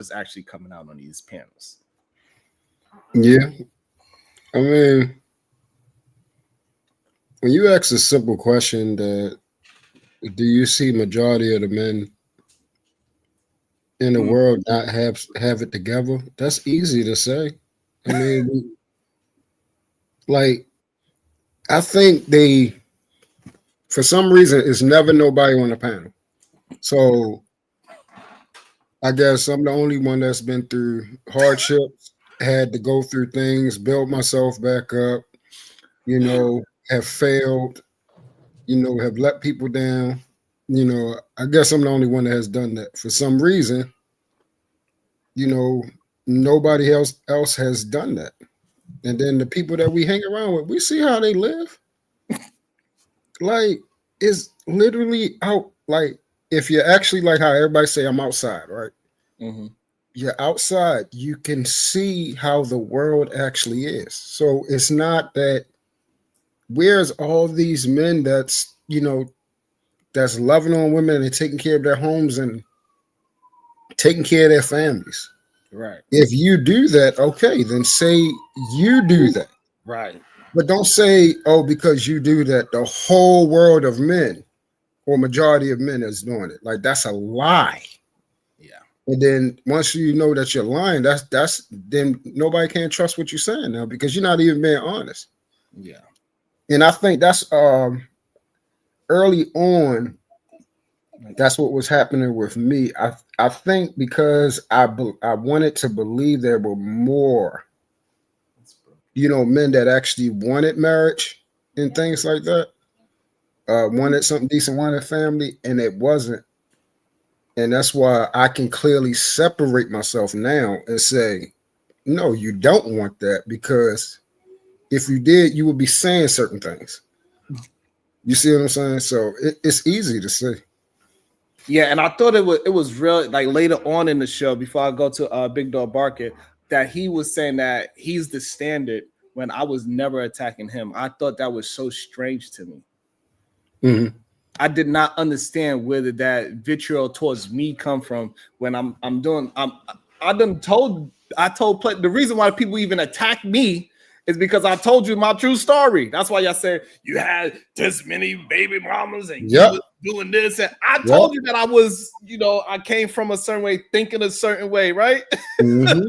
is actually coming out on these panels. Yeah. I mean, when you ask a simple question that do you see majority of the men in the world not have it together? That's easy to say. I mean, like I think they for some reason it's never nobody on the panel. So I guess I'm the only one that's been through hardships, had to go through things, build myself back up, have failed, have let people down. I guess I'm the only one that has done that. For some reason, nobody else has done that. And then the people that we hang around with, we see how they live. Like, it's literally out. Like, if you're actually like how everybody say, I'm outside, right? Mm-hmm. You're outside, you can see how the world actually is. So it's not that where's all these men that's loving on women and taking care of their homes and taking care of their families. Right. If you do that, okay, then say you do that. Right. But don't say, oh, because you do that, the whole world of men or majority of men is doing it. Like, that's a lie. Yeah. And then once you know that you're lying, that's then nobody can trust what you're saying now because you're not even being honest. Yeah. And I think that's early on. That's what was happening with me. I think because I wanted to believe there were more, men that actually wanted marriage and things like that, wanted something decent, wanted family, and it wasn't. And that's why I can clearly separate myself now and say, no, you don't want that, because if you did, you would be saying certain things. You see what I'm saying? So it's easy to say. Yeah, and I thought it was real. Like later on in the show, before I go to Big Dog Barker, that he was saying that he's the standard when I was never attacking him. I thought that was so strange to me. Mm-hmm. I did not understand where did that vitriol towards me come from when I told the reason why people even attack me is because I told you my true story. That's why y'all said you had this many baby mamas and you was doing this. And I told you that I was, I came from a certain way, thinking a certain way, right? Mm-hmm.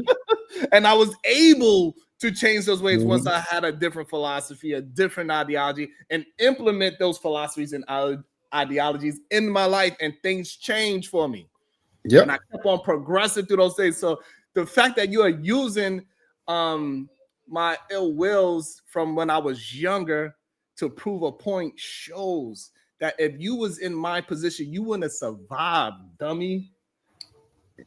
And I was able to change those ways once I had a different philosophy, a different ideology, and implement those philosophies and ideologies in my life, and things change for me. Yep. And I kept on progressing through those things. So the fact that you are using my ill wills from when I was younger to prove a point shows that if you was in my position, you wouldn't have survived, dummy.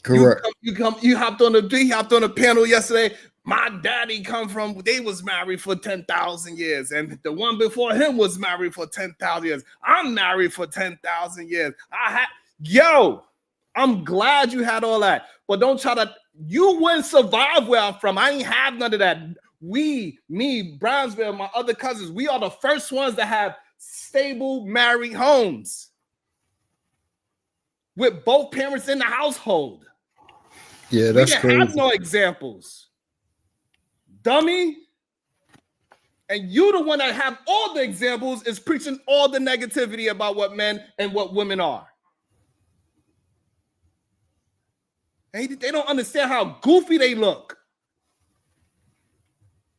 Correct. You hopped on the panel yesterday. My daddy they was married for 10,000 years. And the one before him was married for 10,000 years. I'm married for 10,000 years. I'm glad you had all that. But don't try to, you wouldn't survive where I'm from. I ain't have none of that. Me, Brownsville, my other cousins, we are the first ones that have stable married homes with both parents in the household. Yeah, that's we crazy. Have no examples, dummy. And you the one that have all the examples is preaching all the negativity about what men and what women are. And they don't understand how goofy they look.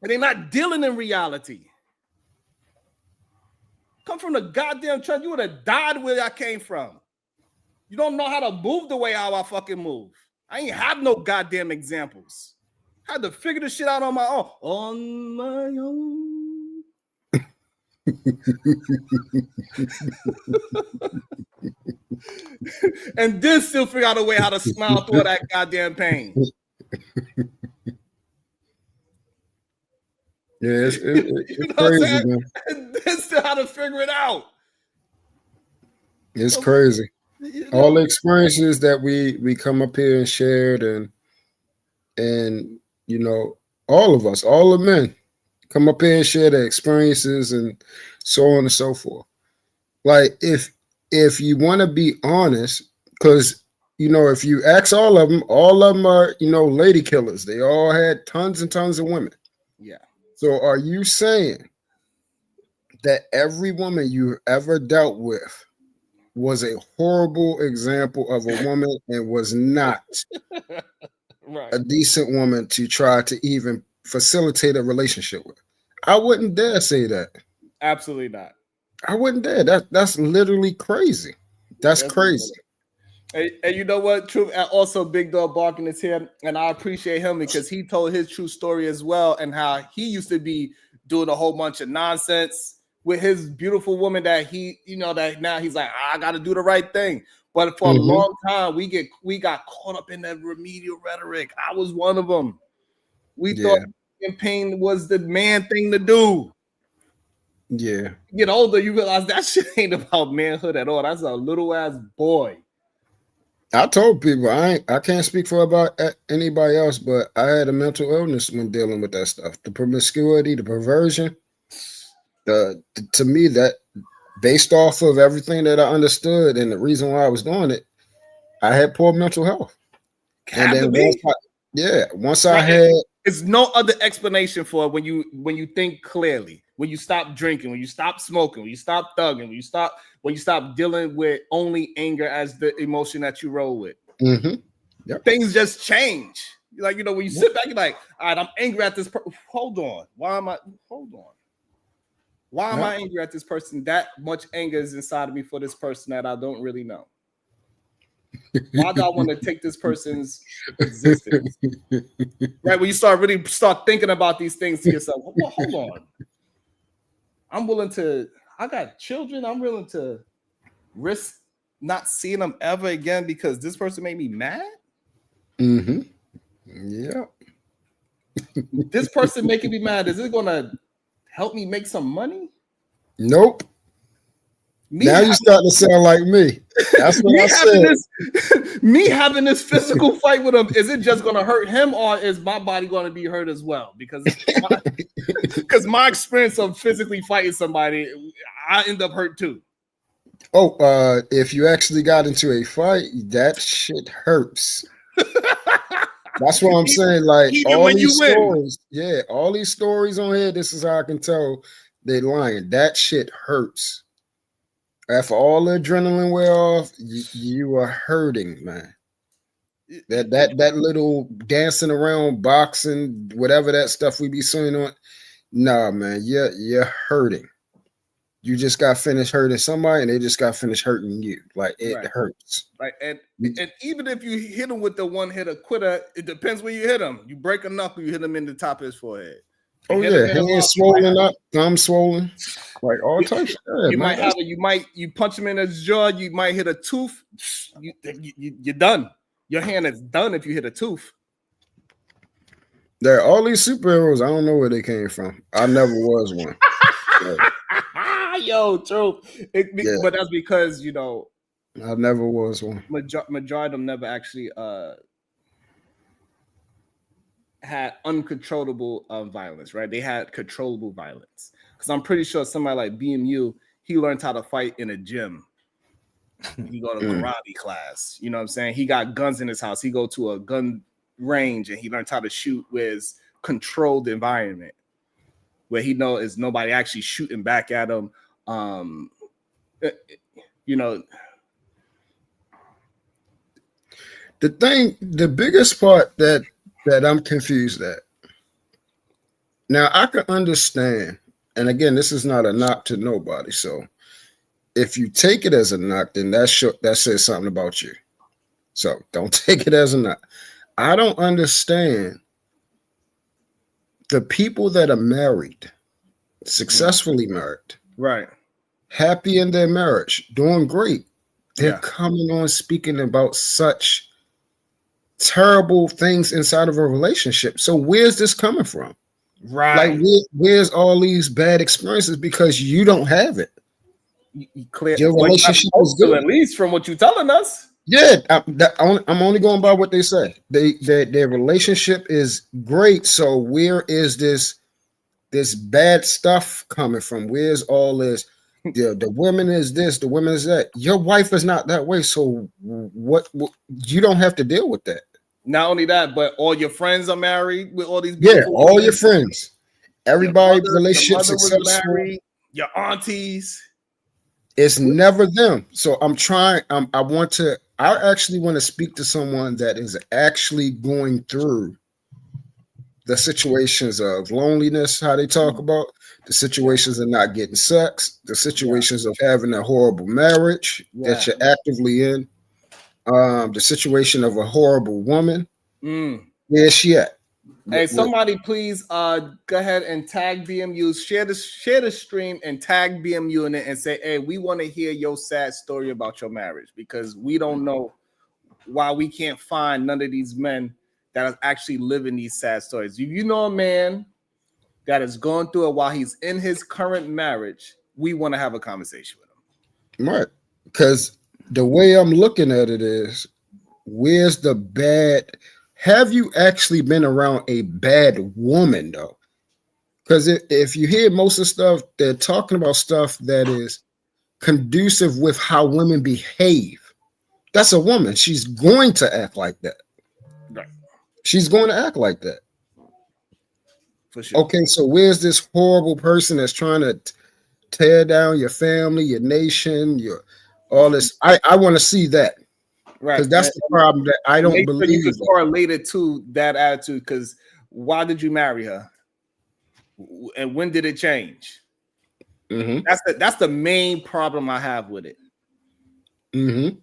And they're not dealing in reality. Come from the goddamn church, you would have died where I came from. You don't know how to move the way how I fucking move. I ain't have no goddamn examples. I had to figure this shit out on my own. On my own. And then still figure out a way how to smile through that goddamn pain. Yeah, it's crazy, man. And then still how to figure it out. It's crazy. All the experiences that we come up here and shared, and all of us, all the men come up here and share their experiences and so on and so forth. Like if you want to be honest, because if you ask all of them are, lady killers. They all had tons and tons of women. Yeah. So are you saying that every woman you ever dealt with was a horrible example of a woman and was not Right. a decent woman to try to even facilitate a relationship with? I wouldn't dare say that. Absolutely not. I wouldn't dare. That's literally crazy. That's crazy. And you know what? Truth. Also, Big Dog Barking is here, and I appreciate him because he told his true story as well, and how he used to be doing a whole bunch of nonsense with his beautiful woman that he, that now he's like, I got to do the right thing. But for a long time, we got caught up in that remedial rhetoric. I was one of them. We thought pain was the man thing to do. Yeah. You get older, you realize that shit ain't about manhood at all. That's a little ass boy. I told people I can't speak for about anybody else, but I had a mental illness when dealing with that stuff. The promiscuity, the perversion. To me, that based off of everything that I understood and the reason why I was doing it, I had poor mental health. And then once I had, it's no other explanation for it when you think clearly. When you stop drinking, when you stop smoking, when you stop thugging, when you stop dealing with only anger as the emotion that you roll with, things just change. Like, when you sit back, you're like, all right, I'm angry at this person. Hold on. Why am I angry at this person? That much anger is inside of me for this person that I don't really know. Why do I want to take this person's existence? Right? When you start thinking about these things to yourself, well, hold on. I got children. I'm willing to risk not seeing them ever again because this person made me mad. Yeah. This person making me mad, is it going to help me make some money? Nope. Now you start to sound like me. That's what I said. Me having this physical fight with him, is it just going to hurt him, or is my body going to be hurt as well? Because my experience of physically fighting somebody, I end up hurt too. Oh, if you actually got into a fight, that shit hurts. That's what I'm saying. Like, all these stories, all these stories on here, this is how I can tell they lying. That shit hurts. After all the adrenaline wear off, you are hurting, man. That little dancing around, boxing, whatever that stuff we be seeing on, nah, man, you're hurting. You just got finished hurting somebody, and they just got finished hurting you. Like, it hurts. Right, and even if you hit him with the one hitter quitter, it depends where you hit him. You break a knuckle, you hit him in the top of his forehead. Oh yeah, hands swollen up, thumb swollen, like all types of shit. You might have you punch him in his jaw, you might hit a tooth. You're done. Your hand is done if you hit a tooth. There are all these superheroes. I don't know where they came from. I never was one. Yo, true. But that's because I never was one. Majority of them never actually had uncontrollable violence, right? They had controllable violence. Because I'm pretty sure somebody like BMU, he learned how to fight in a gym. He go to karate class. You know what I'm saying? He got guns in his house. He go to a gun range and he learned how to shoot with controlled environment where he know is nobody actually shooting back at him. The biggest part that I'm confused at. Now I can understand, and again, this is not a knock to nobody. So if you take it as a knock, then that says something about you. So don't take it as a knock. I don't understand the people that are married, successfully married, right, happy in their marriage, doing great. They're coming on speaking about such terrible things inside of a relationship. So where's this coming from? Right. Like, where's all these bad experiences? Because you don't have it. Your relationship is good, at least from what you're telling us. Yeah, I'm only going by what they say. Their relationship is great. So where is this bad stuff coming from? Where's all this Yeah, the women is this, the women is that. Your wife is not that way, so what you don't have to deal with that. Not only that, but all your friends are married with all these Yeah, beautiful all your women. friends, everybody Your relationship mother was successful. married. Your aunties. It's never them. So I'm trying. I actually want to speak to someone that is actually going through the situations of loneliness, how they talk about the situations of not getting sex, the Yeah, situations of having a horrible marriage that yeah. you're actively in, the situation of a horrible woman. Mm. Where's she at? Hey, What, somebody please go ahead and tag BMU, share the stream and tag BMU in it and say, hey, we want to hear your sad story about your marriage because we don't know why we can't find none of these men that are actually living these sad stories. If you know a man that is going through it while he's in his current marriage, we want to have a conversation with him. right? Because the way I'm looking at it is, where's the bad? Have you actually been around a bad woman though? Because if you hear most of the stuff, they're talking about stuff that is conducive with how women behave. That's a woman. She's going to act like that. Right. She's going to act like that. For sure. Okay, so where's this horrible person that's trying to tear down your family, your nation, your all this? I want to see that Right. because that's the problem that I don't Make sure you believe can that. correlate it to that attitude because why did you marry her? And when did it change? Mm-hmm. That's the main problem I have with it. Mm-hmm.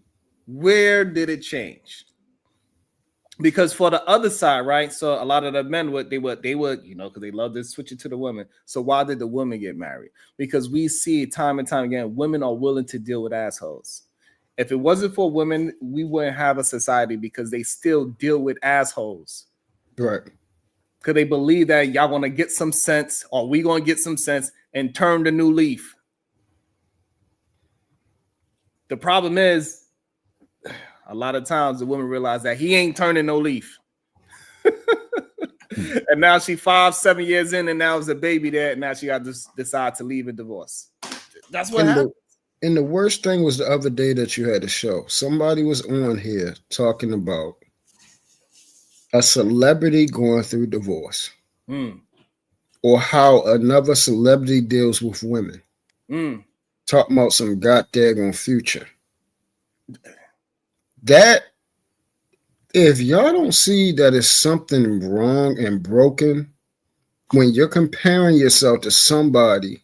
Where did it change? Because for the other side, right? So a lot of the men would because they love to switch it to the women. So why did the women get married? Because we see time and time again, women are willing to deal with assholes. If it wasn't for women, we wouldn't have a society because they still deal with assholes. Right. Because they believe that y'all gonna get some sense, or we gonna get some sense and turn the new leaf. The problem is, a lot of times the women realize that he ain't turning no leaf. And now she 5-7 years in, and now it's a baby there, and now she got to decide to leave and divorce. That's what happened. And the worst thing was the other day that you had a show. Somebody was on here talking about a celebrity going through divorce or how another celebrity deals with women. Talking about some goddamn Future. That, if y'all don't see that it's something wrong and broken when you're comparing yourself to somebody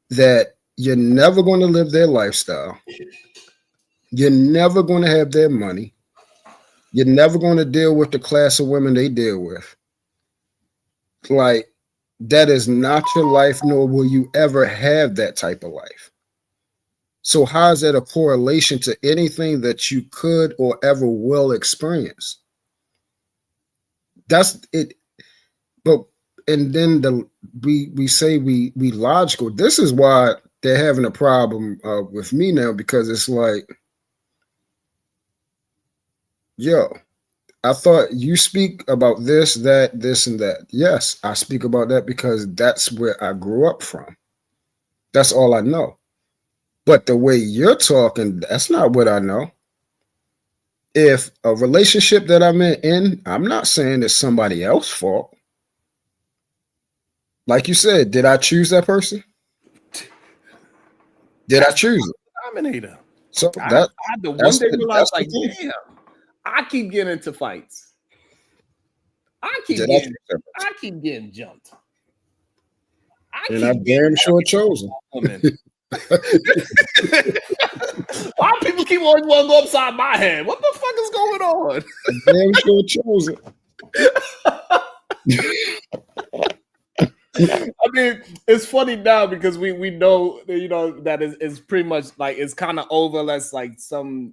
that you're never going to live their lifestyle, you're never going to have their money, you're never going to deal with the class of women they deal with. Like, that is not your life, nor will you ever have that type of life. So how is that a correlation to anything that you could or ever will experience? That's it. But and then we say we logical. This is why they're having a problem with me now, because it's like, yo, I thought you speak about this, that, this, and that. Yes, I speak about that because that's where I grew up from. That's all I know. But the way you're talking, that's not what I know. If a relationship that I'm in, I'm not saying it's somebody else's fault. Like you said, did I choose that person? Did I choose it? Dominator. So I had to one day realize, that's the like, thing. damn, I keep getting into fights. I keep getting jumped. And I damn sure chosen. Why people keep always want to go upside my head? What the fuck is going on? I damn sure chosen. I mean, it's funny now because we know that is pretty much like it's kind of over. Less like some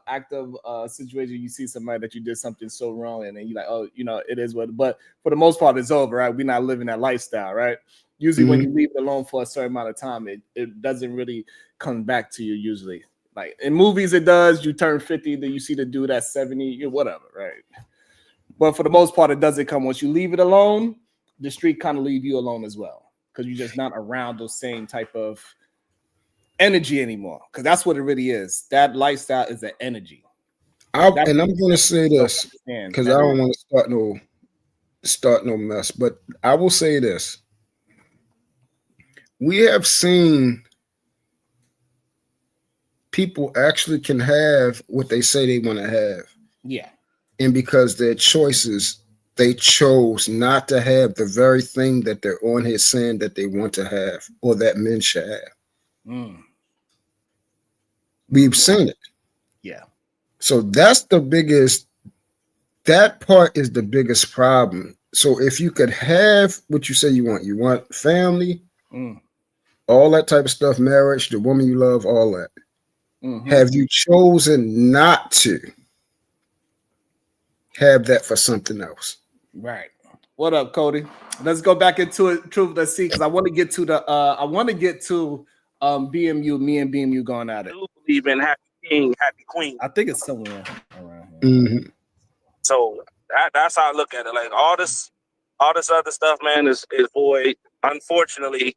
active situation. You see somebody that you did something so wrong, and then you're like, oh, it is what. But for the most part, it's over, right? We're not living that lifestyle, right? Usually, when you leave it alone for a certain amount of time, it doesn't really come back to you. Usually, like in movies, it does. You turn 50, then you see the dude at 70, whatever, right? But for the most part, it doesn't come once you leave it alone. The street kind of leave you alone as well because you're just not around those same type of energy anymore, because that's what it really is. That lifestyle is an energy. And I'm going to say this because I don't want to start no mess, but I will say this: we have seen people actually can have what they say they want to have. Yeah. And because their choices, they chose not to have the very thing that they're on here saying that they want to have or that men should have. We've seen it. Yeah. So that's the biggest, that part is the biggest problem. So if you could have what you say you want family, all that type of stuff, marriage, the woman you love, all that. Have you chosen not to have that for something else? Right. What up, Cody? Let's go back into it. Truth, let's see, because I want to get to BMU, me and BMU going at it. I do believe in happy king, happy queen. I think it's somewhere around here. So that's how I look at it. Like all this other stuff, man, is void. Unfortunately,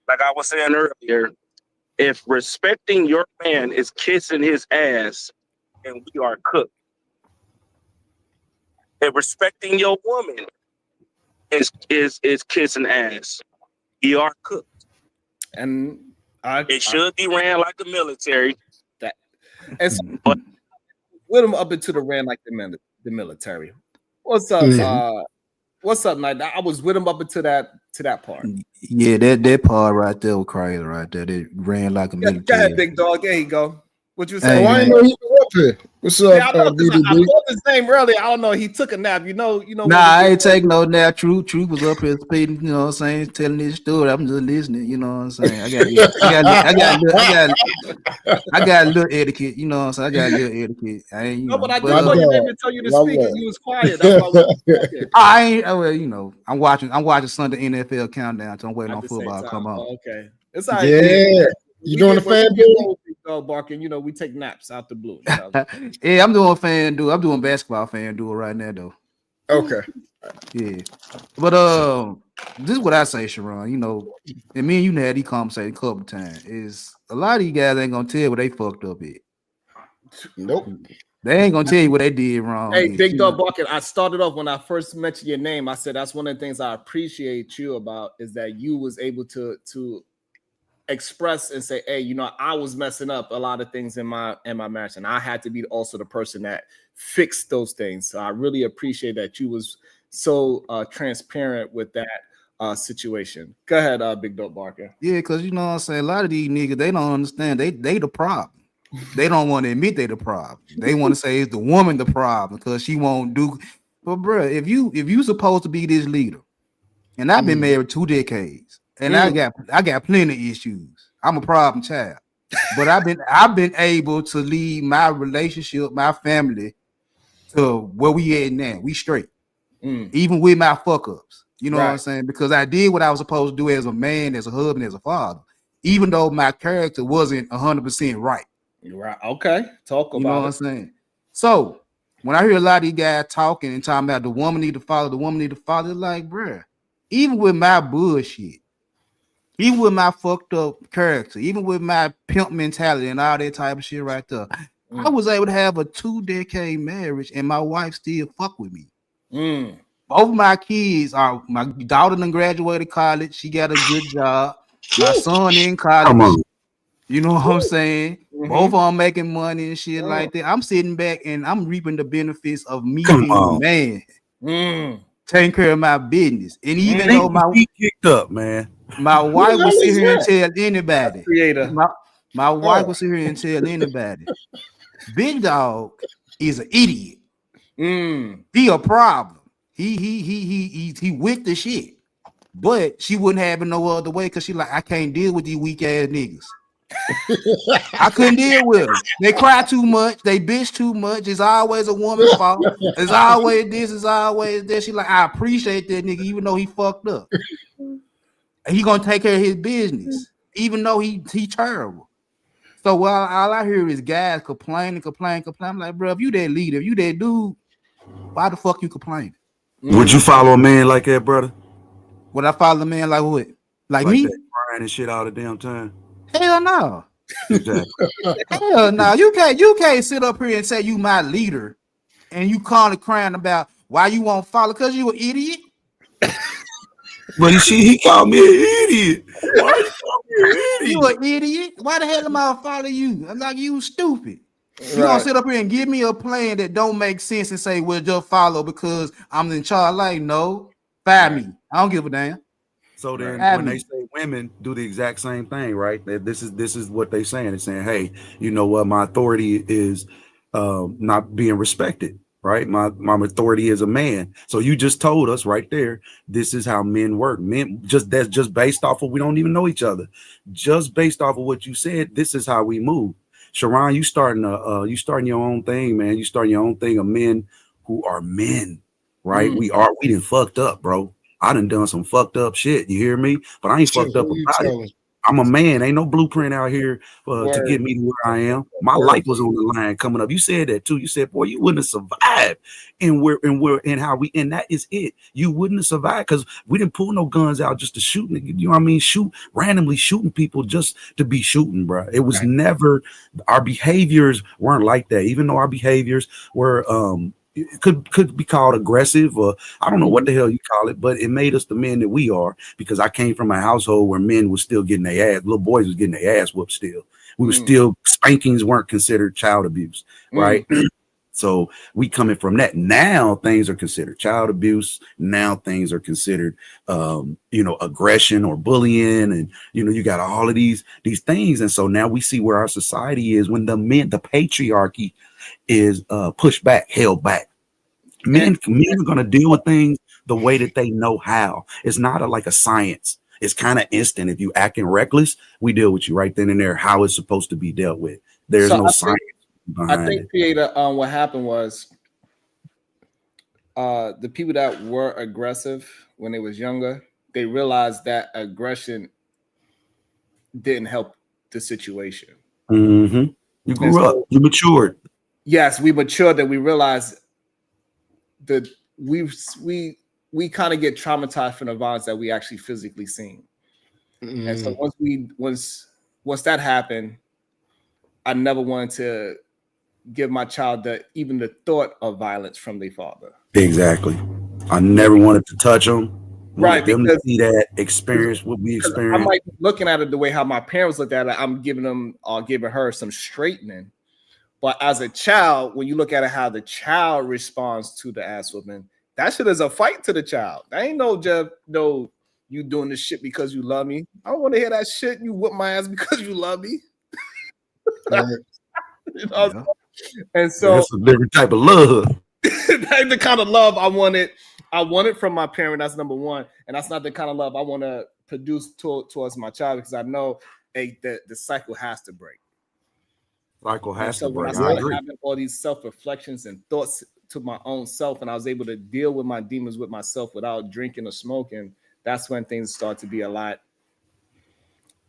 like I was saying earlier, if respecting your man is kissing his ass, then we are cooked. If respecting your woman is kissing ass, we are cooked. And it should be ran like the military. And so, with them up into the ran like the military. What's up? What's up, Knight? I was with him up into that part. Yeah, that part right there was crazy right there. It ran like a military. Go ahead, big dog. There you go. What you Hey, saying? I know he was up here. What's up, I called his name earlier. I don't know. He took a nap. You know. Nah, I ain't taking no nap. Truth was up here speaking. You know what I'm saying? Telling this story. I'm just listening. You know what I'm saying? I got a little etiquette. You know what I'm saying? I got a little etiquette. I ain't. But I just told you didn't tell you to speak, and you was quiet. That's why I ain't. Well, you know, I'm watching Sunday NFL countdown. So I'm waiting on football to come on. Oh, okay, it's all right. Yeah. You doing a fan dude? Barking, we take naps out the blue. Yeah, I'm doing fan dude. I'm doing basketball fan dude right now though. Okay. Yeah, but this is what I say, Sharon. And me and you had these conversations a couple times. Is a lot of these guys ain't gonna tell you what they fucked up at. Nope. They ain't gonna tell you what they did wrong. Hey, Big Dog Barking, I started off when I first mentioned your name. I said that's one of the things I appreciate you about is that you was able to express and say, hey, I was messing up a lot of things in my marriage, and I had to be also the person that fixed those things. So I really appreciate that you was so transparent with that situation. Go ahead, Big Dope Barker. Yeah, because you know what I'm saying, a lot of these niggas, they don't understand they the problem. They don't want to admit they the problem. They want to say it's the woman the problem because she won't do. But bro, if you supposed to be this leader, and I've been married 2 decades. And I got plenty of issues. I'm a problem child, but I've been able to lead my relationship, my family, to where we at now. We straight, even with my fuck ups. You know what I'm saying? Because I did what I was supposed to do as a man, as a husband, as a father, even though my character wasn't 100% right. Right? Okay, talk about. You know what I'm saying? So when I hear a lot of these guys talking and talking about the woman need to follow, it's like, bruh, even with my bullshit. Even with my fucked up character, even with my pimp mentality and all that type of shit right there, I was able to have a 2-decade marriage and my wife still fuck with me. Both of my kids are, my daughter done graduated college. She got a good job. My son in college. You know what I'm saying? Both of them making money and shit like that. I'm sitting back and I'm reaping the benefits of me being a man. Taking care of my business. And even though my kicked up, man. My wife will sit here and tell anybody. Creator. My wife will sit here and tell anybody. Big Dog is an idiot. He a problem. He with the shit. But she wouldn't have it no other way because she like, I can't deal with these weak ass niggas. I couldn't deal with them. They cry too much. They bitch too much. It's always a woman's fault. It's always this. It's always that. She like, I appreciate that nigga even though he fucked up. He gonna take care of his business, even though he terrible. So while all I hear is guys complaining. I'm like, bro, if you that leader, if you that dude, why the fuck you complaining? Would you follow a man like that, brother? Would I follow a man like what? Like me? That crying and shit all the damn time. Hell no. Exactly. Hell no, you can't sit up here and say you my leader and you calling crying about why you won't follow because you an idiot. But he called me an idiot. Why you call me an idiot? You an idiot. Why the hell am I follow you? I'm like, you stupid. You Right. gonna sit up here and give me a plan that don't make sense and say, well, just follow because I'm in charge. Like, no, fire me. I don't give a damn. So then when they say women do the exact same thing, right? This is what they're saying. They're saying, hey, you know what? My authority is not being respected, right? My authority is a man. So you just told us right there, this is how men work. Men that's just based off of, we don't even know each other. Just based off of what you said, this is how we move. Sharon, you starting your own thing, man. You starting your own thing of men who are men, right? We done fucked up, bro. I done some fucked up shit. You hear me? But I ain't fucked up about it. I'm a man. Ain't no blueprint out here to get me to where I am. My life was on the line coming up. You said that too. You said, boy, you wouldn't have survived. And that is it. You wouldn't have survived because we didn't pull no guns out just to shoot. You know what I mean? Randomly shooting people just to be shooting, bro. It was never, our behaviors weren't like that. Even though our behaviors were it could be called aggressive, or I don't know what the hell you call it, but it made us the men that we are, because I came from a household where men were still getting their ass, little boys was getting their ass whooped still. We were still, spankings weren't considered child abuse, right? So we coming from that. Now things are considered child abuse. Now things are considered, aggression or bullying. And, you got all of these things. And so now we see where our society is when the patriarchy is pushed back, held back. Men are going to deal with things the way that they know how. It's not like a science. It's kind of instant. If you acting reckless, we deal with you right then and there, how it's supposed to be dealt with. There's no science behind it. I think, Creator, what happened was the people that were aggressive when they was younger, they realized that aggression didn't help the situation. Mm-hmm. You grew up. You matured. Yes, we matured, that we realized that we kind of get traumatized from the violence that we actually physically seen. And so once that happened, I never wanted to give my child even the thought of violence from their father. Exactly. I never wanted to touch them. Right. Them to see that experience what we experienced. I might be looking at it the way how my parents looked at it. I'm giving her some straightening. But as a child, when you look at it, how the child responds to the ass whooping, that shit is a fight to the child. I ain't no you doing this shit because you love me. I don't want to hear that shit. You whoop my ass because you love me. And so that's a different type of love. That's the kind of love I wanted from my parent. That's number one. And that's not the kind of love I want to produce towards my child, because I know the cycle has to break. Cycle has to break. When I started having all these self-reflections and thoughts to my own self, and I was able to deal with my demons with myself without drinking or smoking, that's when things start to be a lot,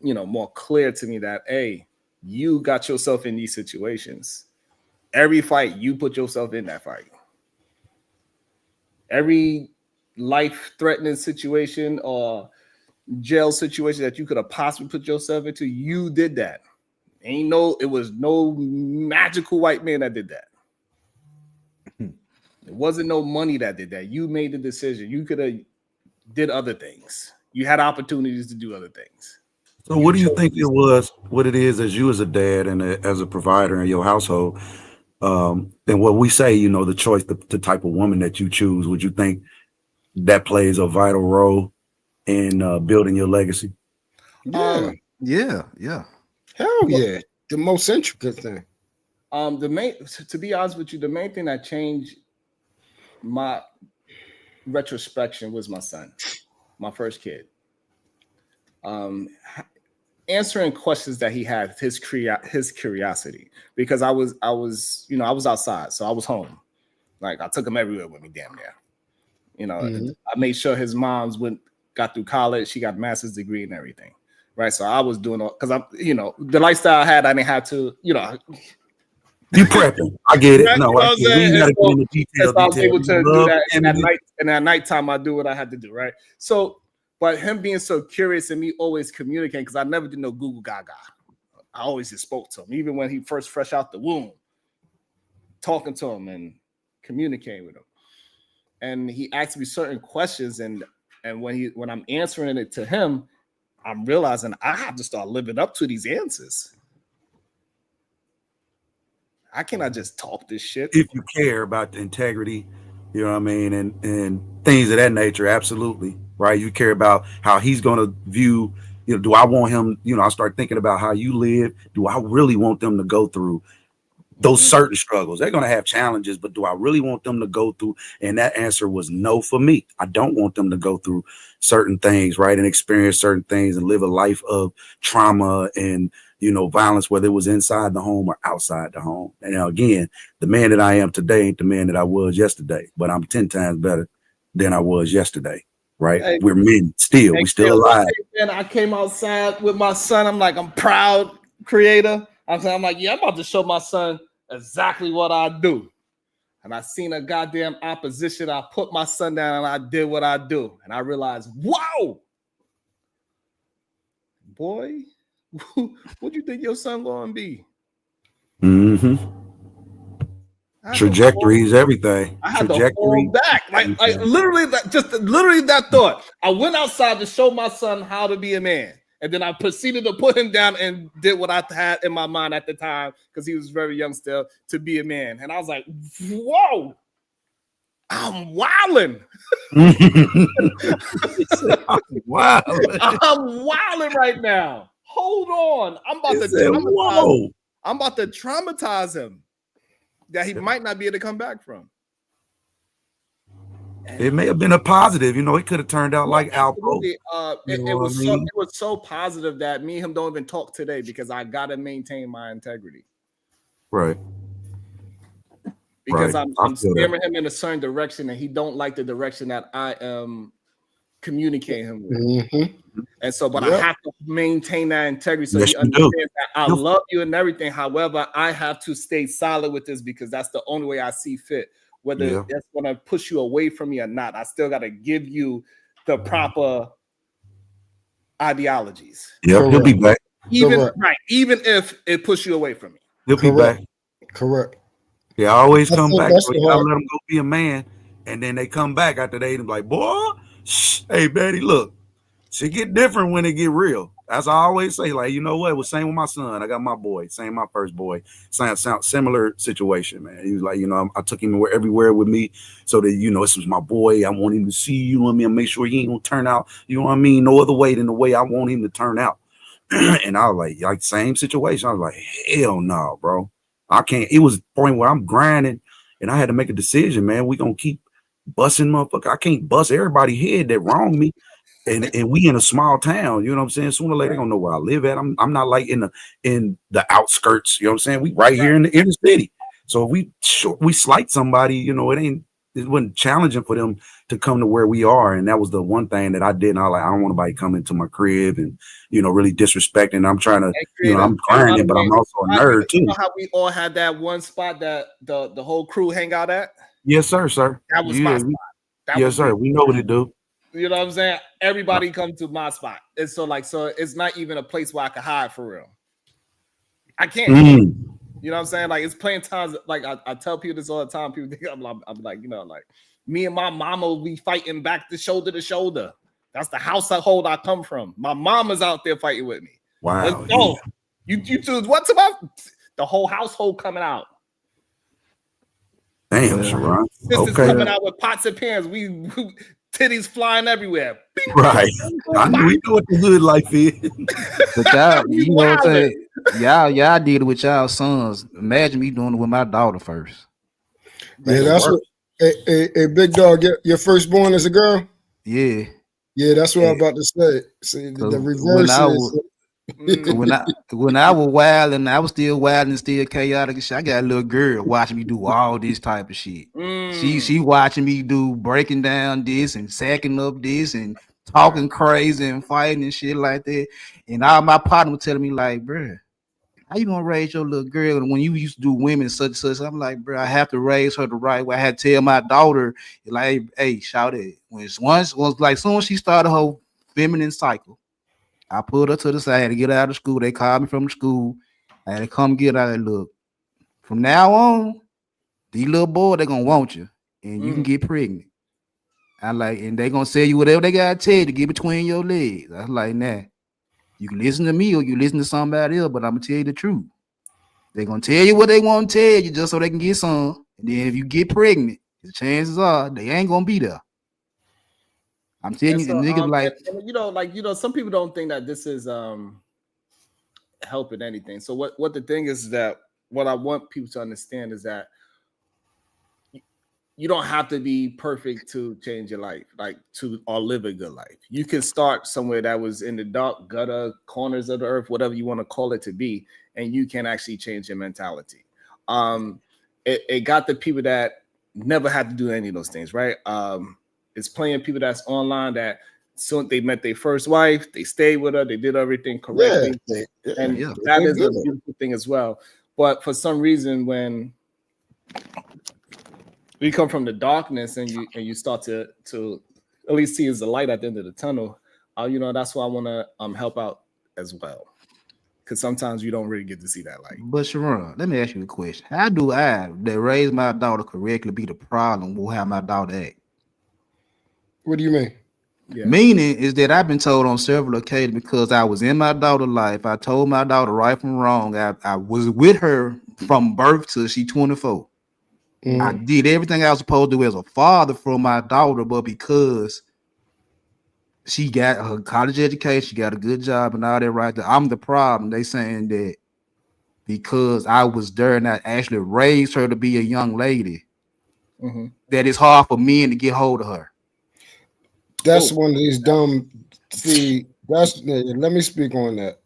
more clear to me that, hey, you got yourself in these situations. Every fight, you put yourself in that fight. Every life-threatening situation or jail situation that you could have possibly put yourself into, you did that. It was no magical white man that did that. It wasn't no money that did that. You made the decision. You could have did other things. You had opportunities to do other things. So what do you think it was, what it is as you as a dad and as a provider in your household, and what we say, the choice, the type of woman that you choose, would you think that plays a vital role in building your legacy? Yeah. Yeah. Hell yeah. The most intricate thing. To be honest with you, the main thing that changed my retrospection was my son, my first kid. Answering questions that he had, his curiosity, because I was outside, so I was home. Like, I took him everywhere with me, damn near. I made sure his mom's got through college. She got a master's degree and everything, right? So I was doing all, because I'm, the lifestyle I had, I didn't have to, You prepping. I get it. No, I get it. We gotta go into detail. I was able to do that, and at nighttime I do what I had to do, right? So, but him being so curious and me always communicating, because I never did no Google Gaga. I always just spoke to him, even when he first fresh out the womb, talking to him and communicating with him. And he asked me certain questions, and when I'm answering it to him, I'm realizing I have to start living up to these answers. I cannot just talk this shit. If you care about the integrity, you know what I mean, and things of that nature, absolutely, right? You care about how he's going to view, you know, do I want him, you know, I start thinking about how you live. Do I really want them to go through those certain struggles? They're going to have challenges, but do I really want them to go through? And that answer was no for me. I don't want them to go through certain things, right? And experience certain things and live a life of trauma and, you know, violence, whether it was inside the home or outside the home. And now, again, the man that I am today ain't the man that I was yesterday, but I'm 10 times better than I was yesterday, right? Hey, we're men still. We still alive. And I came outside with my son. I'm like, I'm proud, creator. I'm like, yeah, I'm about to show my son exactly what I do. And I seen a goddamn opposition. I put my son down and I did what I do. And I realized, wow, boy, what do you think your son gonna be? Mm-hmm. Trajectory is everything. I had to hold back. Like literally that thought. I went outside to show my son how to be a man. And then I proceeded to put him down and did what I had in my mind at the time, because he was very young still, to be a man. And I was like, whoa, I'm wilding. Wow. I'm wilding right now. Hold on. I'm about to traumatize him that he might not be able to come back from. It may have been a positive, you know. It could have turned out like Alpo. It was so positive that me and him don't even talk today, because I gotta maintain my integrity. Right. Because I'm steering him in a certain direction, and he don't like the direction that I am communicating him with. Mm-hmm. And so, but I have to maintain that integrity, so he understands that I love you and everything. However, I have to stay solid with this, because that's the only way I see fit. Whether that's going to push you away from me or not, I still got to give you the proper ideologies. Yeah, he'll be back. Even if it pushes you away from me. He'll be back. Correct. Yeah, I always come back. So you gotta let them go be a man, and then they come back after they like, boy, hey, Betty, look, she get different when it get real. As I always say, like, you know what? It was same with my son. I got my boy, same my first boy. Similar situation, man. He was like, you know, I took him everywhere with me, so that, you know, this was my boy. I want him to see, you know what I mean, and make sure he ain't gonna turn out, you know what I mean, no other way than the way I want him to turn out. And I was like same situation. I was like, hell no, bro. I can't. It was a point where I'm grinding, and I had to make a decision, man. We gonna keep busting, motherfucker. I can't bust everybody's head that wronged me. And we in a small town, you know what I'm saying? Sooner or later, they gonna know where I live at. I'm not like in the outskirts, you know what I'm saying? We right here in the inner city. So if we slight somebody, you know, it wasn't challenging for them to come to where we are. And that was the one thing that I did. And I don't want nobody coming to my crib and, you know, really disrespecting. I'm trying to, you know, I'm grinding, but I'm also a nerd too. You know how we all had that one spot that the whole crew hang out at? Yes, sir. That was my spot. Yes, sir. We know what to do. You know what I'm saying? Everybody come to my spot. It's so it's not even a place where I can hide for real. I can't. You know what I'm saying? Like, it's plenty times, like I tell people this all the time. People think I'm like, you know, like, me and my mama will be fighting back to shoulder. That's the household I come from. My mama's out there fighting with me. Wow. Let's go. You choose what's about the whole household coming out. Damn, Sharon. Sisters coming out with pots and pans. We titties flying everywhere. Right. I know we know what the hood life is. But y'all, you know what I'm saying? Y'all did it with y'all sons. Imagine me doing it with my daughter first. Yeah, that's what. Hey, big dog, your firstborn is a girl? Yeah. Yeah, that's what I'm about to say. See, the reverse when I was wild and I was still wild and still chaotic, I got a little girl watching me do all this type of shit. She watching me do breaking down this and sacking up this and talking crazy and fighting and shit like that. And all my partner was telling me like, bruh, how you gonna raise your little girl? And when you used to do women such and such, I'm like, bro, I have to raise her the right way. I had to tell my daughter, like, hey, shout it. Once like soon as she started her feminine cycle, I pulled her to the side. I had to get out of school. They called me from the school. I had to come get her. Look, from now on, these little boys, they're gonna want you, and you can get pregnant. I like, and they gonna tell you whatever they gotta tell you to get between your legs. I was like, nah, you can listen to me or you listen to somebody else, but I'm gonna tell you the truth. They're gonna tell you what they want to tell you just so they can get some. And then if you get pregnant, the chances are they ain't gonna be there. I'm telling you, niggas like, and some people don't think that this is helping anything. So what the thing is that what I want people to understand is that you don't have to be perfect to change your life, or live a good life. You can start somewhere that was in the dark gutter corners of the earth, whatever you want to call it to be, and you can actually change your mentality. It got the people that never had to do any of those things, right? It's plenty of people that's online that soon they met their first wife, they stayed with her, they did everything correctly, that is a beautiful thing as well. But for some reason, when we come from the darkness and you start to at least see as the light at the end of the tunnel, that's why I want to help out as well, because sometimes you don't really get to see that light. But Sharon, let me ask you a question: how do I, that raise my daughter correctly, be the problem with how my daughter act? What do you mean? Yeah. Meaning is that I've been told on several occasions, because I was in my daughter's life, I told my daughter right from wrong. I was with her from birth till she 24. Mm-hmm. I did everything I was supposed to do as a father for my daughter, but because she got her college education, she got a good job and all that right there, I'm the problem. They saying that because I was there and I actually raised her to be a young lady, that it's hard for men to get hold of her. That's one of these dumb. See, let me speak on that.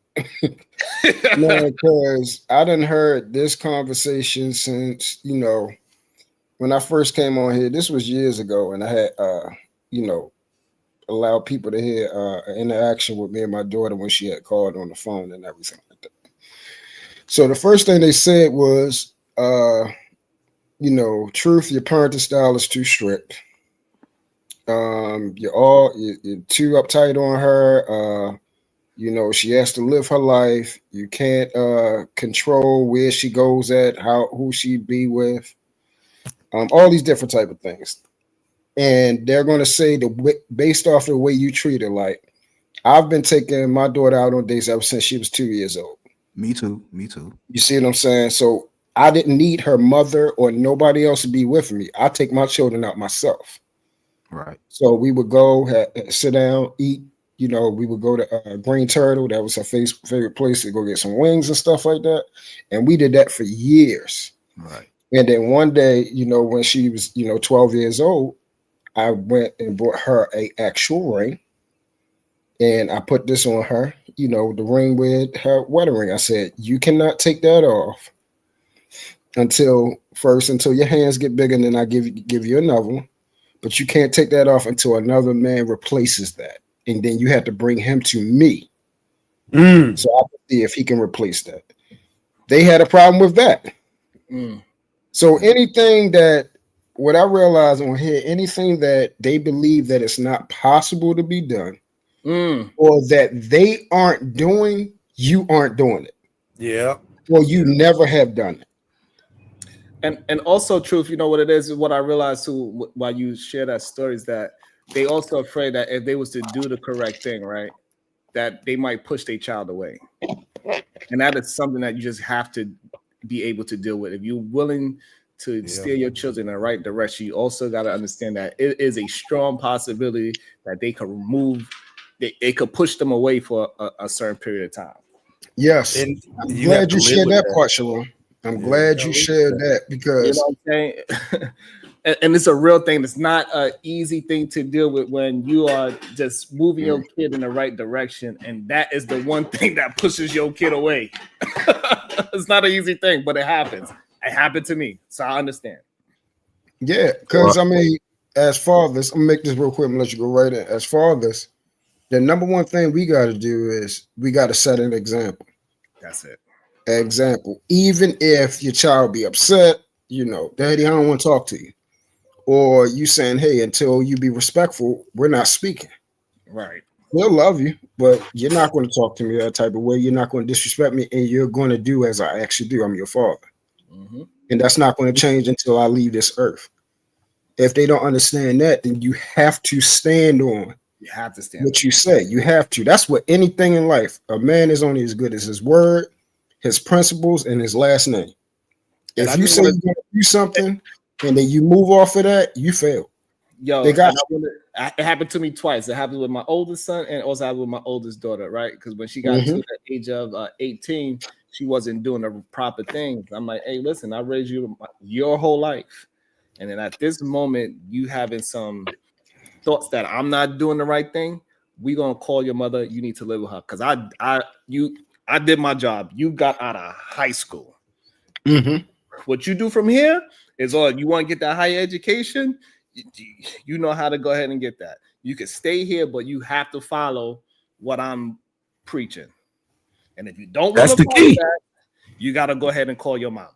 No, because I done heard this conversation since, when I first came on here. This was years ago, and I had allowed people to hear an interaction with me and my daughter when she had called on the phone and everything like that. So the first thing they said was, truth, your parenting style is too strict. You're too uptight on her. She has to live her life. You can't control where she goes at, who she be with, all these different type of things. And they're going to say based off the way you treat her. Like, I've been taking my daughter out on dates ever since she was 2 years old. Me too. You see what I'm saying? So I didn't need her mother or nobody else to be with me. I take my children out myself. Right. So we would go sit down, eat. We would go to Green Turtle. That was her favorite place to go get some wings and stuff like that. And we did that for years. Right. And then one day, when she was, 12 years old, I went and bought her an actual ring. And I put this on her, the ring with her wedding ring. I said, you cannot take that off until your hands get bigger, and then I give you another one. But you can't take that off until another man replaces that. And then you have to bring him to me. So I can see if he can replace that. They had a problem with that. So what I realized on here, anything that they believe that it's not possible to be done, or that they aren't doing, you aren't doing it. Yeah. Or you never have done it. And also, truth, what it is what I realized too while you share that story is that they also afraid that if they was to do the correct thing, right, that they might push their child away. And that is something that you just have to be able to deal with. If you're willing to steer your children in the right direction, you also got to understand that it is a strong possibility that they could remove, it could push them away for a certain period of time. Yes. And I'm glad you shared that part, Sharon. I'm glad you shared that, because what I'm saying? And it's a real thing. It's not an easy thing to deal with when you are just moving your kid in the right direction, and that is the one thing that pushes your kid away. It's not an easy thing, but it happens. It happened to me, so I understand. Yeah, because as fathers, I'm gonna make this real quick and let you go right in. As fathers, the number one thing we got to do is we got to set an example. That's it. Example. Even if your child be upset, Daddy, I don't want to talk to you. Or you saying, hey, until you be respectful, we're not speaking. Right. He'll love you, but you're not going to talk to me that type of way. You're not going to disrespect me, and you're going to do as I actually do. I'm your father. Mm-hmm. And that's not going to change until I leave this earth. If they don't understand that, then you have to stand on. You have to stand what you say. You have to. That's what anything in life. A man is only as good as his word, his principles, and his last name. And if you say you're going to do something and then you move off of that, you fail. Yo, it happened to me twice. It happened with my oldest son and also happened with my oldest daughter, right? Because when she got to the age of 18, she wasn't doing the proper things. I'm like, hey, listen, I raised you your whole life. And then at this moment, you having some thoughts that I'm not doing the right thing, we're gonna call your mother. You need to live with her. Because I did my job. You got out of high school. Mm-hmm. What you do from here is you want to get that higher education. You know how to go ahead and get that. You can stay here, but you have to follow what I'm preaching. And if you don't want to follow that, you got to go ahead and call your mama.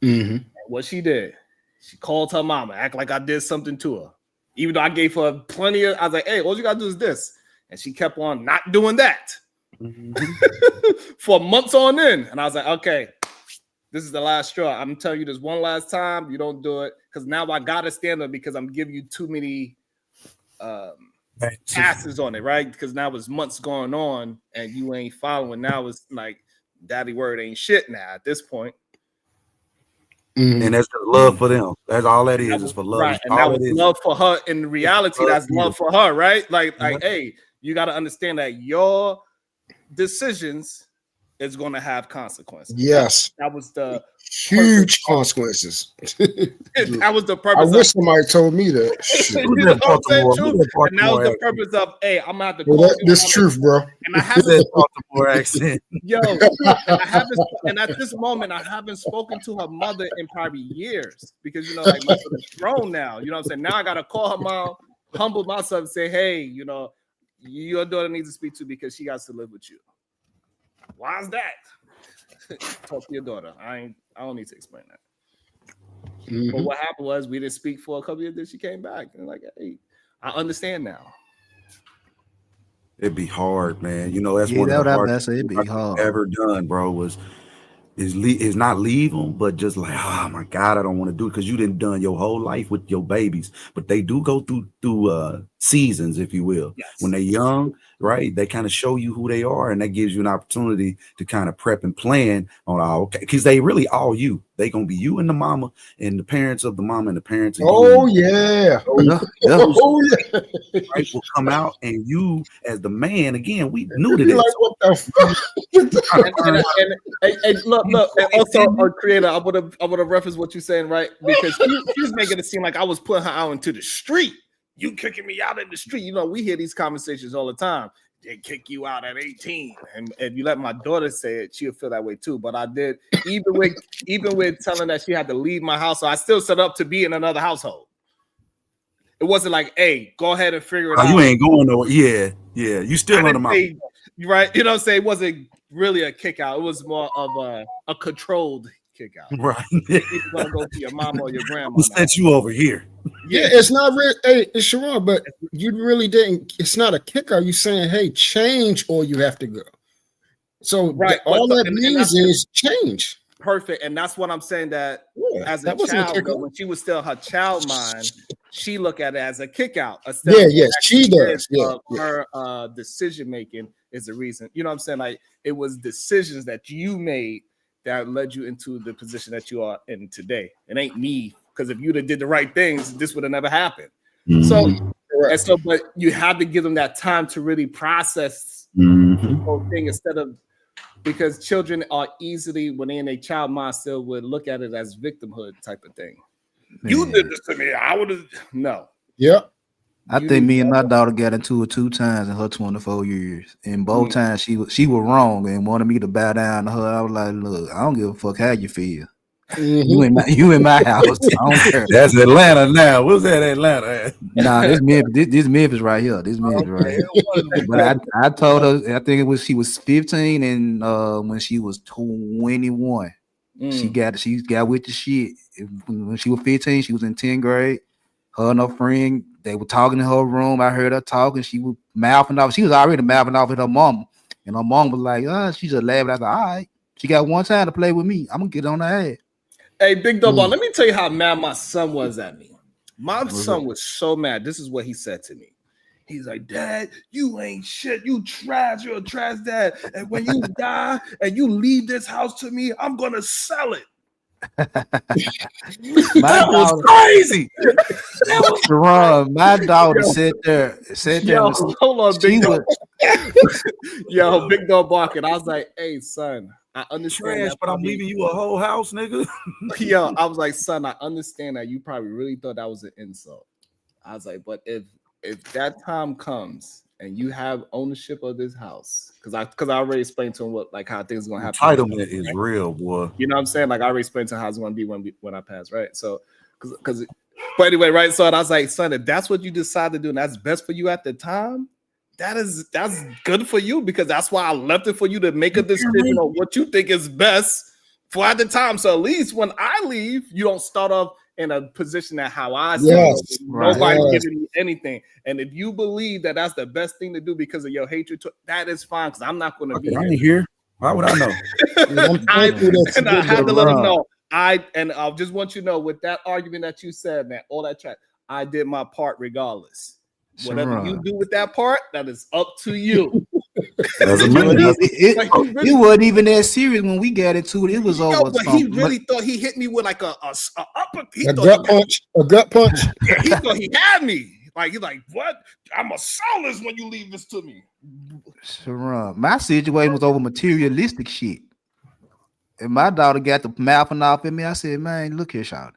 Mm-hmm. What she did, she called her mama, act like I did something to her. Even though I gave her plenty of, I was like, hey, all you got to do is this. And she kept on not doing that for months on end. And I was like, okay, this is the last straw. I'm telling you this one last time. You don't do it. Because now I got to stand up because I'm giving you too many passes on it, right? Because now it's months going on and you ain't following. Now it's like daddy word ain't shit now at this point. Mm-hmm. And that's the love for them. That's all that is for love. Right. And that was love for her. In reality, that's love for her, right? Like, hey, you got to understand that your decisions is going to have consequences. Yes. That was the huge consequences. That was the purpose. I wish somebody told me that. You know what I'm saying? And that was the purpose of, hey, I'm going to have to call you. This truth, bro. And I haven't Baltimore accent. Yo, and at this moment, I haven't spoken to her mother in probably years because, you know, like my mother's grown now. You know what I'm saying? Now I got to call her mom, humble myself and say, hey, you know, your daughter needs to speak to because she got to live with you. Why is that? Talk to your daughter. I don't need to explain that. Mm-hmm. But what happened was we didn't speak for a couple of years. Then she came back and like, hey, I understand now. It'd be hard, man. You know, that's one of the hardest things I've ever done, bro. Is not leave them, but just like, oh my God, I don't want to do it because you didn't done your whole life with your babies. But they do go through seasons, if you will. Yes. When they're young, right? They kind of show you who they are, and that gives you an opportunity to kind of prep and plan on okay, because they really all you. They gonna be you and the mama and the parents of the mama and the parents of you. Yeah. Right, will come out, and you as the man again. We knew that. Like, what the fuck? and look. And also, our creator, I would have referenced what you're saying, right? Because he was making it seem like I was putting her out into the street. You kicking me out in the street. You know, we hear these conversations all the time. They kick you out at 18. And if you let my daughter say it, she'll feel that way too. But I did, even with telling that she had to leave my house, so I still set up to be in another household. It wasn't like, hey, go ahead and figure it out. You ain't going nowhere. Yeah. You still on the mouth. Right. You know what I'm saying? It wasn't really a kick out. It was more of a controlled kick out. Right. You're gonna go to your mom or your grandma. Who sent you over here? Yeah, it's not real. Hey, it's Sharon, but you really didn't. It's not a kick out. You saying, hey, change or you have to go. So all that means is change. Perfect. And that's what I'm saying, that as a child, when she was still her child mind, she looked at it as a kick out. She does. Her decision making is the reason. You know what I'm saying? Like, it was decisions that you made that led you into the position that you are in today. It ain't me, because if you'd have did the right things, this would have never happened. Mm-hmm. But you have to give them that time to really process the whole thing, instead of, because children are easily, when they're in a child mind, still would look at it as victimhood type of thing. Man. You did this to me. I would have. No. Yep. I think me and my daughter got into it 2 times in her 24 years. And both times she was wrong and wanted me to bow down to her. I was like, look, I don't give a fuck how you feel. Mm-hmm. You in my house. I don't care. That's Atlanta now. What's that Atlanta? Nah, this Memphis right here. This Memphis right here. But I told her, I think she was 15, and when she was 21, she got with the shit. When she was 15, she was in 10th grade. Her and her friend they were talking in her room. I heard her talking. She was mouthing off. She was already mouthing off with her mom. And her mom was like, she just laughed. I was like, all right. She got one time to play with me. I'm going to get on her ass. Hey, Big Dog, let me tell you how mad my son was at me. My son was so mad. This is what he said to me. He's like, Dad, you ain't shit. You trash. You're a trash dad. And when you die and you leave this house to me, I'm going to sell it. That was crazy. That was wrong. My daughter sat there. Yo, hold on, Big Dog. Yo, Big Dog barking. I was like, hey, son, I understand trash, but I'm leaving you a whole house, nigga. Yo, I was like, son, I understand that you probably really thought that was an insult. I was like, but if that time comes and you have ownership of this house, because I already explained to him what how things are gonna happen. Entitlement is real, boy. You know what I'm saying? Like I already explained to him how it's gonna be when I pass, right? So but anyway, right? So I was like, son, if that's what you decide to do and that's best for you at the time, that's good for you, because that's why I left it for you to make a decision on what you think is best for at the time. So at least when I leave, you don't start off in a position that how I see nobody giving me anything. And if you believe that that's the best thing to do because of your hatred, that is fine, because I'm not going to be here. Why would I know? I had to let him know. I just want you to know, with that argument that you said, man, all that chat, I did my part regardless. Whatever you do with that part, that is up to you. It wasn't even that serious when we got into it. It was over. But he really thought he hit me with like a gut punch. Yeah, he thought he had me. Like he's like, what? I'm a sell this when you leave this to me. Sharon, my situation was over materialistic shit. And my daughter got the mouthing off at me. I said, man, look here, Sharon.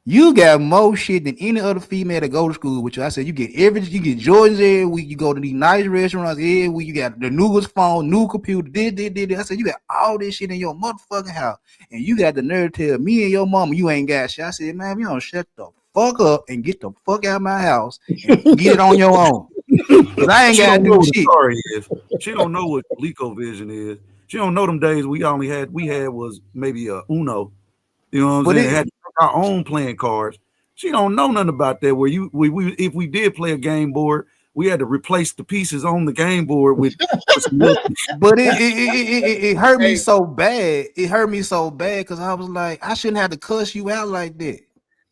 You got more shit than any other female that go to school with you. I said, you get everything. You get Jordans every week. You go to these nice restaurants every week. You got the newest phone, new computer. I said, you got all this shit in your motherfucking house. And you got the nerve to tell me and your mama you ain't got shit. I said, man, you don't shut the fuck up and get the fuck out of my house and get it on your own. Because I ain't got to do shit. She don't know what ColecoVision is. She don't know them days we had was maybe a Uno. You know what I'm saying? Had our own playing cards. She don't know nothing about that. Where we if we did play a game board, we had to replace the pieces on the game board with. But it hurt me so bad. It hurt me so bad because I was like, I shouldn't have to cuss you out like that.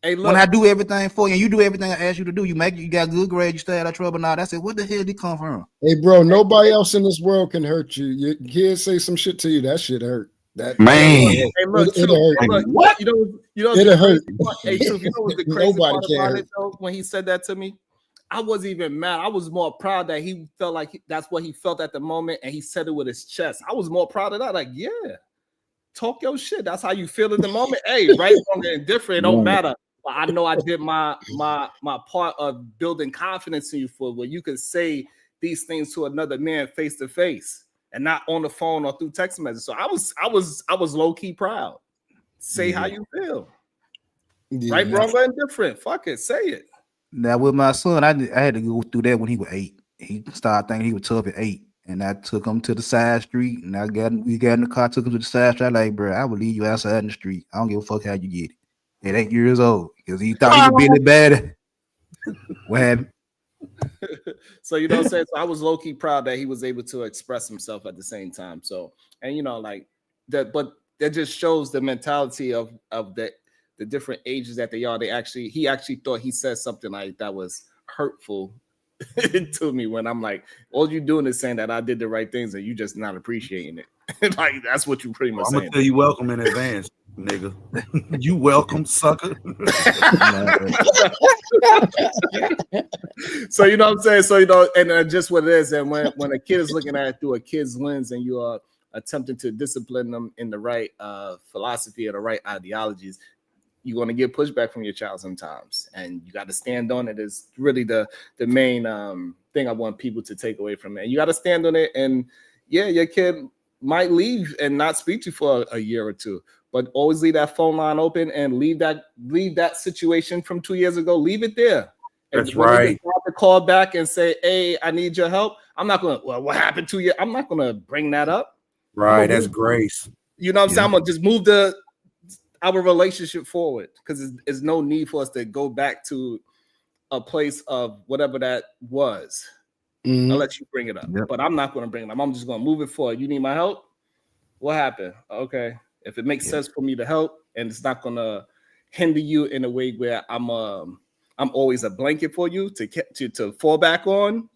Hey, look, when I do everything for you and you do everything I ask you to do, you got good grades, you stay out of trouble. Now I said, what the hell did it come from? Hey, bro, nobody else in this world can hurt you. Your kids say some shit to you, that shit hurt. That man, hey, look, it hurt. Look, what? You know, it hurt. Hey, Truth, you know what's the crazy part about it though? When he said that to me, I wasn't even mad. I was more proud that he felt like that's what he felt at the moment, and he said it with his chest. I was more proud of that. Like, yeah, talk your shit. That's how you feel in the moment. Hey, right, wrong, and different. It don't matter. But I know I did my part of building confidence in you for where you can say these things to another man face to face and not on the phone or through text message. So I was low key proud. Say how you feel. Right, wrong, and different. Fuck it, say it. Now with my son, I had to go through that when he was 8. He started thinking he was tough at 8, and I took him to the side street, and we got in the car, took him to the side street. I like, bro, I would leave you outside in the street. I don't give a fuck how you get it. At 8 years old, because he thought he was really bad. What happened? So you know what I'm saying? So I was low-key proud that he was able to express himself at the same time. So, and you know, like that, but that just shows the mentality of the different ages that they are. He actually thought he said something like that was hurtful to me when I'm like, all you doing is saying that I did the right things and you just not appreciating it. Like that's what you pretty much saying. I'm gonna tell you welcome in advance, nigga. You welcome, sucker. So you know what I'm saying? So you know, and just what it is, and when a kid is looking at it through a kid's lens and you are attempting to discipline them in the right philosophy or the right ideologies, you're going to get pushback from your child sometimes, and you got to stand on it. Is really the main thing I want people to take away from it. And you got to stand on it. And yeah, your kid might leave and not speak to you for a year or two, but always leave that phone line open and leave that situation from 2 years ago. Leave it there. That's right. To call back and say, "Hey, I need your help." I'm not going to. Well, what happened to you? I'm not going to bring that up. Right. That's grace. You know what I'm saying? I'm going to just move our relationship forward, because there's no need for us to go back to a place of whatever that was. Mhm. I'll let you bring it up, but I'm not going to bring it up. I'm just going to move it forward. You need my help? What happened? Okay. If it makes sense for me to help and it's not going to hinder you in a way where I'm always a blanket for you to fall back on,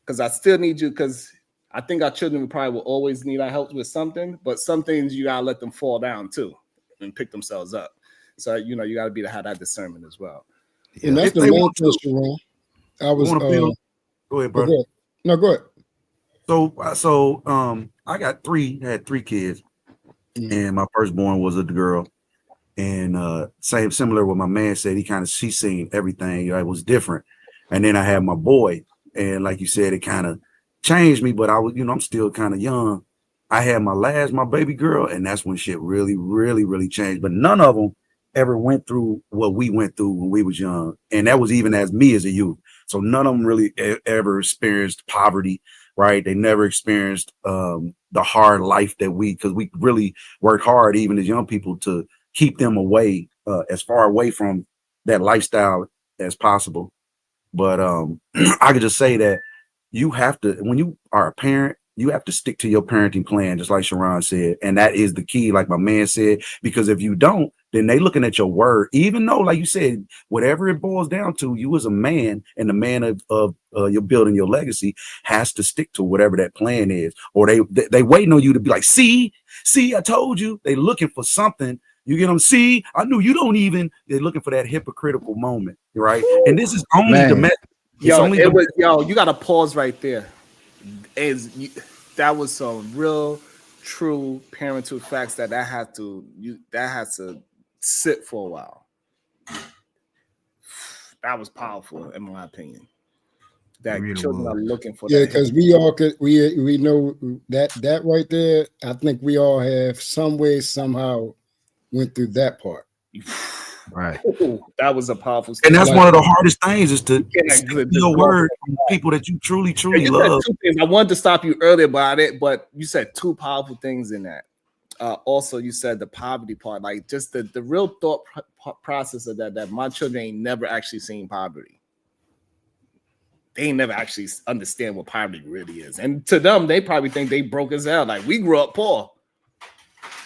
because I still need you, because I think our children probably will always need our help with something, but some things you got to let them fall down too and pick themselves up. So, you got to be to have that discernment as well. And that's If the they main want to, thing, Sharon. I was go ahead, brother. Go ahead. No, go ahead. So I had 3 kids, and my firstborn was a girl, and similar what my man said. She seen everything. It was different, and then I had my boy, and like you said, it kind of changed me. But I was, I'm still kind of young. I had my baby girl, and that's when shit really, really, really changed. But none of them ever went through what we went through when we was young, and that was even as me as a youth. So none of them really ever experienced poverty, right? They never experienced the hard life that because we really worked hard, even as young people, to keep them away, as far away from that lifestyle as possible. But I could just say that you have to, when you are a parent, you have to stick to your parenting plan, just like Sharon said. And that is the key, like my man said, because if you don't, then they looking at your word, even though, like you said, whatever it boils down to, you as a man and the man of you're building your legacy has to stick to whatever that plan is, or they waiting on you to be like, see, I told you. They looking for something. You get them. See, I knew you don't even. They're looking for that hypocritical moment, right? And this is only domestic. You got to pause right there. That was some real, true parental facts that has to sit for a while. That was powerful, in my opinion. That really children are looking for. Yeah, because we all could. We know that right there. I think we all have some way, somehow went through that part. Right. Ooh, that was a powerful story. And that's one of the hardest things, is to stick to your word from people that you truly love. I wanted to stop you earlier about it, but you said 2 powerful things in that. Also, you said the poverty part, like just the real thought process of that my children ain't never actually seen poverty. They ain't never actually understand what poverty really is. And to them, they probably think they broke as hell. Like, we grew up poor,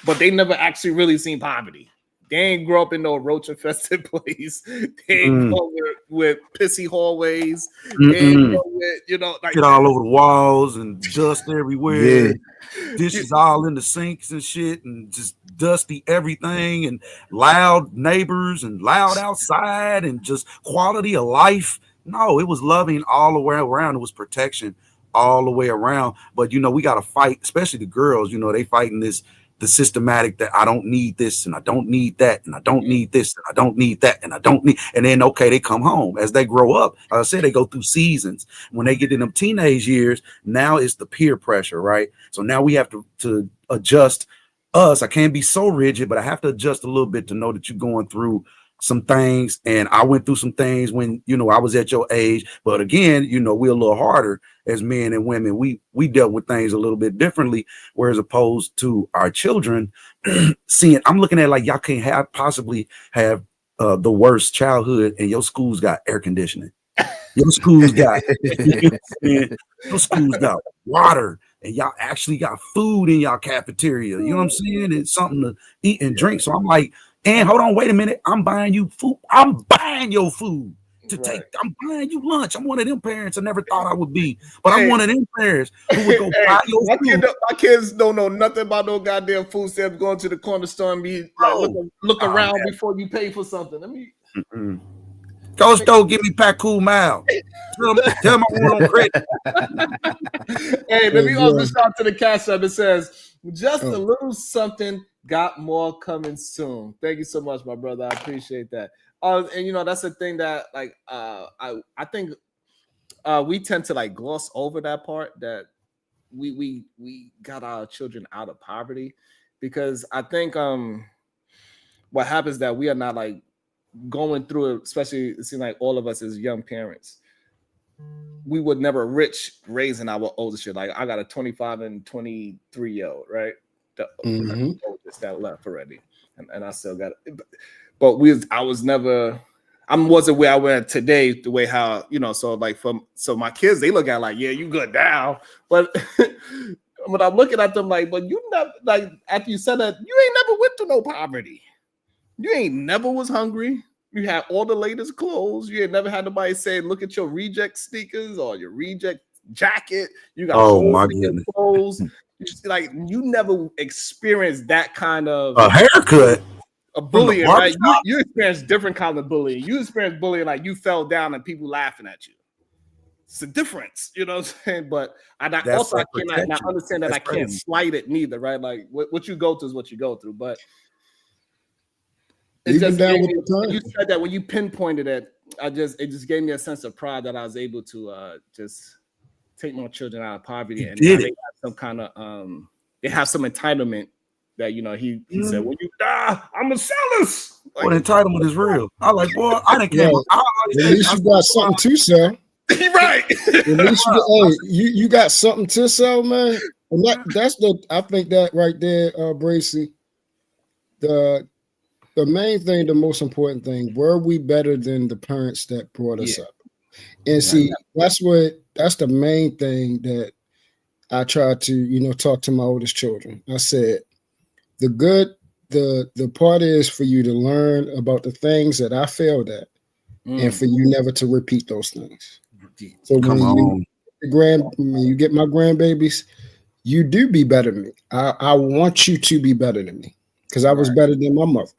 but they never actually really seen poverty. They ain't grow up in no roach-infested place. They ain't grow with pissy hallways. They ain't grow with, like shit all over the walls and dust everywhere. Yeah. Dishes all in the sinks and shit, and just dusty everything, and loud neighbors and loud outside, and just quality of life. No, it was loving all the way around. It was protection all the way around. But we got to fight, especially the girls. They fighting the systematic that I don't need this and I don't need that and I don't need this and I don't need that and I don't need, and then they come home as they grow up. Like I said, they go through seasons. When they get in them teenage years, now it's the peer pressure, right? So now we have to adjust us. I can't be so rigid, but I have to adjust a little bit to know that you're going through some things, and I went through some things when I was at your age. But again, we're a little harder as men and women. We dealt with things a little bit differently, whereas opposed to our children. I'm looking at like, y'all can't possibly have the worst childhood, and your school's got air conditioning. Your school's got your school's got water, and y'all actually got food in y'all cafeteria. You know what I'm saying? It's something to eat and drink. So I'm like, and hold on, wait a minute. I'm buying you food. I'm buying your food to take. I'm buying you lunch. I'm one of them parents I never thought I would be, but I'm one of them parents who would go buy your food. My kids don't know nothing about no goddamn food stamps. Going to the corner store and be like, look around before you pay for something. Let me. Go store, give me Pacool Mile. Tell me I want on credit. Hey, let me also shout to the cash app. It says, just a little something, got more coming soon. Thank you so much, my brother. I appreciate that. And that's the thing that I think we tend to like gloss over that part, that we got our children out of poverty, because I think what happens that we are not like going through it, especially it seems like all of us as young parents, we would never rich raising our oldest shit. Like I got a 25 and 23-year-old, right? The oldest that left already, and I still got it. But I was never wasn't where I went today, the way how, so like so my kids, they look at like, yeah, you good now. But when I'm looking at them like, but you never, like, after you said that, you ain't never went through no poverty. You ain't never was hungry. You had all the latest clothes. You ain't never had nobody say, look at your reject sneakers or your reject jacket. You got my goodness clothes. Like, you never experienced that kind of a haircut. A bullying, right? You experienced different kinds of bullying. You experienced bullying like you fell down and people laughing at you. It's a difference, you know what I'm saying? But I understand that I can't slight it neither, right? Like what you go through is what you go through. But it just you said that when you pinpointed it, it just gave me a sense of pride that I was able to just take my children out of poverty, and they have some kind of they have some entitlement. That he said, when you die, I'm gonna sell this. Like, what entitlement is real? I like, boy, I didn't care. At least you got something to sell. Right. At least you got something to sell, man. And I think that right there, Bracy, the main thing, the most important thing, were we better than the parents that brought us up? And see, that's the main thing that I try to, talk to my oldest children. I said, the part is for you to learn about the things that I failed at, and for you never to repeat those things. So when you get my grandbabies, you do be better than me. I want you to be better than me because I was better than my mother.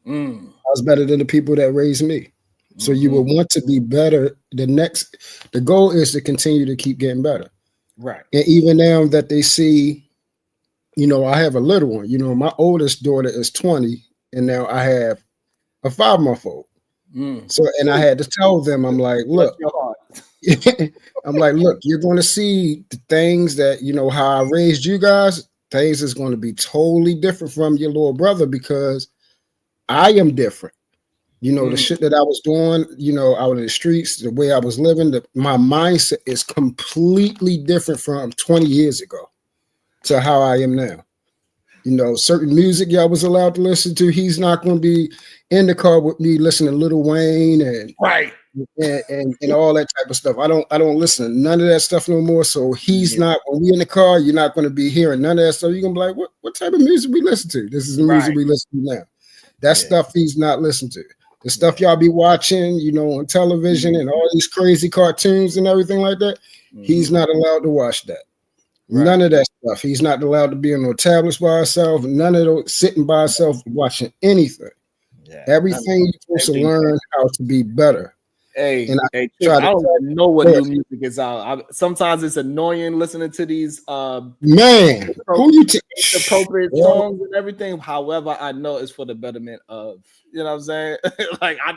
I was better than the people that raised me. So you would want to be better. The goal is to continue to keep getting better. Right. And even now that they see, I have a little one. My oldest daughter is 20, and now I have a 5-month-old. So, and I had to tell them, I'm like, look, you're going to see the things that, how I raised you guys, things is going to be totally different from your little brother because I am different. The shit that I was doing, out in the streets, the way I was living, my mindset is completely different from 20 years ago to how I am now. Certain music y'all was allowed to listen to. He's not going to be in the car with me listening to Lil Wayne and all that type of stuff. I don't listen to none of that stuff no more. So he's not, when we in the car, you're not going to be hearing none of that stuff. You're going to be like, what type of music we listen to? This is the music we listen to now. That stuff he's not listening to. The stuff y'all be watching, on television and all these crazy cartoons and everything like that, he's not allowed to watch that. Right. None of that stuff. He's not allowed to be on no tablets by himself. None of those sitting by himself watching anything. Yeah. Everything you're supposed to learn how to be better. I don't know what new music is out. Sometimes it's annoying listening to these appropriate songs and everything. However, I know it's for the betterment of, what I'm saying?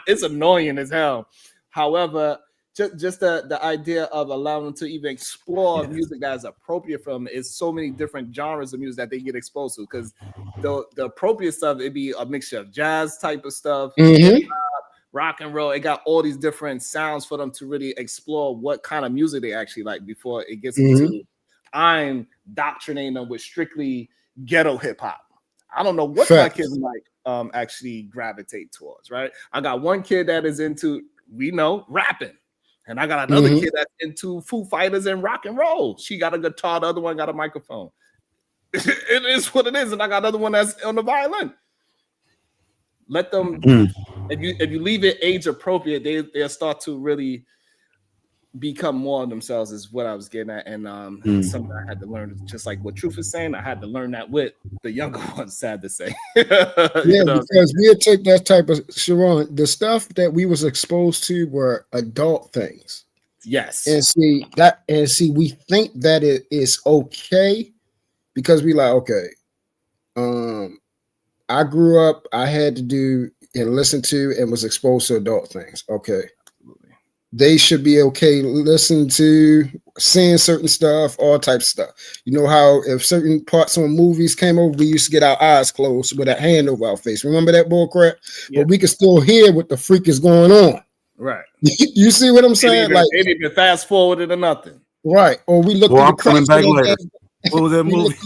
It's annoying as hell. However, just the idea of allowing them to even explore music that is appropriate for them is so many different genres of music that they get exposed to. Because the appropriate stuff, it'd be a mixture of jazz type of stuff, rock and roll. It got all these different sounds for them to really explore what kind of music they actually like before it gets into I'm doctrinating them with strictly ghetto hip hop. I don't know what my kids might actually gravitate towards, right? I got one kid that is into, rapping. And I got another kid that's into Foo Fighters and rock and roll. She got a guitar, the other one got a microphone. It is what it is. And I got another one that's on the violin. Let them, if you leave it age appropriate, they'll start to really become more of themselves, is what I was getting at. And something I had to learn, just like what Truth is saying, I had to learn that with the younger ones, sad to say. Because we'll take that type of, Sharon, the stuff that we was exposed to were adult things. Yes. And see, we think that it is okay because we like, okay, I grew up, I had to do and listen to and was exposed to adult things. Okay. They should be okay listening to, seeing certain stuff, all types of stuff. You know how if certain parts on movies came over, we used to get our eyes closed with a hand over our face. Remember that bull crap? Yeah. But we could still hear what the freak is going on. Right. You see what I'm saying? They didn't even fast forward it or nothing. Right. Or we look through the cracks. What was that movie?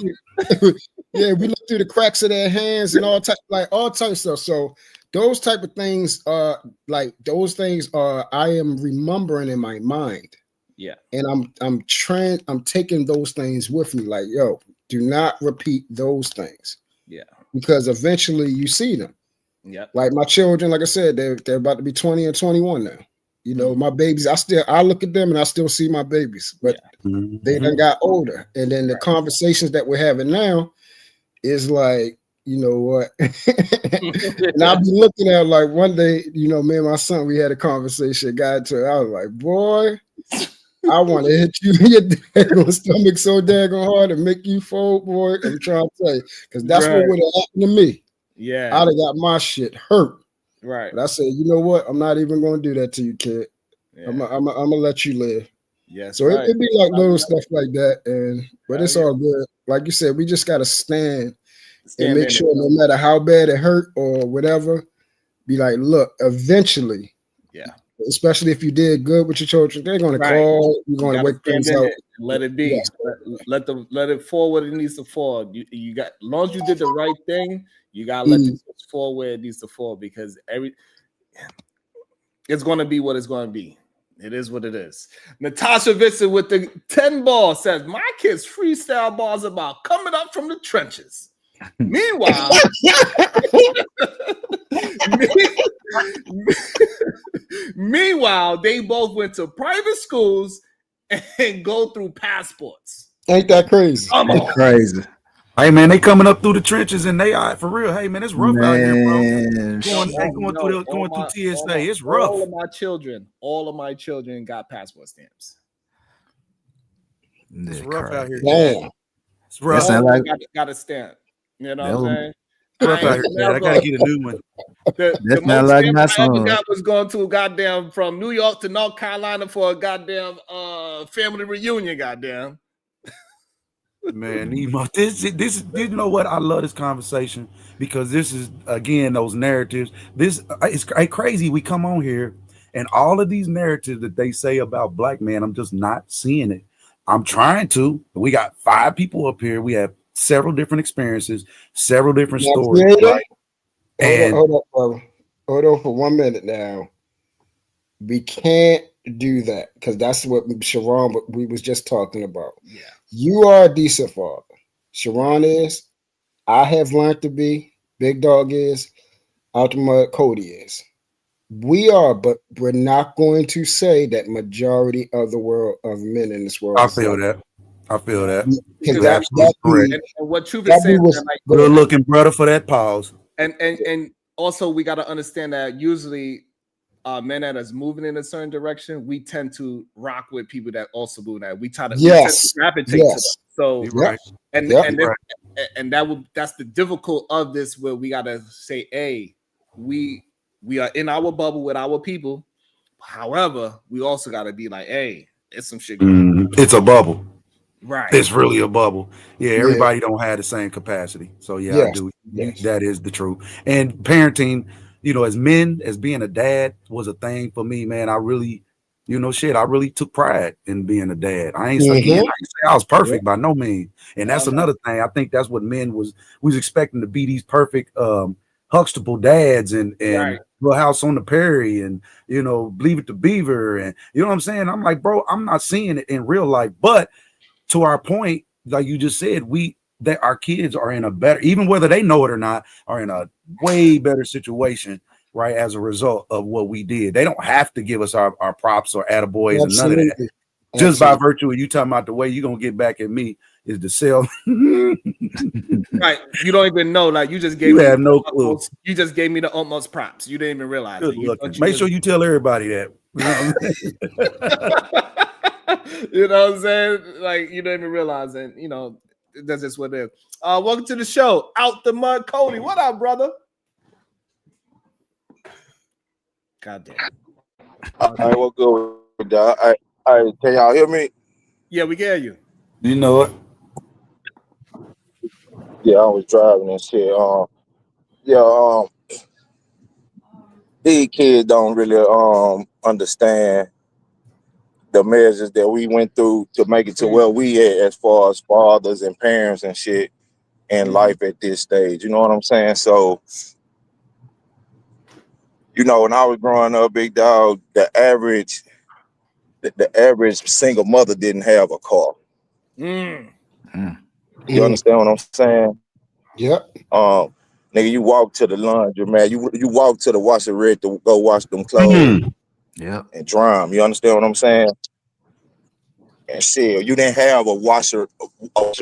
We look through the cracks of their hands and all types of stuff. So those type of things are like those things are I am remembering in my mind. Yeah. And I'm taking those things with me. Like, yo, do not repeat those things. Yeah. Because eventually you see them. Yeah. Like my children, like I said, they're about to be 20 and 21 now. You know, my babies, I look at them and I still see my babies, but they done got older. And then the conversations that we're having now is like, you know what? And I'll be looking at like one day, you know, me and my son, we had a conversation, got to, I was like, boy, I want to hit you in your daggone stomach so daggone hard and make you fold, boy. I'm trying to tell you, because that's what would have happened to me. Yeah. I'd have got my shit hurt. Right. But I said, you know what? I'm not even going to do that to you, kid. Yeah. I'm gonna let you live. Yes. So it'd be like little stuff like that, but it's all good. Like you said, we just gotta stand and make sure, no matter how bad it hurt or whatever, be like, look, eventually, especially if you did good with your children, they're gonna call. You're gonna work things out. Let it be. Yes. Let it fall where it needs to fall. You got, as long as you did the right thing, you gotta let this fall where it needs to fall, because it's gonna be what it's gonna be. It is what it is. Natasha Vincent with the 10 ball says, my kids freestyle bars about coming up from the trenches. Meanwhile, they both went to private schools and go through passports. Ain't that crazy? That's crazy. Hey man, they coming up through the trenches and they are for real. Hey man, it's rough out here, bro. Going through TSA, it's rough. All of my children got passport stamps. It's rough out here. Damn. It's rough. Got a stamp. You know what I'm saying? Rough out here. I gotta get a new one. The most stamps I ever got was going to a goddamn from New York to North Carolina for a goddamn family reunion. Goddamn. Man, this you know what? I love this conversation because this is again those narratives. This it's crazy. We come on here and all of these narratives that they say about black men, I'm just not seeing it. I'm trying to. We got 5 people up here. We have several different experiences, several different stories. Right? Hold on for 1 minute now. We can't do that because that's what Sharon we was just talking about. Yeah. You are a decent father. Sharon is. I have learned to be. Big Dog is. Ultima Cody is. We are, but we're not going to say that majority of the world of men in this world. I feel that. Because that's correct. And what Truth is saying, like, good looking brother for that pause. And also we got to understand that usually men that is moving in a certain direction, we tend to rock with people that also move that. We tend to gravitate to them. So right. And that's the difficult of this, where we gotta say, hey, we are in our bubble with our people. However, we also gotta be like, hey, it's some shit going on. It's a bubble. Right. It's really a bubble. Yeah, everybody don't have the same capacity. So I do. Yes. That is the truth. And parenting, you know, as men, as being a dad was a thing for me, man. I really, I really took pride in being a dad. I ain't say I was perfect by no means. And that's another thing. I think that's what men we was expecting to be, these perfect Huxtable dads and Little House on the Prairie and, Leave It to Beaver. And you know what I'm saying? I'm like, bro, I'm not seeing it in real life. But to our point, like you just said, that our kids are in a better, even whether they know it or not, are in a way better situation, right? As a result of what we did. They don't have to give us our props or attaboys and none of that. Just by virtue of you talking about the way you're going to get back at me is to sell. Right. You don't even know. Like, you just gave me no clue. You just gave me the utmost props. You didn't even realize it. Make sure you tell everybody that. You know what I'm saying? Like, you don't even realize it. That's just what it is. Welcome to the show. Out the Mud, Cody. What up, brother? God damn. All right, well, good. All right, can y'all hear me? Yeah, we can hear you. You know it. Yeah, I was driving and shit. These kids don't really understand the measures that we went through to make it to where we at, as far as fathers and parents and shit in life at this stage. You know what I'm saying? So You know, when I was growing up, big dog, the average single mother didn't have a car. Mm. You understand what I'm saying? Yep. Nigga, you walk to the laundry, man. You walk to the washer red to go wash them clothes. Yep. And dry 'em. You understand what I'm saying? And shit, you didn't have a washing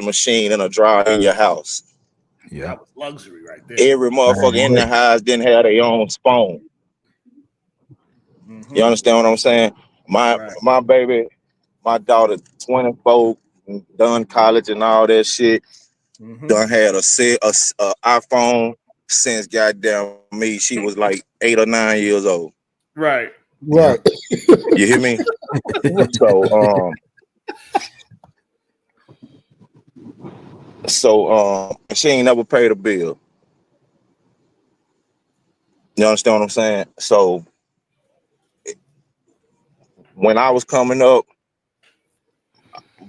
machine and a dryer in your house. Yep. That was luxury right there. Every motherfucker in the house didn't have their own spoon. You understand what I'm saying? My baby, my daughter, 24, done college and all that shit. Done had a iPhone since goddamn me. She was like 8 or 9 years old. Right. Right. You hear me? So she ain't never paid a bill. You understand what I'm saying? So when I was coming up,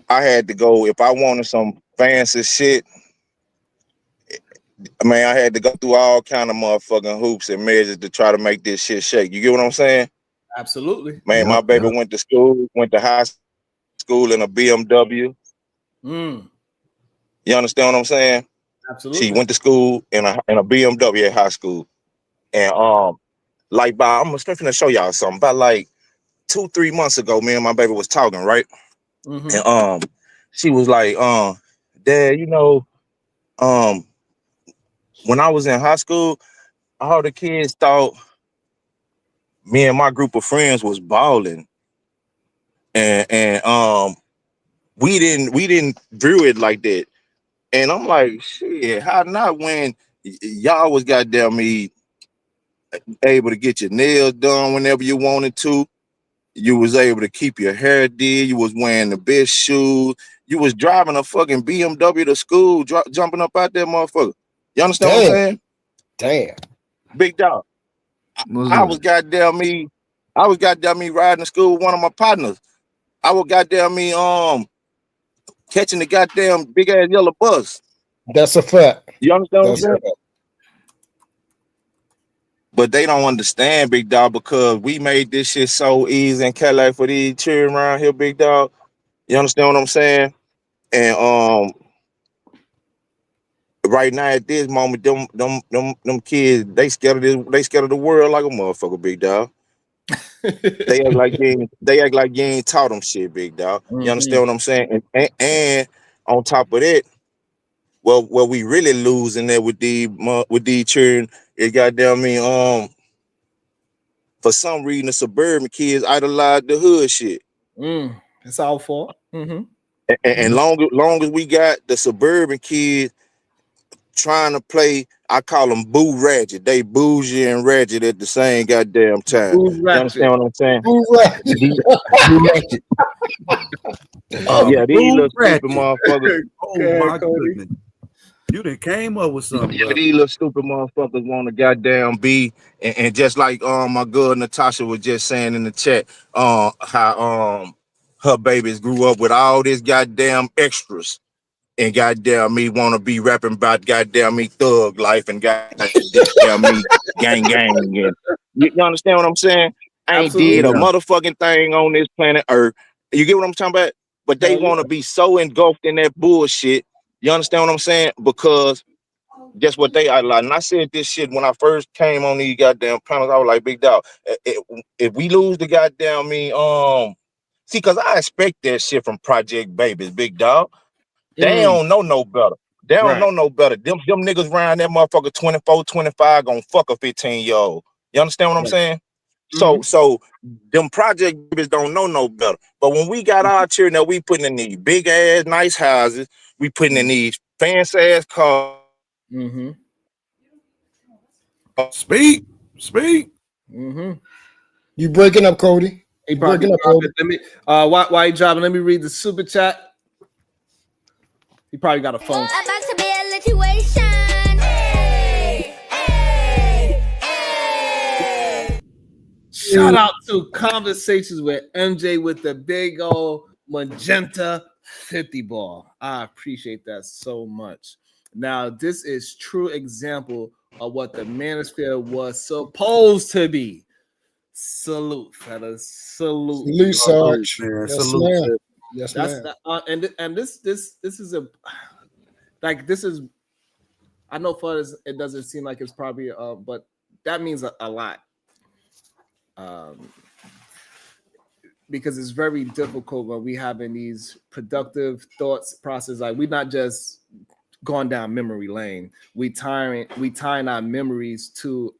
I had to go, if I wanted some fancy shit, man, I had to go through all kind of motherfucking hoops and measures to try to make this shit shake. You get what I'm saying? Absolutely. Man, my baby went to high school in a BMW. You understand what I'm saying? Absolutely. She went to school in a BMW at high school. And like I'm gonna show y'all something. About like 2-3 months ago, me and my baby was talking, right? And she was like, Dad, you know, when I was in high school, all the kids thought me and my group of friends was balling. And we didn't view it like that. And I'm like, shit, how not when y'all was goddamn me able to get your nails done whenever you wanted to. You was able to keep your hair did. You was wearing the best shoes. You was driving a fucking BMW to school, jumping up out there, motherfucker. You understand what I'm saying? Damn. Big dog. I was goddamn me riding to school with one of my partners. I was goddamn me catching the goddamn big ass yellow bus. That's a fact. You understand what I'm saying? But they don't understand, big dog, because we made this shit so easy in Cadillac for these children around here, big dog. You understand what I'm saying? And right now at this moment, them kids, they scared of the world like a motherfucker, big dog. They act like you ain't taught them shit, big dog. You understand what I'm saying? And on top of that, well, we really losing there with these children is goddamn me. For some reason, the suburban kids idolize the hood shit. It's all for. And long as we got the suburban kids trying to play, I call them boo ratchet. They bougie and ratchet at the same goddamn time. You understand what I'm saying? Boo ratchet. Yeah, these little stupid motherfuckers. Oh my goodness. You done came up with something. Yeah, these little stupid motherfuckers want to goddamn be, and just like my girl Natasha was just saying in the chat, how her babies grew up with all this goddamn extras, and goddamn me want to be rapping about goddamn me thug life and goddamn me gang, and you understand what I'm saying? I ain't did a motherfucking thing on this planet Earth. You get what I'm talking about? But they want to be so engulfed in that bullshit. You understand what I'm saying? Because guess what they idolize. And I said this shit when I first came on these goddamn panels. I was like, big dog, if we lose the goddamn me, see, because I expect that shit from Project Babies, big dog. They don't know no better. They don't know no better. Them niggas around that motherfucker 24, 25 gonna fuck a 15-year-old. You understand what I'm saying? So them Project Babies don't know no better. But when we got our children that we putting in these big ass nice houses, we putting in these fancy ass cars. Speak. You breaking up, Cody? He breaking up, Cody. Let me. Why you driving? Let me read the super chat. He probably got a phone. About to be a situation. Shout out to Conversations with MJ with the big old magenta 50 ball. I appreciate that so much. Now, this is true example of what the manosphere was supposed to be. Salute, fellas. Salute. Salute, Sarge. Man, Yes, salute. ma'am. Yes, That's ma'am. and this is a like this is. I know for us it doesn't seem like it's probably but that means a lot. Because it's very difficult when we having these productive thoughts process. Like we're not just going down memory lane. We tying our memories to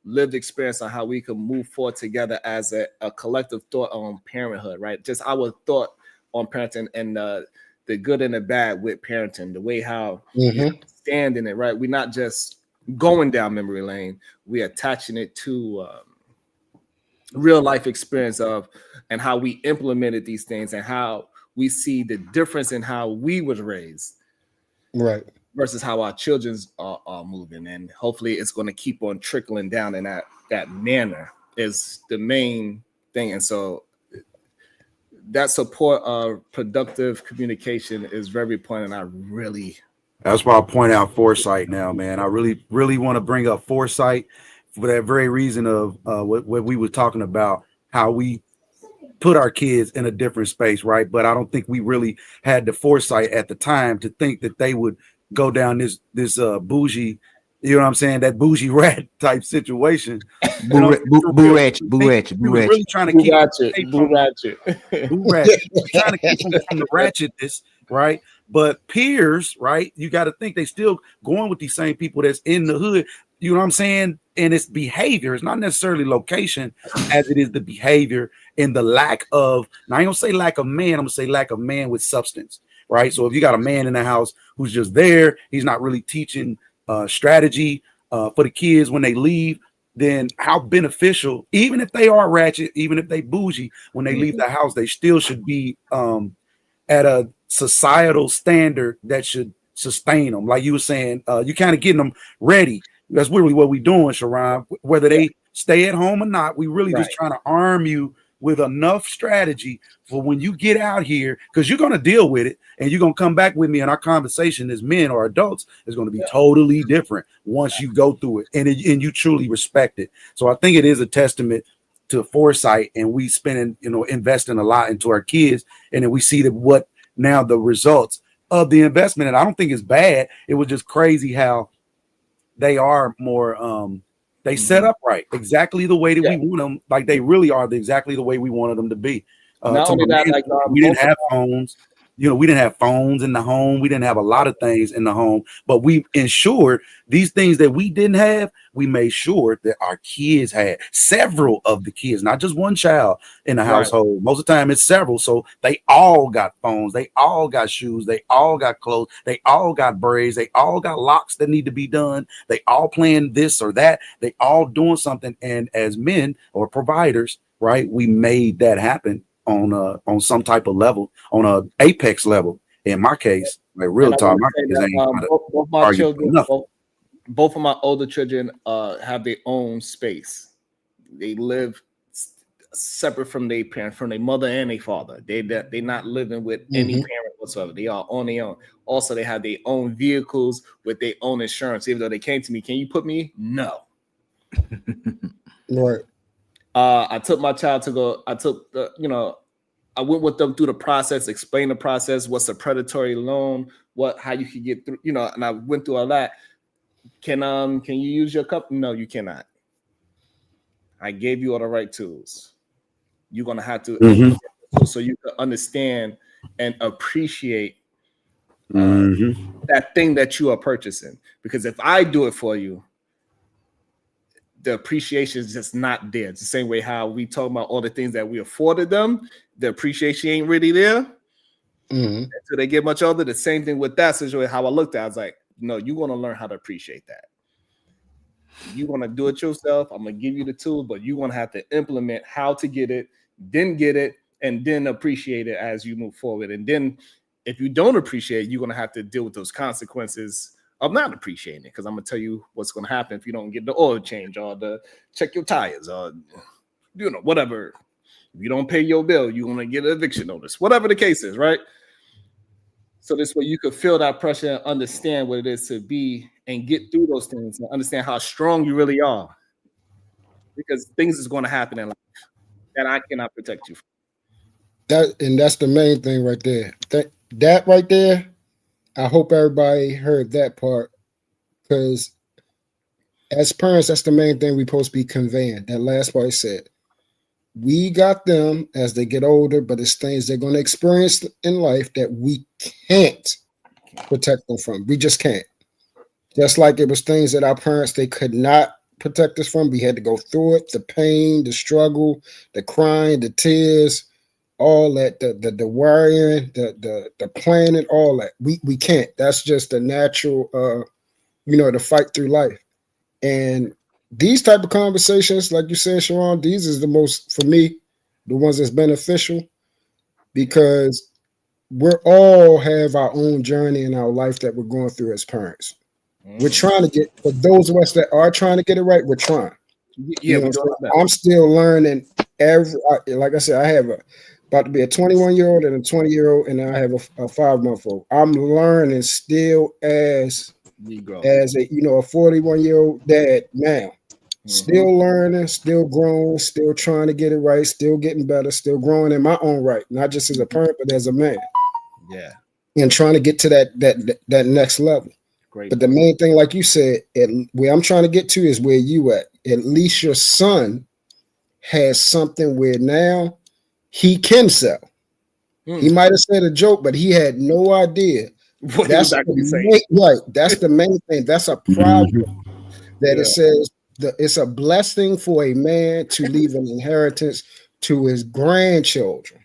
lived experience on how we can move forward together as a collective thought on parenthood, right? Just our thought on parenting and the good and the bad with parenting, the way how we stand in it, right? We're not just going down memory lane. We're attaching it to real life experience of and how we implemented these things and how we see the difference in how we was raised, right, versus how our children's are moving, and hopefully it's going to keep on trickling down in that manner is the main thing. And so that support of productive communication is very important. And that's why I point out foresight now, man. I really want to bring up foresight for that very reason of what we were talking about, how we put our kids in a different space, right? But I don't think we really had the foresight at the time to think that they would go down this bougie, you know what I'm saying, that bougie rat type situation. Boo ratchet. Really trying to keep boo ratchet. Trying to keep them from the ratchetness, right? But peers, right? You got to think they still going with these same people that's in the hood. You know what I'm saying? And it's behavior. It's not necessarily location as it is the behavior and the lack of, now I ain't gonna say lack of man, I'm gonna say lack of man with substance, right? So if you got a man in the house who's just there, he's not really teaching strategy for the kids when they leave, then how beneficial, even if they are ratchet, even if they bougie, when they leave the house, they still should be at a societal standard that should sustain them. Like you were saying, you kind of getting them ready. That's really what we're doing, Sharon. Whether they stay at home or not, we really just trying to arm you with enough strategy for when you get out here, because you're going to deal with it and you're going to come back with me, and our conversation as men or adults is going to be totally different once you go through it and you truly respect it. So I think it is a testament to foresight, and we spending, investing a lot into our kids, and then we see that now the results of the investment. And I don't think it's bad. It was just crazy how they are more they set up right, exactly the way that we want them. Like they really are exactly the way we wanted them to be. Not only that, we didn't have phones. We didn't have phones in the home. We didn't have a lot of things in the home, but we ensured these things that we didn't have, we made sure that our kids had. Several of the kids, not just one child in the household. Most of the time it's several. So they all got phones. They all got shoes. They all got clothes. They all got braids. They all got locks that need to be done. They all playing this or that. They all doing something. And as men or providers, right, we made that happen on some type of level, on a apex level. In my case, like real talk, both my children, both of my older children have their own space. They live separate from their parents, from their mother and their father. They're not living with any parent whatsoever. They are on their own. Also, they have their own vehicles with their own insurance. Even though they came to me, can you put me? No. Right. I took my child to go. I went with them through the process, explained the process, what's a predatory loan, how you can get through, and I went through all that. Can you use your cup? No, you cannot. I gave you all the right tools. You're gonna have to so you can understand and appreciate that thing that you are purchasing. Because if I do it for you, the appreciation is just not there. It's the same way how we talk about all the things that we afforded them. The appreciation ain't really there until they get much older. The same thing with that situation. How I looked at it, I was like, no, you're going to learn how to appreciate that. You're going to do it yourself. I'm going to give you the tools, but you're going to have to implement how to get it, and then appreciate it as you move forward. And then if you don't appreciate it, you're going to have to deal with those consequences of not appreciating it, because I'm gonna tell you what's gonna happen if you don't get the oil change or check your tires or whatever. If you don't pay your bill, you're gonna get an eviction notice, whatever the case is, right? So this way you could feel that pressure and understand what it is to be and get through those things and understand how strong you really are. Because things is going to happen in life that I cannot protect you from. That's the main thing right there. That right there, I hope everybody heard that part, because as parents, that's the main thing we're supposed to be conveying. That last part I said. We got them as they get older, but it's things they're going to experience in life that we can't protect them from. We just can't. Just like it was things that our parents, they could not protect us from. We had to go through it, the pain, the struggle, the crying, the tears, all that, the worrying, the planning, all that. We can't. That's just the natural, to fight through life. And these type of conversations, like you said, Sharon, these is the most, for me, the ones that's beneficial, because we're all have our own journey in our life that we're going through as parents. We're trying to get, for those of us that are trying to get it right, we're trying. Yeah, I'm still learning like I said, I have about to be a 21-year-old and a 20-year-old, and I have a 5-month-old. I'm learning still as a 41-year-old dad now. Still learning, still growing, still trying to get it right, still getting better, still growing in my own right, not just as a parent, but as a man. Yeah. And trying to get to that next level. Great. But the main thing, like you said, where I'm trying to get to is where you at. At least your son has something where now he can sell. He might have said a joke, but he had no idea. That's right. That's the main thing. That's a problem that it says it's a blessing for a man to leave an inheritance to his grandchildren,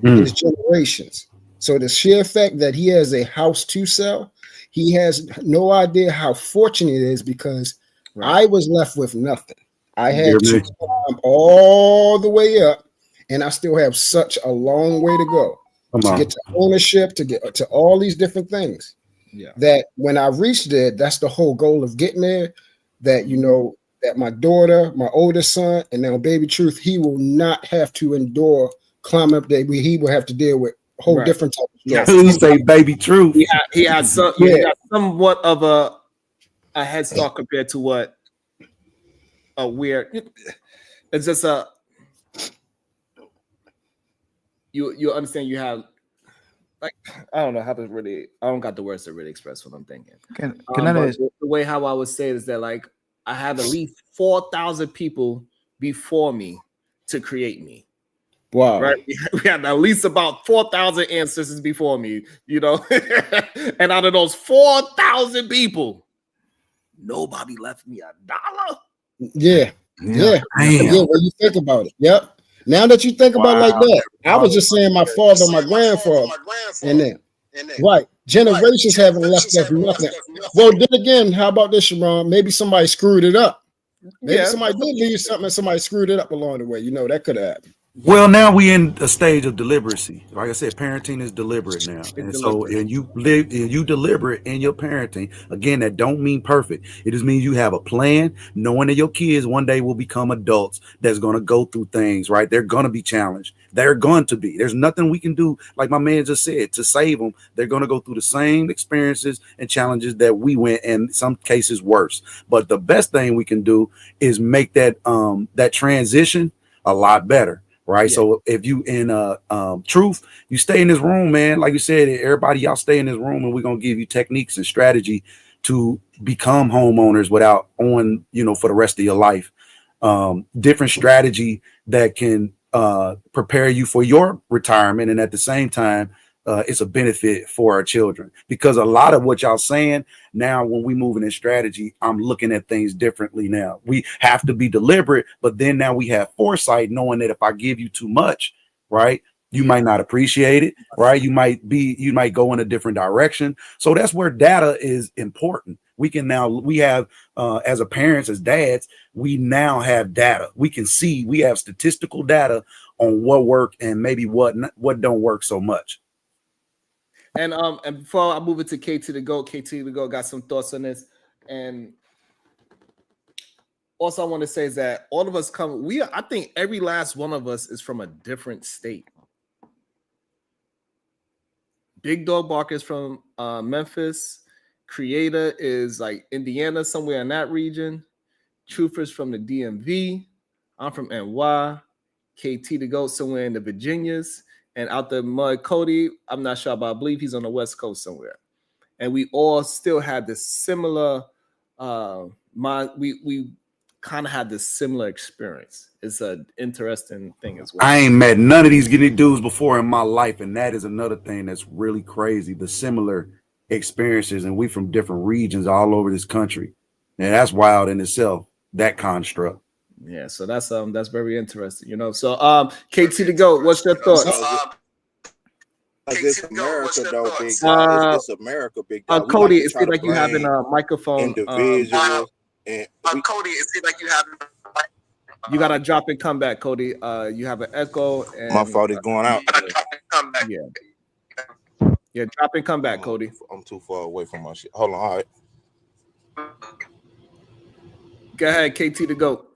his generations. So the sheer fact that he has a house to sell, he has no idea how fortunate it is, because I was left with nothing. I had to climb all the way up, and I still have such a long way to go to get to ownership, to get to all these different things. Yeah. That when I reached there, that's the whole goal of getting there. That that my daughter, my oldest son, and now baby Truth, he will not have to endure climbing up there. He will have to deal with a whole different type of struggle. You say baby Truth. He has somewhat of a head start compared to what a weird. It's just you understand. You have, like, I don't know how to really. I don't got the words to really express what I'm thinking. Can I the way how I would say it is that, like, I had at least 4,000 people before me to create me. Wow. Right. We had at least about 4,000 ancestors before me, and out of those 4,000 people, nobody left me $1. Yeah. When you think about it. Yep. Now that you think about it like that, I was just saying my father, my grandfather, and then generations haven't left us nothing. Well, then again, how about this, Sharon? Maybe somebody screwed it up. Maybe somebody did leave something and somebody screwed it up along the way. That could have happened. Well, now we in a stage of deliberacy. Like I said, parenting is deliberate now, and you deliberate in your parenting. Again, that don't mean perfect. It just means you have a plan, knowing that your kids one day will become adults that's going to go through things. Right? They're going to be challenged. They're going to be. There's nothing we can do, like my man just said, to save them. They're going to go through the same experiences and challenges that we went, and in some cases worse. But the best thing we can do is make that that transition a lot better. Right. Yeah. So if you in Truth, you stay in this room, man. Like you said, everybody, y'all stay in this room, and we're gonna give you techniques and strategy to become homeowners without owing, for the rest of your life. Different strategy that can prepare you for your retirement, and at the same time, it's a benefit for our children, because a lot of what y'all saying now, when we moving in strategy, I'm looking at things differently now. We have to be deliberate, but then now we have foresight, knowing that if I give you too much, right, you might not appreciate it, right? You might go in a different direction. So that's where data is important. We have as a parents, as dads, we now have data. We can see, we have statistical data on what worked and maybe what don't work so much. And before I move it to KT to go got some thoughts on this. And also I want to say is that all of us I think every last one of us is from a different state. Big Dog Barker is from Memphis, Creator is like Indiana, somewhere in that region. Truthers from the DMV. I'm from NY. KT to go somewhere in the Virginias. And out the mud, Cody, I'm not sure, but I believe he's on the West Coast somewhere. And we all still had this similar we kind of had this similar experience. It's an interesting thing as well. I ain't met none of these dudes before in my life, and that is another thing that's really crazy. The similar experiences, and we from different regions all over this country, and that's wild in itself. That construct. Yeah, so that's very interesting, you know. So KT to go, what's your thoughts? It's America, though, big dog. It's America, big dog. Cody, it seems like you having a microphone. Individuals and Cody, it seems like you have. You gotta drop and come back, Cody. You have an echo. And, my fault is going out. Yeah, drop and come back, Cody. I'm too far away from my shit. Hold on, all right. Go ahead, KT to go.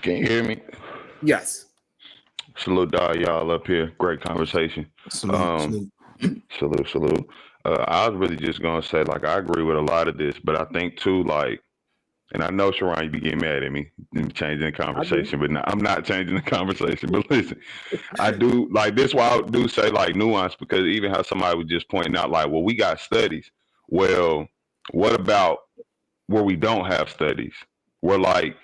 Can you hear me? Yes. Salute y'all up here. Great conversation. Salute. I was really just gonna say, like, I agree with a lot of this, but I think too, like, and I know Sharon, you be getting mad at me changing the conversation, but no, I'm not changing the conversation. But listen, I do like this. Why I do say like nuance, because even how somebody was just pointing out, like, well, we got studies. Well, what about where we don't have studies? Where like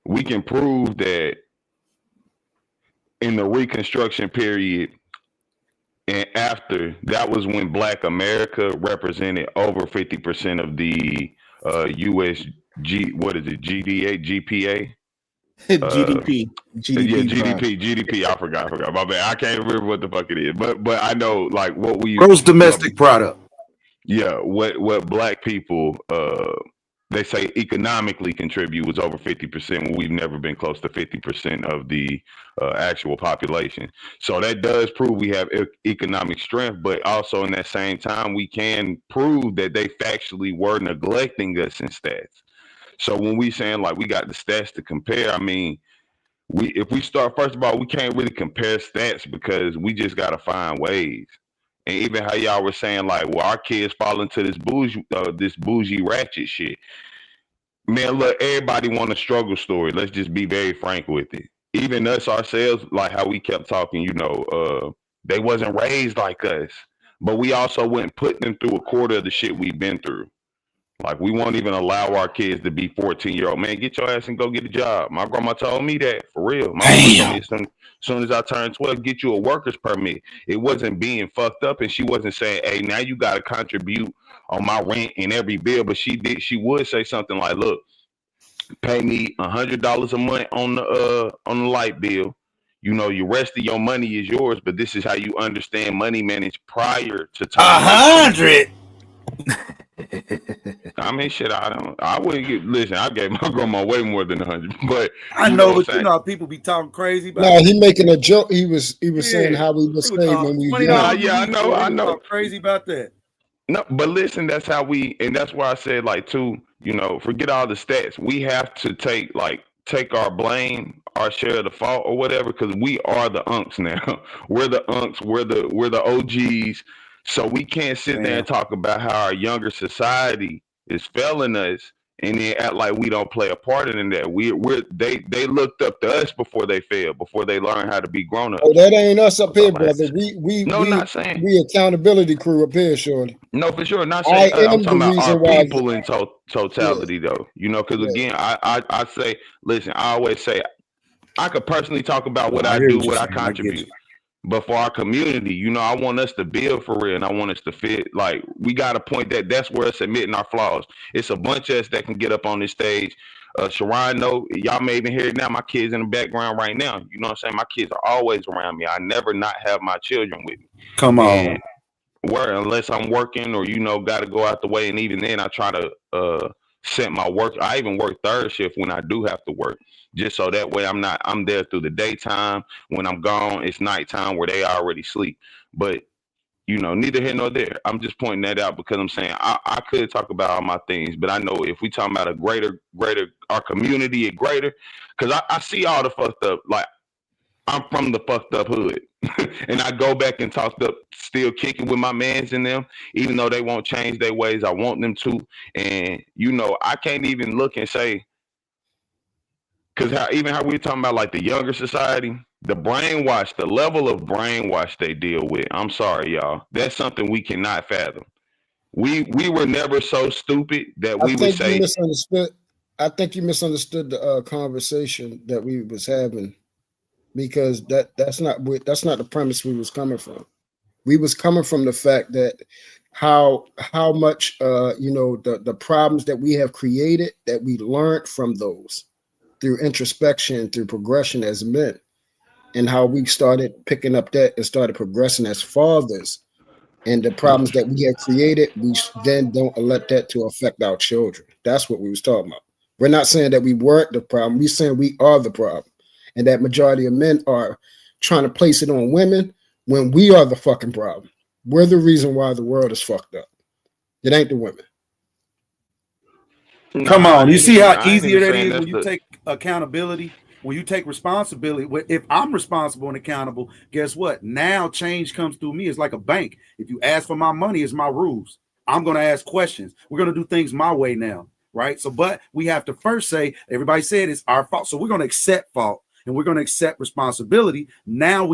we can prove that in the Reconstruction period and after, that was when Black America represented over 50% of the U.S. GPA? GDP. GDP. I forgot. My bad. I can't remember what the fuck it is, but I know like what we gross domestic product. Yeah, what Black people they say economically contribute was over 50%, when we've never been close to 50% of the actual population. So that does prove we have economic strength, but also in that same time, we can prove that they factually were neglecting us in stats. So when we saying like we got the stats to compare, I mean, if we start, first of all, we can't really compare stats because we just got to find ways. And even how y'all were saying, like, well, our kids fall into this bougie ratchet shit. Man, look, everybody want a struggle story. Let's just be very frank with it. Even us ourselves, like how we kept talking, you know, they wasn't raised like us. But we also wouldn't put them through a quarter of the shit we've been through. Like, we won't even allow our kids to be 14-year-old. Man, get your ass and go get a job. My grandma told me that, for real. My grandma told me as soon as I turned 12, get you a worker's permit. It wasn't being fucked up, and she wasn't saying, hey, now you got to contribute on my rent and every bill. But she would say something like, look, pay me $100 a month on the light bill. You know, the rest of your money is yours, but this is how you understand money managed prior to time. 100. I mean, shit, I wouldn't get, listen, I gave my grandma way more than 100, but I know, but you know how people be talking crazy about No, he making a joke. He was saying how we was saved when we I know. Crazy about that. No, but listen, that's how and that's why I said, like, too, you know, forget all the stats. We have to take our blame, our share of the fault or whatever, because we are the unks now. We're the unks, we're the OGs. So we can't sit there and talk about how our younger society is failing us and then act like we don't play a part in that. They looked up to us before they failed, before they learned how to be grown up. Oh, that ain't us up here, brother. Not saying we accountability crew up here, Shorty. No, for sure. Not saying I'm talking about our people in totality, though. You know, because again, I say, listen, I always say, I could personally talk about what I do, what I contribute. But for our community, you know, I want us to build for real, and I want us to fit. Like, we got a point that's where it's admitting our flaws. It's a bunch of us that can get up on this stage. Sharon, y'all may even hear it now. My kids in the background right now. You know what I'm saying? My kids are always around me. I never not have my children with me. Come on. Unless I'm working or, you know, got to go out the way. And even then, I try to set my work. I even work third shift when I do have to work. Just so that way I'm there through the daytime. When I'm gone, it's nighttime where they already sleep. But, you know, neither here nor there. I'm just pointing that out because I'm saying I could talk about all my things, but I know if we talking about a greater, our community, a greater, because I see all the fucked up, like, I'm from the fucked up hood. and I go back and talk up, still kicking with my mans in them, even though they won't change their ways. I want them to, and I can't even look and say, because how we're talking about like the younger society, the brainwash, the level of brainwash they deal with. I'm sorry, y'all. That's something we cannot fathom. We were never so stupid that we would say. I think you misunderstood the conversation that we was having, because that's not the premise we was coming from. We was coming from the fact that how much the problems that we have created, that we learned from those through introspection, through progression as men, and how we started picking up that and started progressing as fathers, and the problems that we have created, we then don't let that to affect our children. That's what we was talking about. We're not saying that we weren't the problem. We're saying we are the problem, and that majority of men are trying to place it on women when we are the fucking problem. We're the reason why the world is fucked up. It ain't the women. Come on, you see how easier that is when you take accountability, when you take responsibility. If I'm responsible and accountable, guess what? Now change comes through me. It's like a bank. If you ask for my money, it's my rules. I'm going to ask questions. We're going to do things my way now, right? So, but we have to first say, everybody said it's our fault. So we're going to accept fault and we're going to accept responsibility. Now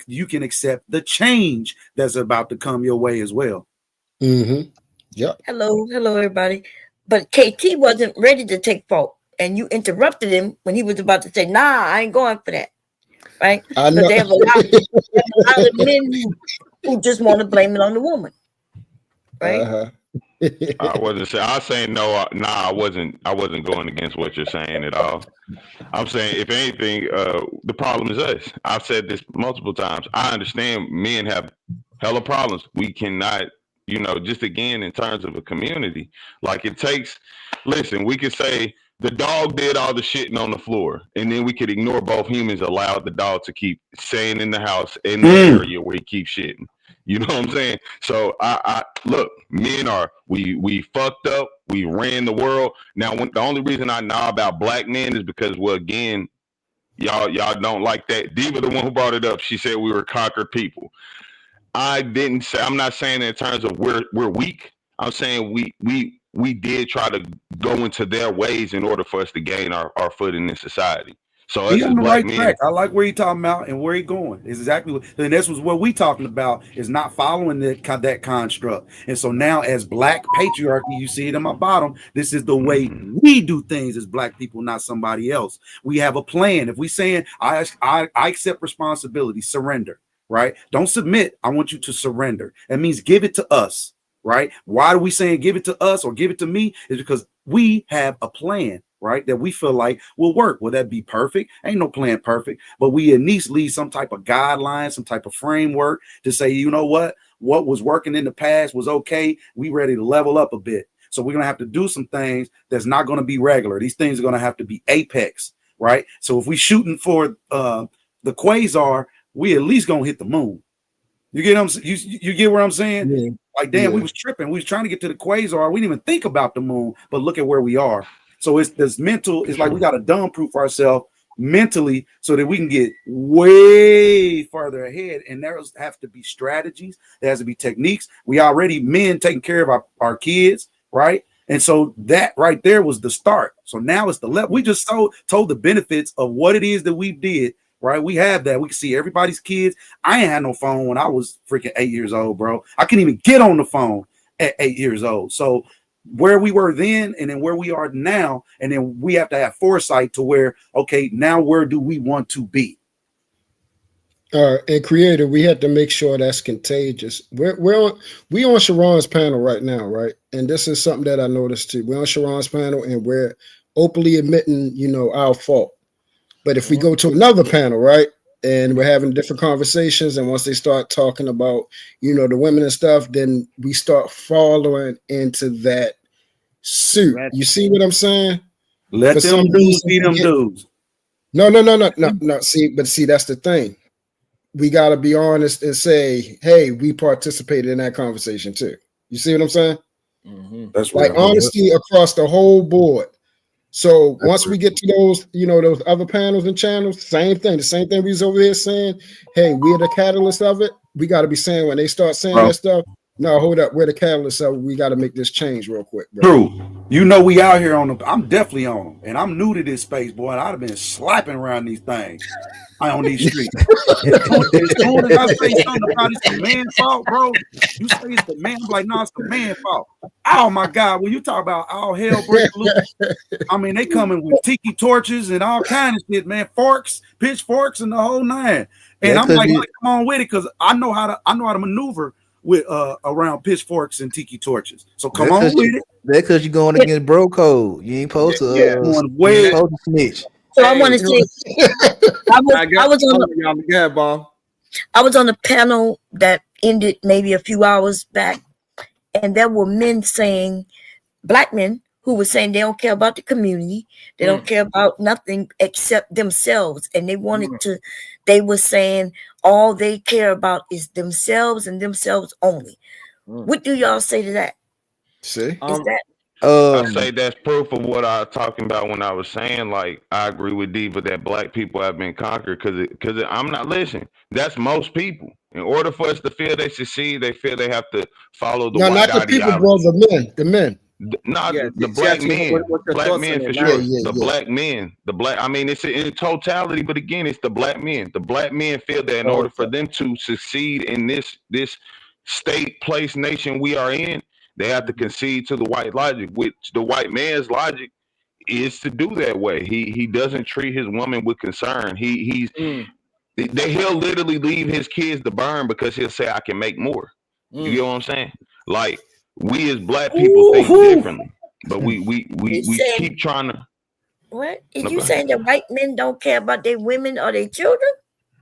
you can accept the change that's about to come your way as well. Mm-hmm. Yep. Hello, everybody. But KT wasn't ready to take fault, and you interrupted him when he was about to say, "Nah, I ain't going for that." Right? But they have a lot of men who just want to blame it on the woman. Right? Uh-huh. I wasn't saying. I was saying no. I wasn't going against what you're saying at all. I'm saying, if anything, the problem is us. I've said this multiple times. I understand men have hella problems. We cannot. Just again, in terms of a community, like it takes, listen, we could say the dog did all the shitting on the floor, and then we could ignore both humans, allow the dog to keep staying in the house in the area where he keeps shitting. You know what I'm saying? So I look, men we fucked up, we ran the world. Now, the only reason I know about black men is because, well, again, y'all don't like that. Diva, the one who brought it up, she said we were conquered people. I'm not saying in terms of we're weak. I'm saying we did try to go into their ways in order for us to gain our footing in society. So he's on the right track. I like where he's talking about and where he's going. It's exactly what, and this was what we talking about, is not following that construct. And so now, as black patriarchy, you see it in my bottom, this is the way we do things as black people, not somebody else. We have a plan. If we saying I accept responsibility, surrender, right? Don't submit. I want you to surrender. That means give it to us, right? Why are we saying give it to us or give it to me? Is because we have a plan, right, that we feel like will work. Will that be perfect? Ain't no plan perfect, but we at least leave some type of guideline, some type of framework to say, you know what was working in the past was okay. We ready to level up a bit. So we're going to have to do some things that's not going to be regular. These things are going to have to be apex, right? So if we shooting for the quasar, we at least going to hit the moon. You get you get what I'm saying? Yeah. Like, damn, we was tripping. We was trying to get to the quasar. We didn't even think about the moon, but look at where we are. So it's this mental, it's like we got to dumb proof ourselves mentally so that we can get way farther ahead. And there have to be strategies. There has to be techniques. We already men taking care of our kids, right? And so that right there was the start. So now it's the level. We just told the benefits of what it is that we did, right? We have that. We can see everybody's kids. I ain't had no phone when I was freaking 8 years old, bro. I couldn't even get on the phone at 8 years old. So where we were then and then where we are now, and then we have to have foresight to where, okay, now where do we want to be? And creator, we had to make sure that's contagious. We on Sharon's panel right now, right? And this is something that I noticed too. We're on Sharon's panel and we're openly admitting, our fault. But if we go to another panel, right, and we're having different conversations, and once they start talking about, the women and stuff, then we start following into that suit. You see what I'm saying? Let them dudes be them dudes. No. See, that's the thing. We got to be honest and say, hey, we participated in that conversation too. You see what I'm saying? That's like honesty across the whole board. So once we get to those, those other panels and channels, same thing. The same thing we was over here saying, hey, we're the catalyst of it. We got to be saying when they start saying that stuff, no, hold up, we're the catalyst of it. We got to make this change real quick, bro. True. We out here on them. I'm definitely on them. And I'm new to this space, boy. I'd have been slapping around these things. On these streets. As soon as I say something about it's the man's fault, bro, you say it's the man. I'm like, no, it's the man's fault. Oh my God, when you talk about all hell break loose, I mean they coming with tiki torches and all kind of shit, man, forks, pitchforks, and the whole nine. And I'm like, come on with it, because I know how to maneuver with around pitchforks and tiki torches. So come on with it. That's because you're going against bro code. You ain't supposed to snitch. So I want to say, I was on a panel that ended maybe a few hours back, and there were men saying, black men who were saying they don't care about the community, they don't care about nothing except themselves, and they wanted to. They were saying all they care about is themselves and themselves only. What do y'all say to that? See, I say that's proof of what I was talking about when I was saying, like, I agree with Diva that black people have been conquered because I'm not listening. That's most people. In order for us to feel they succeed, they feel they have to follow the white not the people, bro, the men. The black men, black men for sure. The black. I mean, it's in totality, but again, it's the black men. The black men feel that in order for them to succeed in this state, place, nation we are in, they have to concede to the white logic, which the white man's logic is to do that way. He doesn't treat his woman with concern. He'll literally leave his kids to burn because he'll say, I can make more. You get what I'm saying? Like, we as black people think differently, but we keep trying to. What? Is you saying that white men don't care about their women or their children?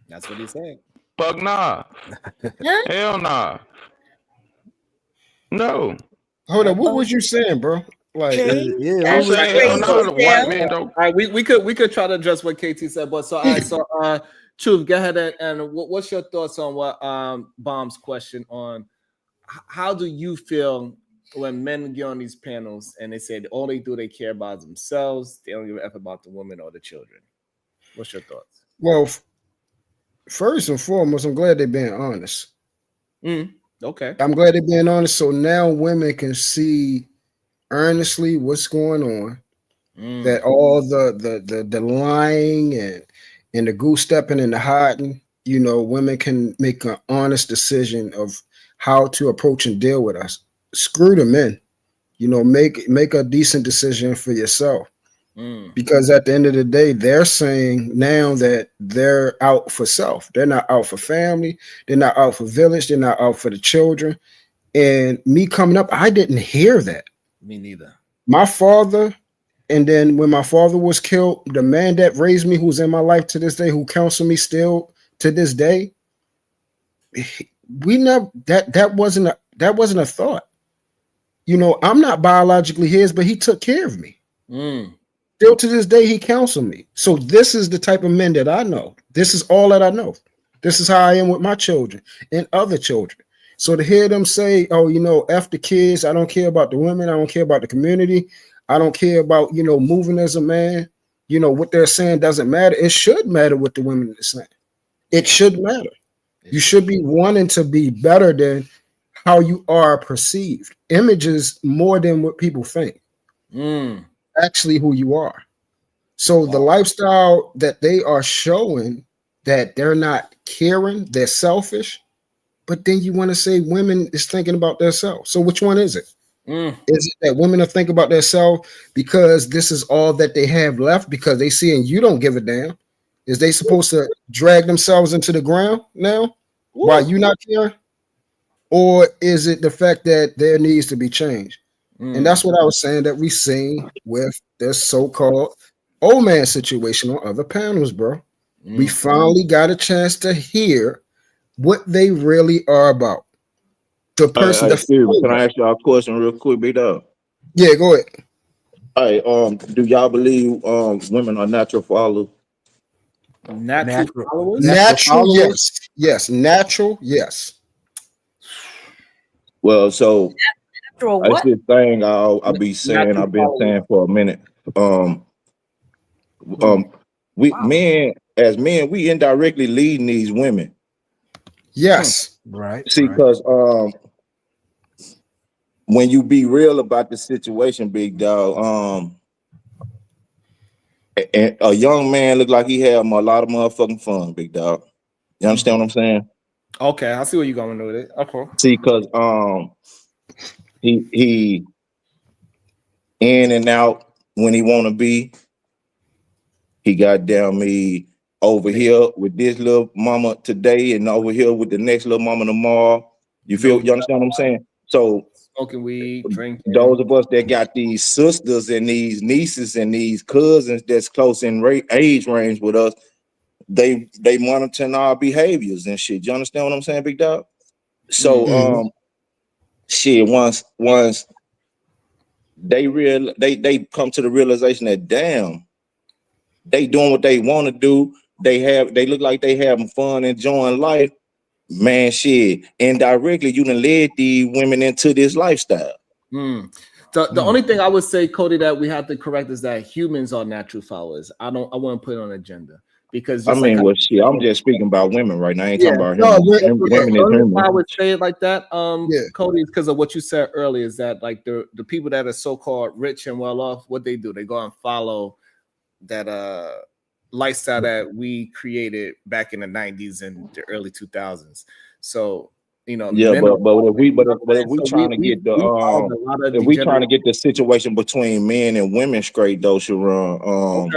That's what he's saying. Fuck nah. Huh? Hell nah. No. Hold on. What was you saying, bro? Like, I'm saying hell nah. The white man don't. All right, we could try to address what KT said, but Truth, go ahead and what's your thoughts on what Bomb's question on how do you feel when men get on these panels and they say all they do, they care about themselves, they don't give a F about the women or the children? What's your thoughts? Well, first and foremost, I'm glad they're being honest. Okay. I'm glad they're being honest. So now women can see earnestly what's going on. That all the lying and the goose stepping and the hiding, women can make an honest decision of how to approach and deal with us. Screw the men. Make a decent decision for yourself. Because at the end of the day, they're saying now that they're out for self. They're not out for family. They're not out for village. They're not out for the children. And me coming up, I didn't hear that. Me neither. My father, and then when my father was killed, the man that raised me, who's in my life to this day, who counsels me still to this day, we never that wasn't a thought. I'm not biologically his, but he took care of me. Still to this day, he counseled me. So this is the type of men that I know. This is all that I know. This is how I am with my children and other children. So to hear them say, oh, F the kids, I don't care about the women, I don't care about the community, I don't care about, moving as a man, what they're saying doesn't matter. It should matter what the women are saying. It should matter. You should be wanting to be better than how you are perceived. Images more than what people think. Actually who you are. So the lifestyle that they are showing, that they're not caring, they're selfish, but then you want to say women is thinking about themselves. So which one is it? Is it that women are thinking about themselves because this is all that they have left because they see and you don't give a damn? Is they supposed to drag themselves into the ground now while you not caring? Or is it the fact that there needs to be change? And that's what I was saying that we seen with this so-called old man situation on other panels, bro. We finally got a chance to hear what they really are about. The person. Can I ask y'all a question real quick, big dog? Yeah, go ahead. All right. Do y'all believe women are natural followers? Natural followers? Natural, yes. Yes. Natural, yes. Well, so that's this thing I'll be saying. I've been saying for a minute. Um, we men as men, we indirectly leading these women. Yes. Right. See, because when you be real about the situation, big dog, a young man look like he had a lot of motherfucking fun, big dog. You understand what I'm saying? Okay, I see where you're going with it. Okay. See, because he in and out when he want to be. He got down me over here with this little mama today and over here with the next little mama tomorrow. You understand what I'm saying? So smoking weed, drinking. Those of us that got these sisters and these nieces and these cousins that's close in age range with us, they monitoring our behaviors and shit. You understand what I'm saying, big dog? So shit, once they come to the realization that damn, they doing what they want to do. They look like they having fun, enjoying life. Man, shit, indirectly you done led these women into this lifestyle. The only thing I would say, Cody, that we have to correct is that humans are natural followers. I want to put it on an agenda because I mean, well, shit, I'm just speaking about women right now. I ain't talking about women is human. I would say it like that, Cody, because of what you said earlier, is that like the people that are so-called rich and well off, what they do, they go and follow that lifestyle that we created back in the 90s and the early 2000s. So but if we trying to get the situation between men and women straight, though, Sharon,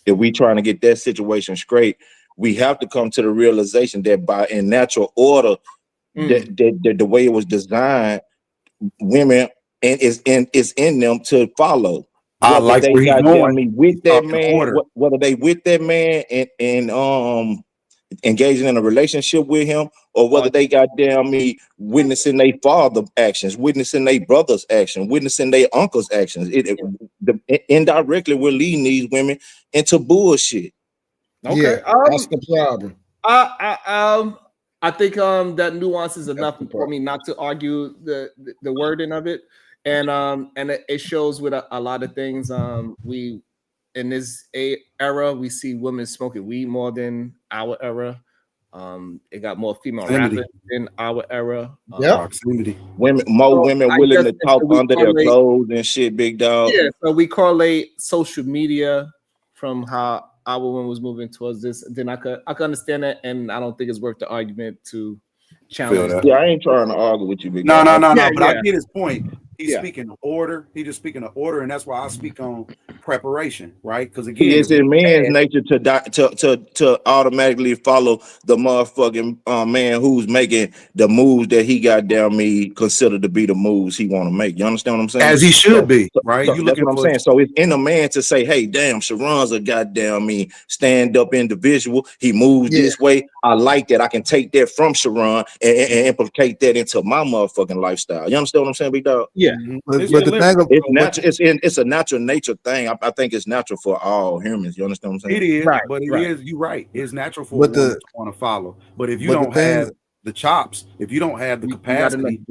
if we trying to get that situation straight, we have to come to the realization that in natural order, that the way it was designed, women is in them to follow. Whether they got with that man, whether they with that man and engaging in a relationship with him, or whether they got witnessing their father actions, witnessing their brother's actions, witnessing their uncle's actions. Indirectly, we're leading these women into bullshit. Okay, that's the problem. I think that nuance is enough for me not to argue the wording of it, and it shows with a lot of things. We in this era we see women smoking weed more than our era. It got more female rappers in our era. Proximity. More women willing to talk under their clothes and shit, big dog. Yeah, so we correlate social media from how our woman was moving towards this. Then I could understand that, and I don't think it's worth the argument to challenge that. Yeah, I ain't trying to argue with you, big no. dog. But I get his point. He's speaking of order. He's just speaking of order, and that's why I speak on preparation, right? Because again, it's in man's nature to automatically follow the motherfucking man who's making the moves that he got down me considered to be the moves he want to make. You understand what I'm saying? As he should be, right? So that's what I'm saying. So it's in a man to say, "Hey, damn, Sharon's a goddamn me stand up individual. He moves this way. I like that. I can take that from Sharon and implicate that into my motherfucking lifestyle." You understand what I'm saying, big dog? Yeah. But the thing it's natural. It's a natural nature thing. I think it's natural for all humans. You understand what I'm saying? It is, but it is. You're right. It's natural for a woman to want to follow. But if you don't have the chops, if you don't have the capacity,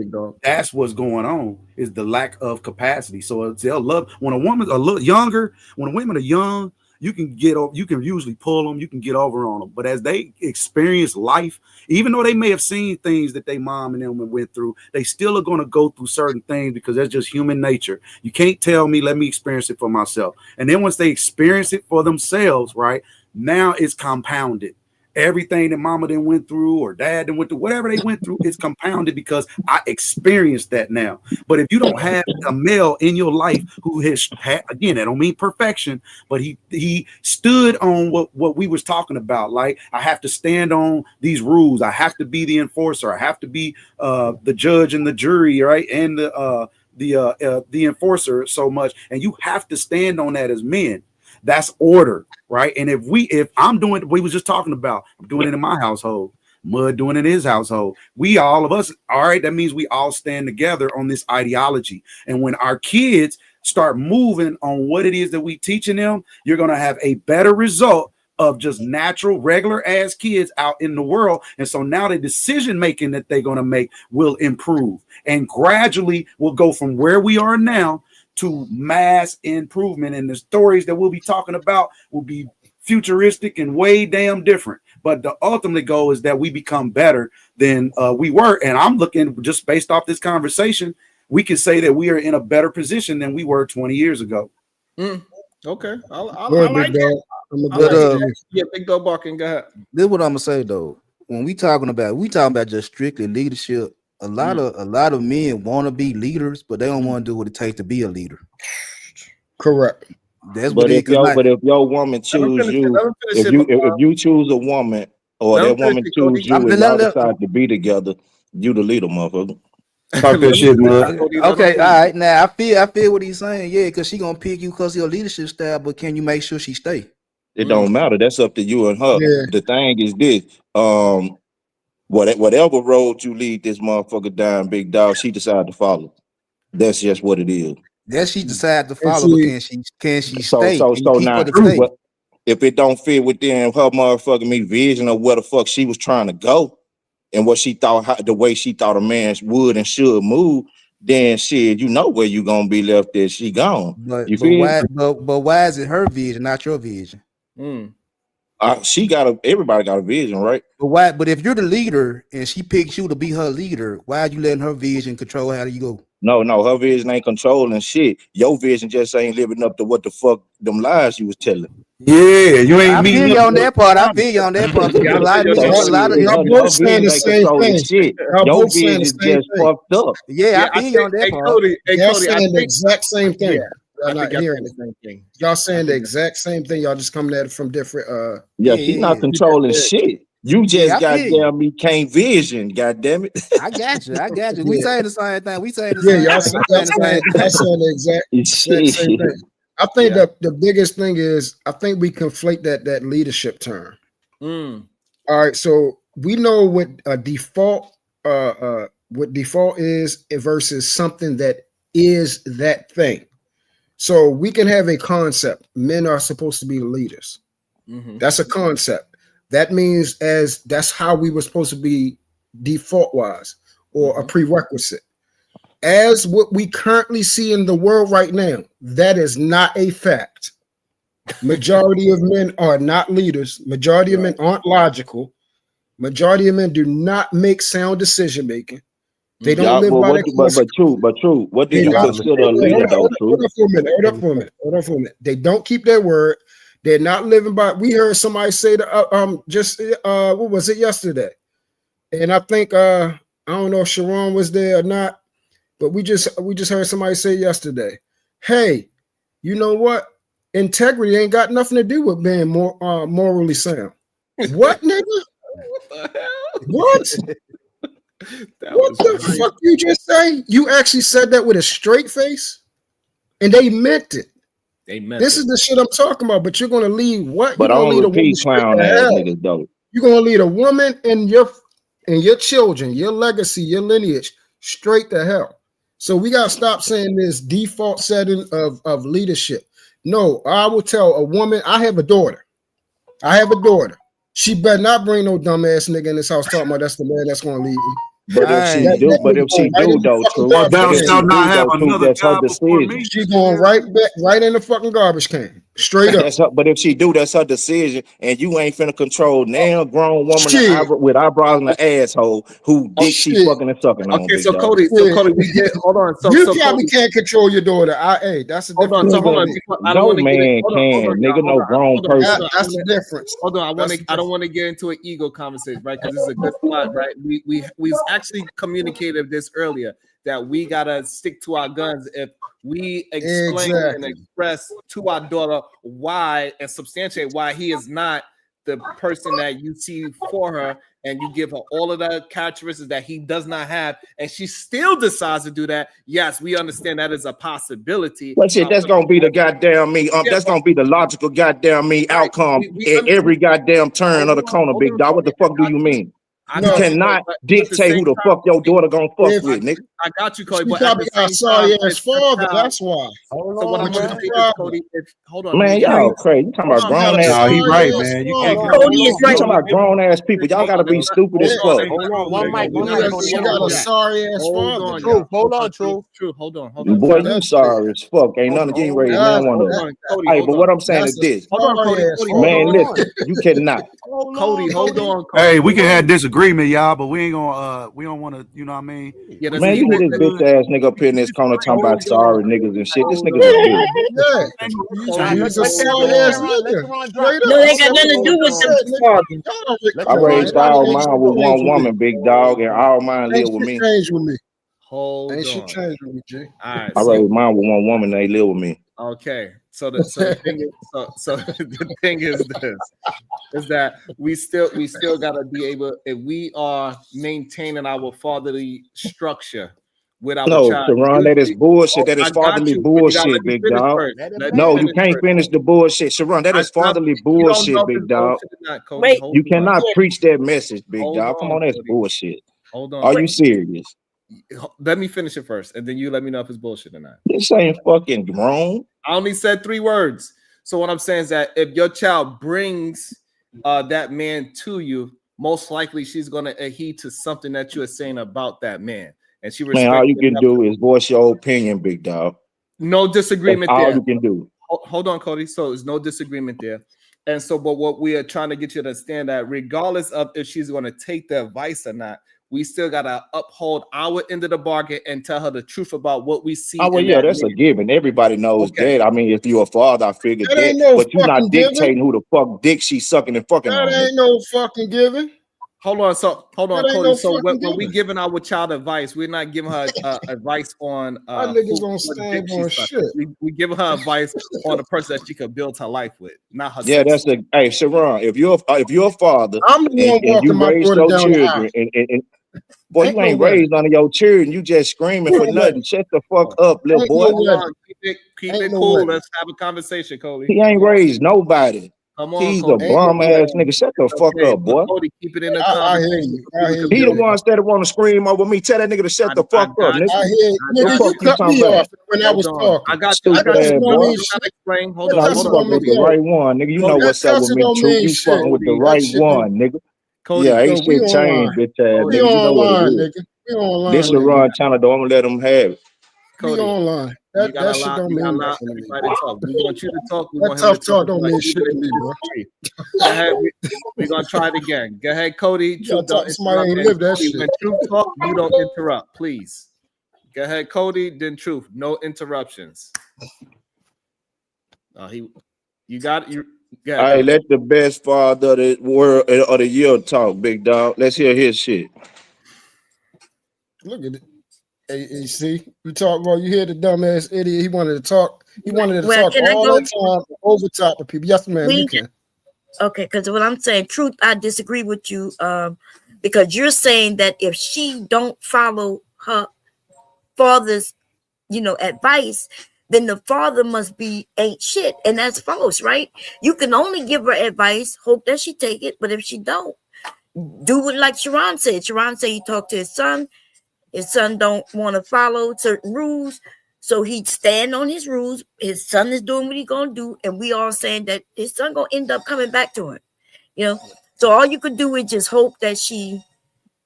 that's what's going on. Is the lack of capacity. So they'll love when a woman's a little younger. When women are young, you can usually pull them, you can get over on them. But as they experience life, even though they may have seen things that they mom and them went through, they still are going to go through certain things because that's just human nature. You can't tell me, let me experience it for myself. And then once they experience it for themselves, right, now it's compounded. Everything that mama then went through or dad then went through, whatever they went through, it's compounded because I experienced that now. But if you don't have a male in your life who has had, again, I don't mean perfection, but he stood on what we was talking about. Like, I have to stand on these rules. I have to be the enforcer. I have to be the judge and the jury, right? And the enforcer so much. And you have to stand on that as men. That's order, right? And if I'm doing what we was just talking about, I'm doing it in my household, Mud doing it in his household. We all of us, all right, that means we all stand together on this ideology. And when our kids start moving on what it is that we teaching them, you're gonna have a better result of just natural, regular ass kids out in the world. And so now the decision making that they're gonna make will improve and gradually will go from where we are now to mass improvement, and the stories that we'll be talking about will be futuristic and way damn different. But the ultimate goal is that we become better than we were. And I'm looking, just based off this conversation, we can say that we are in a better position than we were 20 years ago. Okay, I Big like dog. that. Yeah, Big Dog barking. Go ahead. This is what I'm gonna say though. When we talking about just strictly leadership, a lot of men want to be leaders, but they don't want to do what it takes to be a leader. Correct. That's but if your woman choose you, if you choose a woman or that woman choose you and y'all decide to be together, you the leader, motherfucker. Talk that shit, man. Okay, all right. Now I feel what he's saying. Yeah, because she gonna pick you because of your leadership style, but can you make sure she stay? It don't matter. That's up to you and her. Yeah. The thing is this: whatever road you lead this motherfucker down, big dog, she decided to follow. That's just what it is. That she decided to follow, but can she stay? So now, if it don't fit within her motherfucking vision of where the fuck she was trying to go, and what she thought, the way she thought a man would and should move, then shit, you know where you gonna be left if she gone. But why is it her vision, not your vision? Everybody got a vision, right? But why? But if you're the leader and she picks you to be her leader, why are you letting her vision control how you go? No, her vision ain't controlling shit. Your vision just ain't living up to what the fuck them lies you was telling. Yeah, you ain't. I feel you on that part. I feel you on that part. A lot of y'all both saying the same thing. Your vision is just fucked up. Yeah, I feel you on that part. Y'all saying the exact same thing. Y'all not hearing the same thing. Y'all saying the exact same thing. Y'all just coming at it from different. She's not controlling shit. You just goddamn me can't vision, goddamn it. I got you. We saying the same thing. We saying the same thing. Y'all saying the exact same thing. I think the biggest thing is I think we conflate that leadership term. All right, so we know what a default is versus something that is that thing. So we can have a concept. Men are supposed to be the leaders. That's a concept. That means that's how we were supposed to be default wise or a prerequisite. As what we currently see in the world right now, that is not a fact. Majority of men are not leaders. Majority of men aren't logical. Majority of men do not make sound decision making. They don't live by that. But true. What do you consider a leader, though? Hold up for a minute. They don't keep their word. They're not living by. We heard somebody say what was it yesterday? And I think I don't know if Sharon was there or not, but we just heard somebody say yesterday, hey, you know what? Integrity ain't got nothing to do with being more morally sound. What, nigga? What the hell? What? What the fuck you just say? You actually said that with a straight face, and they meant it. This is the shit I'm talking about. But you're gonna lead what? But I don't repeat clown ass niggas though. You're gonna lead a woman and your children, your legacy, your lineage straight to hell. So we gotta stop saying this default setting of leadership. No, I will tell a woman. I have a daughter. She better not bring no dumbass nigga in this house talking about that's the man that's gonna lead me. But if she do though, true. That's her decision. She's going right in the fucking garbage can, straight up. But if she do, that's her decision, and you ain't finna control now grown woman with eyebrows and an asshole who dick she fucking and sucking on. Okay, so Cody, we get hold on. You probably can't control your daughter. That's a difference. Hold on. No man can, nigga. No grown person. That's the difference. Hold on. I don't want to get into an ego conversation, right? Because this is a good spot, right? We actually communicated this earlier that we gotta stick to our guns if we explain and express to our daughter why and substantiate why he is not the person that you see for her, and you give her all of the characteristics that he does not have, and she still decides to do that. Yes, we understand that is a possibility. But shit, that's gonna be the goddamn me. That's gonna be the logical goddamn me outcome at every goddamn turn of the corner, big dog. What the fuck do you mean? You cannot dictate who the fuck your daughter gonna fuck with, nigga. I got you, Cody. She But probably at the got same sorry time, ass father. That's why. So what I'm gonna say is, Cody, hold on, Man, y'all crazy. You talking about grown ass? No, he right, man. You can't. Cody is You right. talking about grown ass people? Y'all gotta be stupid as fuck. Hold on, one mic. She got a sorry ass Hold father. on, Truth. Hold on, Truth. True. Hold on. Boy, you sorry as fuck. Ain't nothing getting ready. Man, one of them. Hey, but what I'm saying is this. Hold on, Cody. Man, listen, you cannot. Cody, hold on. Hey, we can have disagreement, y'all, but we ain't gonna. We don't want to. You know what I mean? Yeah, Man, you hear this bitch ass nigga up here in this corner talking about sorry niggas and shit. This nigga's a bitch. He's a sorry ass nigga. No, they got nothing to do with the father. I raised all mine with one woman, big dog, and all mine live with me. Changed with me. Hold Ain't on. shit changed with me, G. All right. I raised mine with one woman, they live with me. Okay. So the thing is, the thing is this, is that we still gotta be able, if we are maintaining our fatherly structure with our child. Sharon, that is bullshit. That is fatherly bullshit, big dog. No, you can't finish the bullshit. Sharon, that is fatherly bullshit, big dog. Wait, you cannot preach that message, big dog. Come on, that's bullshit. Hold on. Are you serious? Let me finish it first, and then you let me know if it's bullshit or not. This ain't fucking grown. I only said 3 words. So what I'm saying is that if your child brings that man to you, most likely she's gonna adhere to something that you are saying about that man. And she respects. Man, all you can do is voice your opinion, big dog. No disagreement That's there. all you can do. Hold on, Cody. So there's no disagreement there. And so, but what we are trying to get you to understand that regardless of if she's going to take the advice or not, we still gotta uphold our end of the bargain and tell her the truth about what we see. Oh well, yeah, that's a given. Everybody knows that. I mean, if you're a father, I figured that. But you're not dictating who the fuck dick she's sucking and fucking on. That ain't no fucking giving. Hold on, Cody. So when we giving our child advice, we're not giving her advice on niggas gonna stand on shit. We give her advice on the person that she could build her life with, not her. Yeah, that's the hey, Sharon. If you're a father, I'm the one walking you my raise daughter your down children, and boy, you ain't raised none of your children. You just screaming for nothing. Shut the fuck up, little boy. Keep it cool. Let's have a conversation, Cody. He ain't raised nobody. Come on, he's Cody. a bum ass nigga. Shut the fuck up, boy. Cody, keep it in the conversation. He the ones that want to scream over me. Tell that nigga to shut the fuck up, nigga. I hear you. Nigga, you cut me off when I was talking. I got you. Stupid ass boy. Explain. Hold You on. fucking with the right one, nigga. You know what's up with me, Truth. You fucking with the right one, nigga. Yeah, ain't shit changed, bitch ass nigga. You know what it is. This the run channel, though. I'm gonna let them have it. Cody, online. That shit don't mean nothing to me. We want you to talk. We want him to talk. Don't mean shit to me, bro. Go ahead. We're gonna try it again. Go ahead, Cody. Truth don't interrupt. When Truth talk, you don't interrupt, please. Go ahead, Cody. Then Truth. No interruptions. You got it. All right, let the best father of the world of the year talk, big dog. Let's hear his shit. Look at it. Hey, see, you talk about, you hear the dumbass idiot. He wanted to talk. He wanted to talk all the time over top of people. Yes, ma'am, you can. Okay, because what I'm saying, Truth, I disagree with you. Because you're saying that if she don't follow her father's, advice, then the father must be ain't shit, and that's false, right? You can only give her advice, hope that she take it, but if she don't, do it like Sharon said. Sharon said he talked to his son. His son don't want to follow certain rules, so he'd stand on his rules. His son is doing what he's gonna do, and we all saying that his son gonna end up coming back to him. So all you could do is just hope that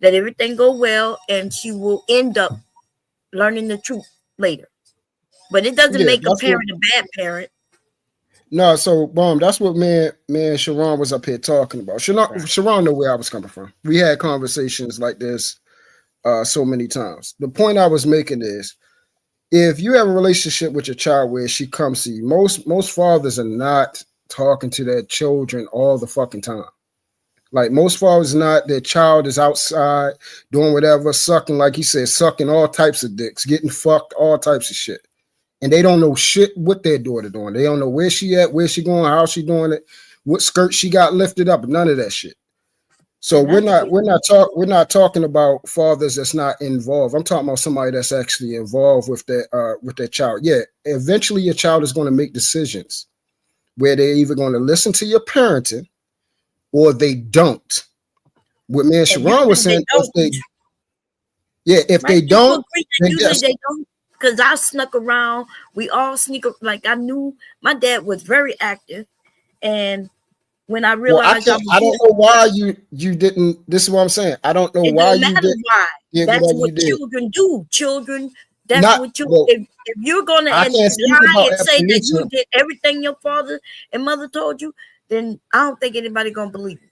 everything go well, and she will end up learning the truth later. But it doesn't make a parent a bad parent. No, so that's what me and Sharon was up here talking about. Sharon know where I was coming from. We had conversations like this so many times. The point I was making is, if you have a relationship with your child where she comes to you, most fathers are not talking to their children all the fucking time. Like, most fathers not, their child is outside doing whatever, sucking, like he said, sucking all types of dicks, getting fucked, all types of shit. And they don't know shit what their daughter doing. They don't know where she at, where she going, how she doing it, what skirt she got lifted up, none of that shit. So we're not talking about fathers that's not involved. I'm talking about somebody that's actually involved with their child. Yeah, eventually your child is going to make decisions where they're either going to listen to your parenting or they don't. what me and Sharon was saying, if they don't, usually they don't. Because I snuck around. We all sneak up. Like I knew my dad was very active, and when I realized I don't know why you didn't. This is what I'm saying. I don't know why you didn't. Why. That's what children do. Children. That's what you. If you're gonna lie and say that you did everything your father and mother told you, then I don't think anybody gonna believe you.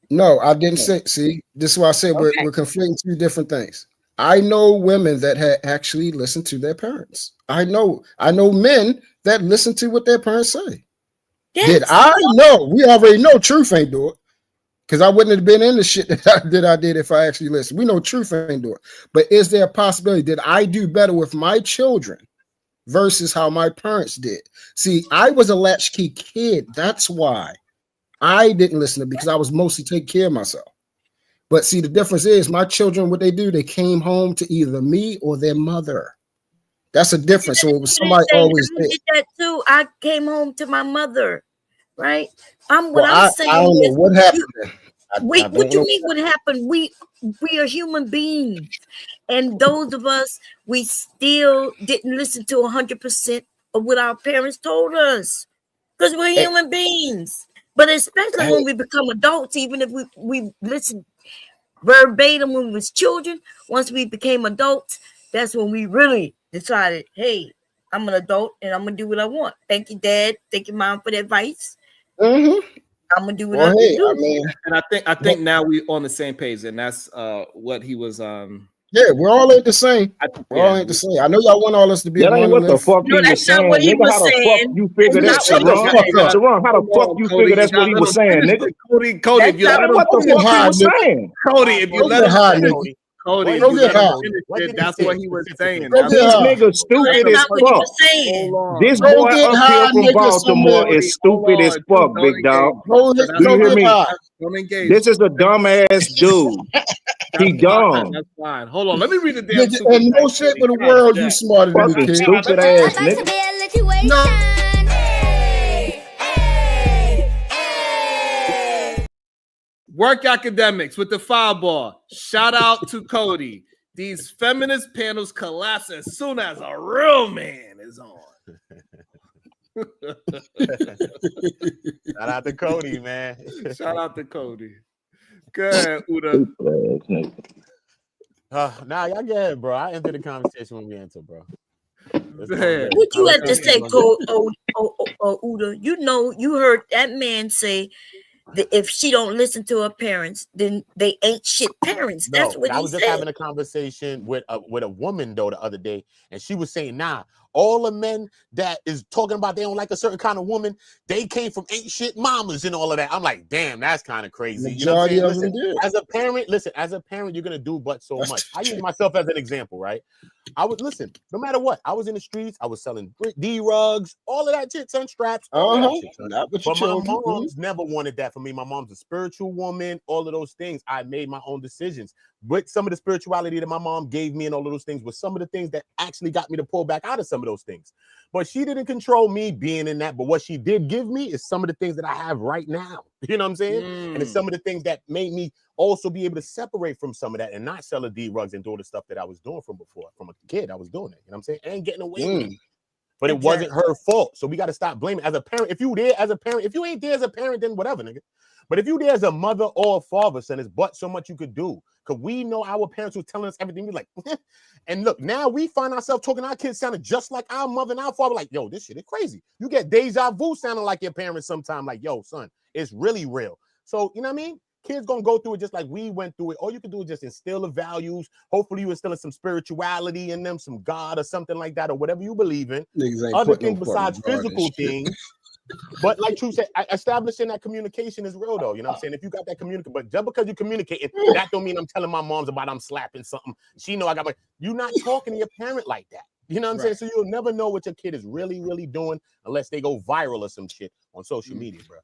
No, I didn't say. See, this is why I said we're conflating two different things. I know women that had actually listened to their parents. I know men that listen to what their parents say. Did I know? We already know Truth ain't do it, because I wouldn't have been in the shit that I did if I actually listened. We know Truth ain't do it. But is there a possibility? Did I do better with my children versus how my parents did? See, I was a latchkey kid. That's why I didn't listen to, because I was mostly taking care of myself. But see, the difference is my children, what they do, they came home to either me or their mother. That's a difference. So it was somebody always did that too. I came home to my mother, right? I don't know what happened. What you mean? What happened? We are human beings, and those of us we still didn't listen to 100% of what our parents told us, because we're human beings. But especially when we become adults, even if we listen verbatim when we was children, once we became adults, that's when we really decided, hey, I'm an adult and I'm gonna do what I want. Thank you, Dad. Thank you, Mom, for the advice. I'm gonna do what I do. I mean, and I think now we on the same page, and that's what he was. Yeah, we're all ain't the same. We're all ain't the same. I know y'all want all us to be. That ain't what the fuck he was saying, nigga. How the fuck you figure that, Sharon? How the fuck you figure that's what he was saying, nigga? Cody, if you let him, what the fuck he was saying? Cody, if you let him, Cody, if you let him finish it, that's what he was saying. This nigga stupid as fuck. This boy up here from Baltimore is stupid as fuck, big dog. Do you hear me? This is a dumbass dude. He dumb. That's fine. Hold on, let me read the damn super and no shit in the world you smarter than me, kid. Stupid ass nigga. Work academics with the fireball. Shout out to Cody. These feminist panels collapse as soon as a real man is on. Shout out to Cody, man. Shout out to Cody. Good, Uda. Nah, y'all get it, bro. I entered the conversation when we enter, bro. What you had to say, Uda? You know, you heard that man say that if she don't listen to her parents, then they ain't shit parents. That's what he said. I was just having a conversation with a woman though the other day, and she was saying, nah, all the men that is talking about they don't like a certain kind of woman, they came from ain't shit mamas and all of that. I'm like, damn, that's kind of crazy. You know what I'm saying? Listen, as a parent, you're gonna do but so much. I use myself as an example, right? I would listen, no matter what. I was in the streets, I was selling D-rugs, all of that shit, son, straps. But my mom's never wanted that for me. My mom's a spiritual woman, all of those things. I made my own decisions. But some of the spirituality that my mom gave me and all of those things was some of the things that actually got me to pull back out of some of those things. But she didn't control me being in that. But what she did give me is some of the things that I have right now. You know what I'm saying? And it's some of the things that made me also be able to separate from some of that and not sell the D-rugs and do the stuff that I was doing from before. From a kid, I was doing it. You know what I'm saying? And getting away with it. But it wasn't her fault. So we got to stop blaming. As a parent, if you there as a parent, if you ain't there as a parent, then whatever, nigga. But if you there as a mother or a father, son, it's but so much you could do. Because we know our parents were telling us everything. We're like, and look, now we find ourselves talking to our kids sounding just like our mother and our father. Like, yo, this shit is crazy. You get deja vu sounding like your parents sometime. Like, yo, son, it's really real. So, you know what I mean? Kids gonna go through it just like we went through it. All you can do is just instill the values. Hopefully you instill some spirituality in them, some God or something like that, or whatever you believe in. Other things besides physical things. But like True said, establishing that communication is real though. You know what I'm saying? If you got that communication, but just because you communicating, that don't mean I'm telling my moms about I'm slapping something. She know I got my, you're not talking to your parent like that. You know what I'm saying? So you'll never know what your kid is really, really doing unless they go viral or some shit on social media, bro.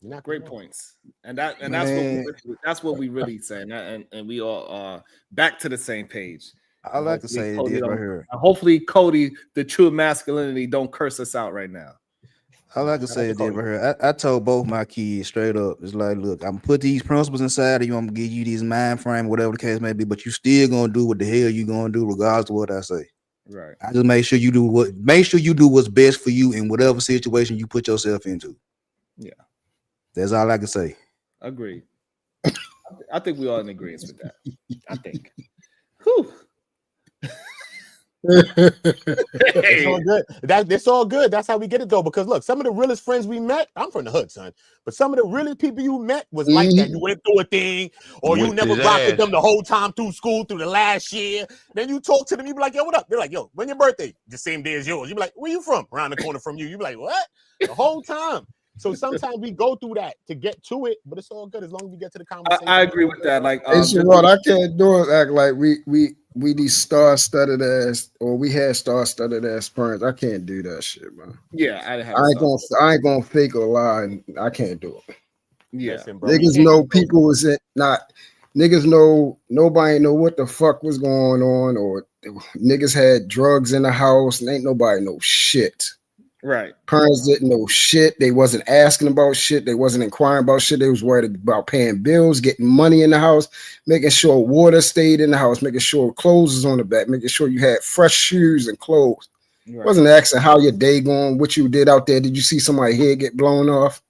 Not great points, and that's what we really say, and we all are back to the same page. I like to say it right here. Hopefully, Cody, the true masculinity, don't curse us out right now. All I can say is this right here. I told both my kids straight up. It's like, look, I'm gonna put these principles inside of you. I'm gonna give you these mind frame, whatever the case may be. But you still gonna do what the hell you gonna do, regardless of what I say. Right. I just make sure you do what's best for you in whatever situation you put yourself into. Yeah. That's all I can say. Agreed. I think we all in agreement with that. I think. Whew. It's all good. That's all good. That's how we get it though. Because look, some of the realest friends we met, I'm from the hood, son. But some of the realest people you met was like that. You went through a thing, or you never rocked with them the whole time through school, through the last year. Then you talk to them, you be like, yo, what up? They're like, yo, when your birthday? The same day as yours. You be like, where you from? Around the corner from you. You be like, what? The whole time. So sometimes we go through that to get to it, but it's all good as long as we get to the conversation. I agree with that. Like, hey, Sharon, I can't do it. Act like we these star-studded ass, or we had star-studded ass parents. I can't do that shit, man. Yeah, I ain't gonna fake or lie. And I can't do it. Yeah, listen, bro, niggas know people was not. Niggas know nobody know what the fuck was going on, or niggas had drugs in the house, and ain't nobody know shit. Right. Parents didn't know shit. They wasn't asking about shit. They wasn't inquiring about shit. They was worried about paying bills, getting money in the house, making sure water stayed in the house, making sure clothes was on the back, making sure you had fresh shoes and clothes. Right. Wasn't asking how your day going, what you did out there. Did you see somebody's head get blown off?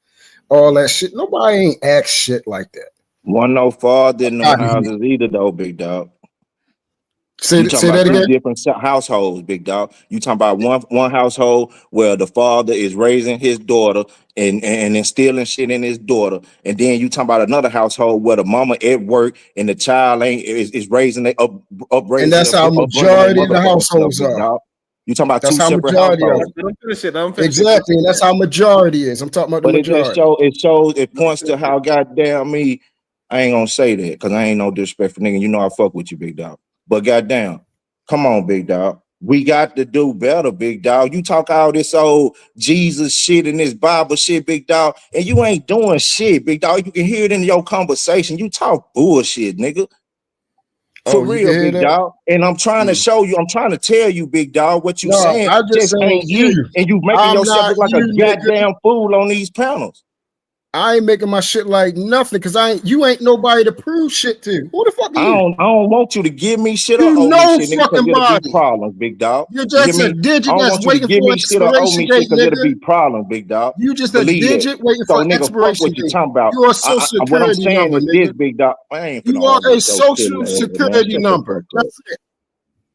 All that shit. Nobody ain't asked shit like that. One no father in them houses either, though, big dog. Say that again. Different households, big dog. You talking about one household where the father is raising his daughter and instilling shit in his daughter, and then you talking about another household where the mama at work and the child is raising they upraising. And that's how majority of the households are. You talking about two separate households. Exactly, and that's how majority is. I'm talking about the majority. It points to how goddamn me. I ain't gonna say that because I ain't no disrespect for nigga. You know I fuck with you, big dog. But goddamn, come on, big dog. We got to do better, big dog. You talk all this old Jesus shit and this Bible shit, big dog, and you ain't doing shit, big dog. You can hear it in your conversation. You talk bullshit, nigga. For real, big dog. And I'm trying to show you, I'm trying to tell you, big dog, what you saying. I just ain't you. And you making yourself look like a goddamn fool on these panels. I ain't making my shit like nothing because you ain't nobody to prove shit to. Who the fuck are you? I don't want you to give me shit or you owe me shit, nigga, fucking because it'll be problems, big dog. You're just a digit that's waiting for an expiration date, nigga. It'll be problems, big dog. You just a digit waiting for an expiration date. You're a social security number, nigga. Big dog. You are a social security number. That's it.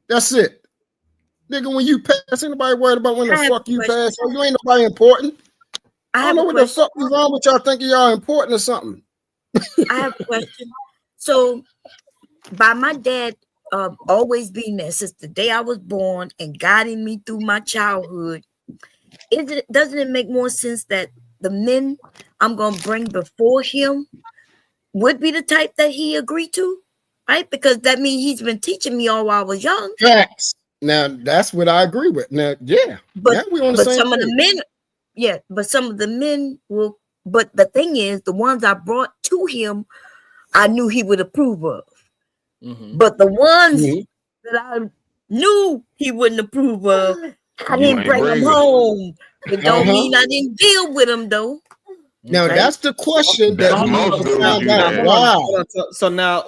That's it. Nigga, when you pass, anybody worried about when the fuck you pass? Oh, you ain't nobody important. I don't know what the fuck is wrong with y'all thinking y'all important or something. I have a question. So, by my dad always being there since the day I was born and guiding me through my childhood, doesn't it make more sense that the men I'm going to bring before him would be the type that he agreed to? Right? Because that means he's been teaching me all while I was young. Facts. Now, that's what I agree with. Now, yeah. But we on the same some of the men... Yeah, but some of the men will. But the thing is, the ones I brought to him, I knew he would approve of. Mm-hmm. But the ones that I knew he wouldn't approve of, I didn't bring them home. It don't mean I didn't deal with them, though. Now that's the question that we need to find out. Why? So now,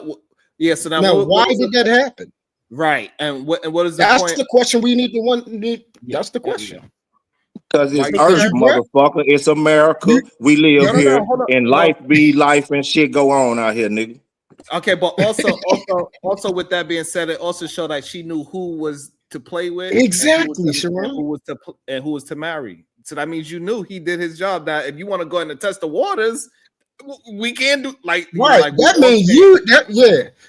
why did that happen? Right, and what is the that's point? the question we need to That's the question. Because it's Earth, motherfucker. It's America. We live here, and life be life, and shit go on out here, nigga. Okay, but also with that being said, it also showed that she knew who was to play with, exactly, Sharon, who was to marry. So that means you knew he did his job. That if you want to go in and test the waters, we can do like that means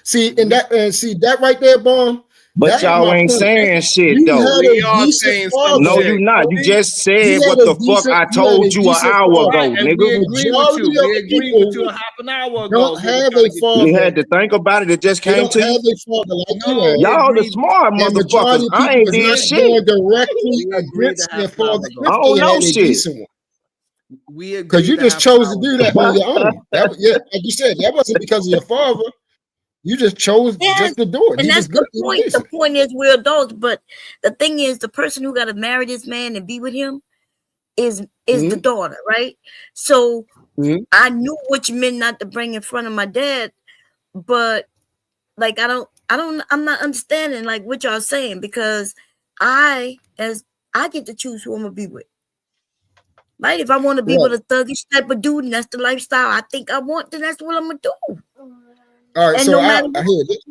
See, and that right there, Bon. But y'all ain't saying shit though. We are saying something. No, you not. You just said what the fuck I told you an hour ago, nigga. We agree with you. We agreed with you a half an hour ago. Don't have a father. You had to think about it. It just came to you. Y'all the smart motherfuckers. I ain't did shit. Directly against their father. I don't know shit. We agree because you just chose to do that on your own. Like you said, that wasn't because of your father. You just chose just to do it. And that's the point. The point is we're adults, but the thing is, the person who got to marry this man and be with him, is the daughter, right? So I knew which men not to bring in front of my dad, but like I'm not understanding like what y'all saying, because I get to choose who I'm gonna be with. Right? If I want to be with a thuggish type of dude, and that's the lifestyle I think I want, then that's what I'm gonna do. All right, And so no I matter hear this.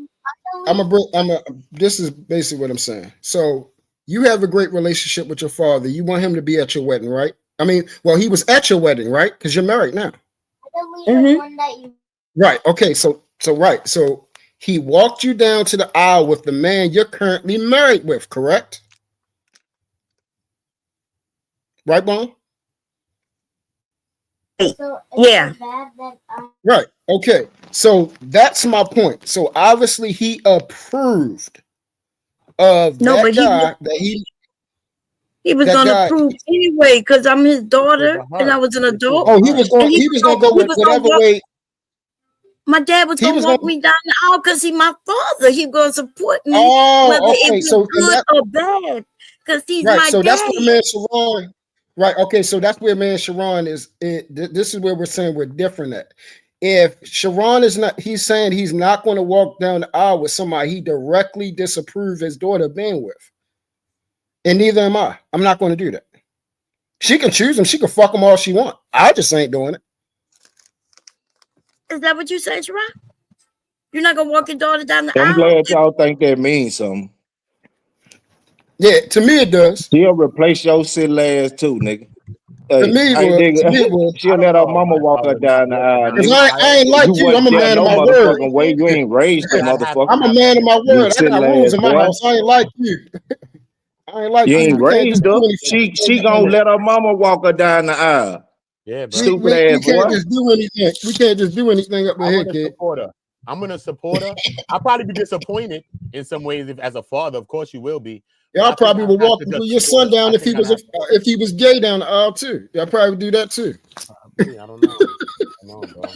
This is basically what I'm saying. So you have a great relationship with your father. You want him to be at your wedding, right? I mean, well, he was at your wedding, right? Because you're married now. Right. Okay. So right. So he walked you down to the aisle with the man you're currently married with, correct? Right, Mom? yeah. Right. Okay. So that's my point. So obviously he approved of that guy he was gonna approve anyway, because I'm his daughter and I was an adult. Oh, he was gonna go with whatever way. My dad was gonna walk me down the aisle because he's my father. He gonna support me, whether it was good or bad, because he's my so dad. that's where man Sharon. Right. Okay. So that's where man Sharon is. This is where we're saying we're different at. If Sharon is not, he's saying he's not going to walk down the aisle with somebody he directly disapproved his daughter being with. And neither am I. I'm not going to do that. She can choose him. She can fuck him all she wants. I just ain't doing it. Is that what you say, Sharon? You're not going to walk your daughter down the aisle? I'm glad y'all think that means something. Yeah, to me it does. She'll replace your silly ass too, nigga. To me, she'll let her mama walk her down the aisle. I ain't like you. I'm a man of my word. Way. You ain't raised the motherfucker. I'm a man of my word. I got rules in my house. I ain't like you. I ain't like you. You ain't raised her. She gonna let her mama walk her down the aisle. Yeah, bro. Stupid ass boy. We can't just do anything. We can't just do anything up here, kid. I'm gonna support her. I'll probably be disappointed in some ways as a father. Of course, you will be. Y'all probably would walk your son down if he was gay down the aisle too. Y'all probably do that too. I don't know.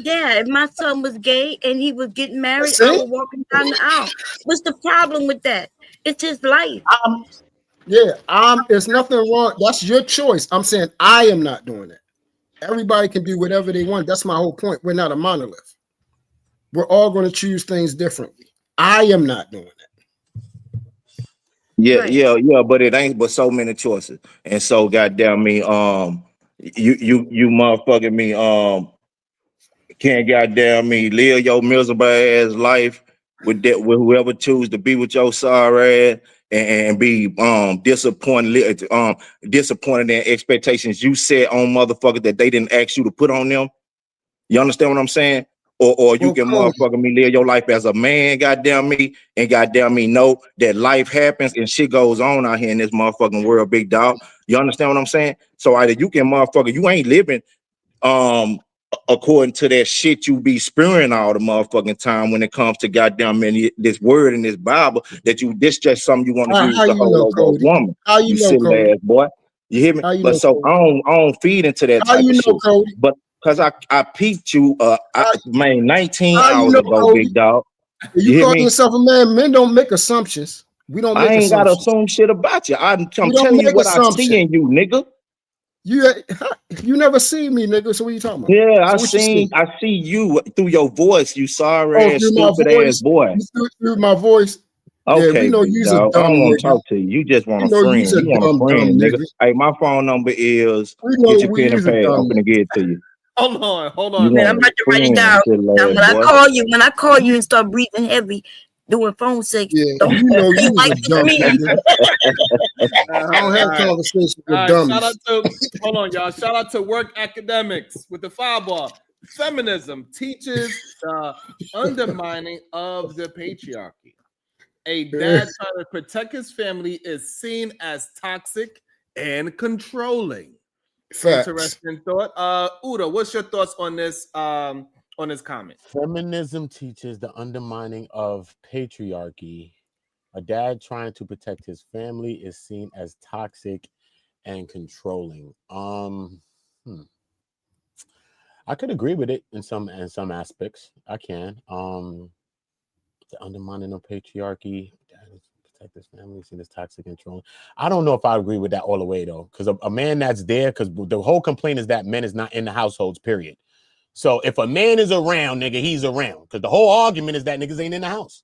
Yeah, if my son was gay and he was getting married, I would walk him down the aisle. What's the problem with that? It's his life. There's nothing wrong. That's your choice. I'm saying I am not doing that. Everybody can do whatever they want. That's my whole point. We're not a monolith. We're all going to choose things differently. I am not doing that. Yeah, but it ain't but so many choices. And so goddamn me, you motherfucking me, can't goddamn me live your miserable ass life with whoever choose to be with your sorry ass and be disappointed in expectations you set on motherfuckers that they didn't ask you to put on them. You understand what I'm saying? Or you can motherfucking me live your life as a man, goddamn me, and goddamn me know that life happens and shit goes on out here in this motherfucking world, big dog. You understand what I'm saying? So either you can you ain't living according to that shit you be spewing all the motherfucking time when it comes to goddamn this word in this Bible that this just something you want to use to hold over a woman. How you know, silly Cody? ass boy. You hear me? But so I don't feed into that type of shit. Cody? But because I peeped you 19 hours ago, Cody? big dog. You calling yourself a man? Men don't make assumptions. We don't make assumptions. I ain't got to assume shit about you. I'm telling you what I see in you, nigga. You never seen me, nigga. So what you talking about? Yeah, I see you through your voice, you sorry ass, stupid ass boy. Through my voice. Okay, yeah, we know you's a dumb I don't want nigga. to talk to you. You just want a friend. You want a friend, nigga. Hey, my phone number is. Get your pen and pad. I'm gonna get it to you. Hold on. Man, I'm about to write it down. Now, when I call you and start breathing heavy, doing phone sex, don't you know you was a dumb me. nigga. I don't have conversations with dummies. Hold on, y'all. Shout out to Work Academics with the fireball. Feminism teaches the undermining of the patriarchy. A dad trying to protect his family is seen as toxic and controlling. Facts. Interesting thought. Uda, what's your thoughts on this comment? Feminism teaches the undermining of patriarchy. A dad trying to protect his family is seen as toxic and controlling. I could agree with it in some aspects. I can. The undermining of patriarchy. Like this family scene is toxic and controlling. I don't know if I agree with that all the way though, because a man that's there, because the whole complaint is that men is not in the households, period. So if a man is around, nigga, he's around. Because the whole argument is that niggas ain't in the house.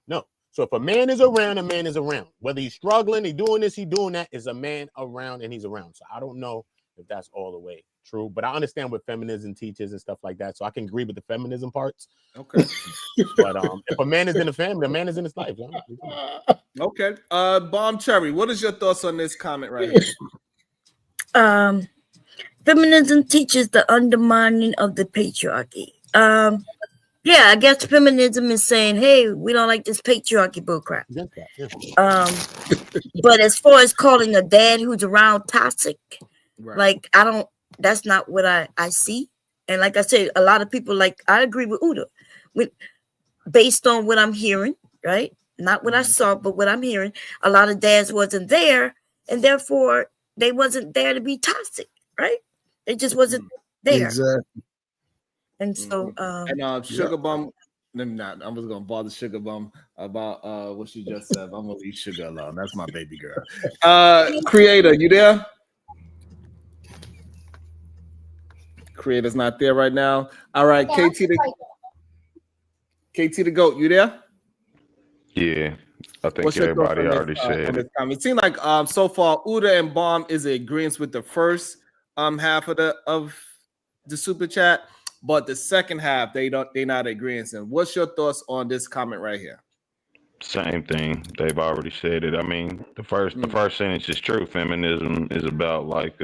No. So if a man is around, a man is around. Whether he's struggling, he doing this, he doing that, is a man around and he's around. So I don't know if that's all the way true, but I understand what feminism teaches and stuff like that. So I can agree with the feminism parts. Okay. But if a man is in the family, a man is in his life. Okay. Bomb Cherry, what is your thoughts on this comment right here? Feminism teaches the undermining of the patriarchy. Yeah, I guess feminism is saying, hey, we don't like this patriarchy bullcrap. But as far as calling a dad who's around toxic, like that's not what I see. And like I said, a lot of people, like, I agree with Uda, based on what I'm hearing, right? Not what I saw, but what I'm hearing. A lot of dads wasn't there, and therefore they wasn't there to be toxic, right? They just wasn't there. Exactly. And so Sugar Bum, I was gonna bother Sugar Bum about what she just said. I'm gonna leave Sugar alone. That's my baby girl. Creator, you there? Creator's not there right now. All right, KT the GOAT, you there? Yeah, I think everybody already said it. It seems like so far Uda and Bomb is in agreement with the first half of the super chat, but the second half they're not agreeing. And what's your thoughts on this comment right here? Same thing. They've already said it. I mean, the first sentence is true. Feminism is about like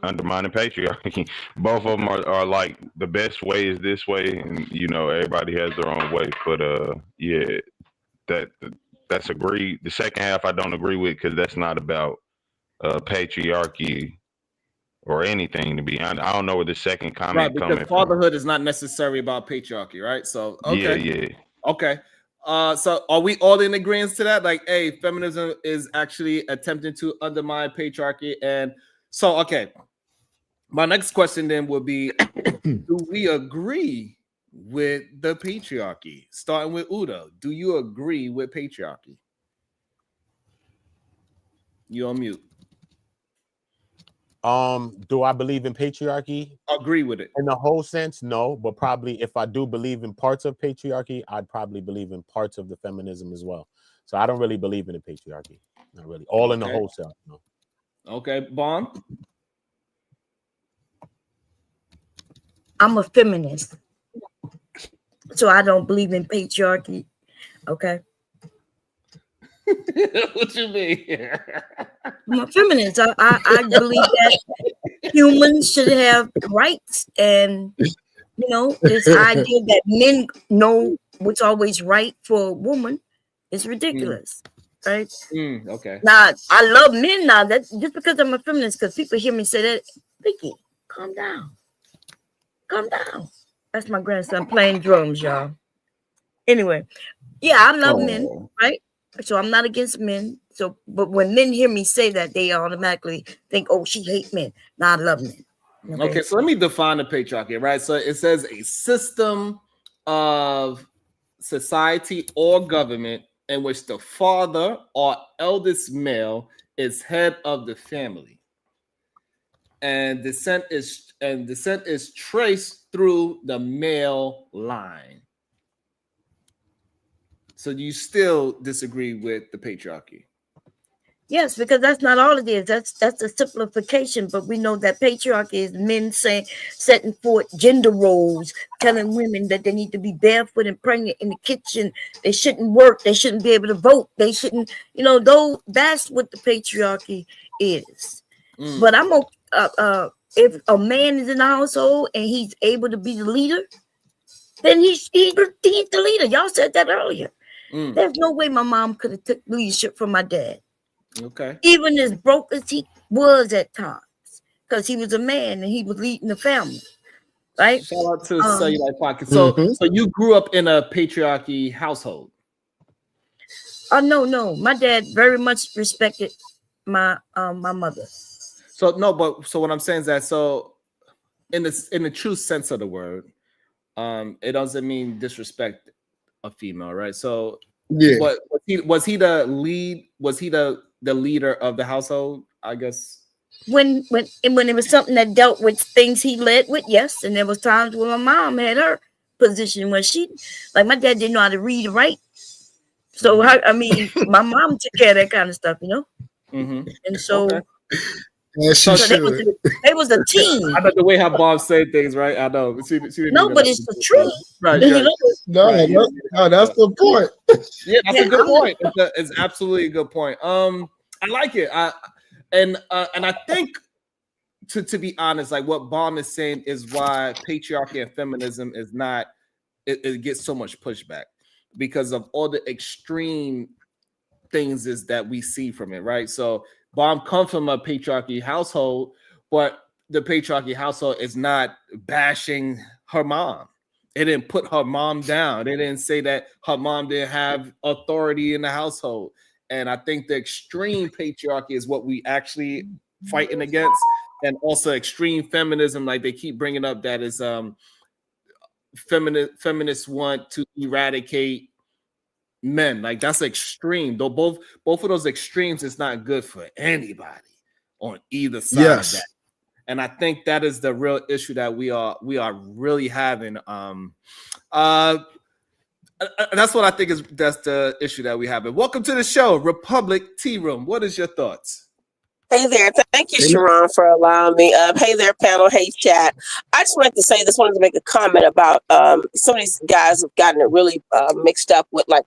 undermining patriarchy. Both of them are like the best way is this way, and everybody has their own way. But yeah, that's agreed. The second half I don't agree with, because that's not about patriarchy or anything, to be honest. I don't know where the second comment coming because fatherhood is not necessarily about patriarchy, right? So yeah. Okay. So are we all in agreement to that? Like, hey, feminism is actually attempting to undermine patriarchy. And so, okay, my next question then would be, do we agree with the patriarchy? Starting with Uda, do you agree with patriarchy? You on mute. Do I believe in patriarchy? Agree with it. In the whole sense, no. But probably if I do believe in parts of patriarchy, I'd probably believe in parts of the feminism as well. So I don't really believe in the patriarchy. Not really. All in the wholesale. No. Okay, Bond. I'm a feminist, so I don't believe in patriarchy. Okay. What you mean? I'm a feminist. I believe that humans should have rights, and this idea that men know what's always right for a woman is ridiculous, right? Okay. Now I love men now. That just because I'm a feminist, because people hear me say that, Vicky, calm down. Calm down. That's my grandson playing drums, y'all. Anyway, yeah, I love men, right? So I'm not against men. So, but when men hear me say that, they automatically think, "Oh, she hates men." Now I love men. Okay, so let me define the patriarchy, right? So it says a system of society or government in which the father or eldest male is head of the family, and descent is traced through the male line. So you still disagree with the patriarchy? Yes, because that's not all it is. That's a simplification, but we know that patriarchy is men setting forth gender roles, telling women that they need to be barefoot and pregnant in the kitchen. They shouldn't work. They shouldn't be able to vote. They shouldn't, that's what the patriarchy is. But I'm if a man is in the household and he's able to be the leader, then he's the leader. Y'all said that earlier. There's no way my mom could have took leadership from my dad. Okay. Even as broke as he was at times, because he was a man and he was leading the family. Right? Shout out to Cellulite Pocket. So you grew up in a patriarchy household? No. My dad very much respected my mother. So what I'm saying is that in the true sense of the word, it doesn't mean disrespect a female, right? So Yeah. But was he the lead? Was he the leader of the household? I guess. When it was something that dealt with things he led with, yes. And there was times when my mom had her position when she, like my dad didn't know how to read and write. So I mean, my mom took care of that kind of stuff, you know. Mm-hmm. And so, Okay. Yes, she so should. they was a team. I know the way how Bob said things, right? I know. She didn't No, even but it's the truth. Right. You Right. know? No, Right, yeah, no, that's the point. Yeah, that's a Yeah, good point. It's absolutely a good point. I like it. And I think to be honest, like what Baum is saying is why patriarchy and feminism is not it gets so much pushback because of all the extreme things is that we see from it, right? So Baum comes from a patriarchy household, but the patriarchy household is not bashing her mom. It didn't put her mom down. They didn't say that her mom didn't have authority in the household. And I think the extreme patriarchy is what we actually fighting against, and also extreme feminism, like they keep bringing up, that is feminists want to eradicate men. Like that's extreme. Though both of those extremes is not good for anybody on either side of that. And I think that is the real issue that we are really having. That's what I think that's the issue that we have. And welcome to the show, Republic Tea Room. What is your thoughts? Hey there. Thank you, Sharon, for allowing me up. Hey there, panel. Hey, chat. I just wanted to say this, wanted to make a comment about some of these guys have gotten it really mixed up with like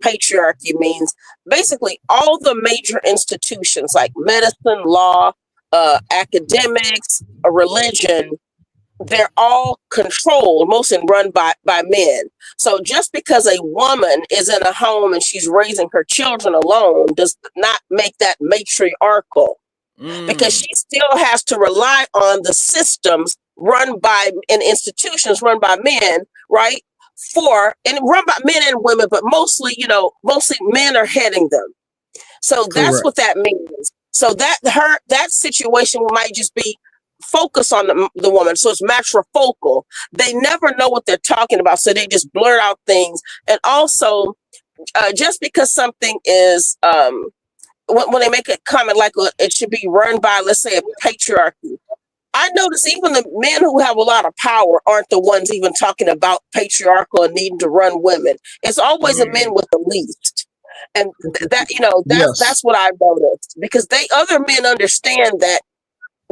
patriarchy means basically all the major institutions like medicine, law, academics, religion. They're all controlled, mostly run by men. So just because a woman is in a home and she's raising her children alone does not make that matriarchal, because she still has to rely on the systems run by and institutions run by men, right? And run by men and women, but mostly men are heading them. So that's what that means. So that situation might just be focus on the woman, so it's matrifocal. They never know what they're talking about, so they just blurt out things. And also, just because something is when they make a comment like it should be run by, let's say, a patriarchy, I notice even the men who have a lot of power aren't the ones even talking about patriarchal and needing to run women. It's always the men with the least. And that's what I've noticed, because other men understand that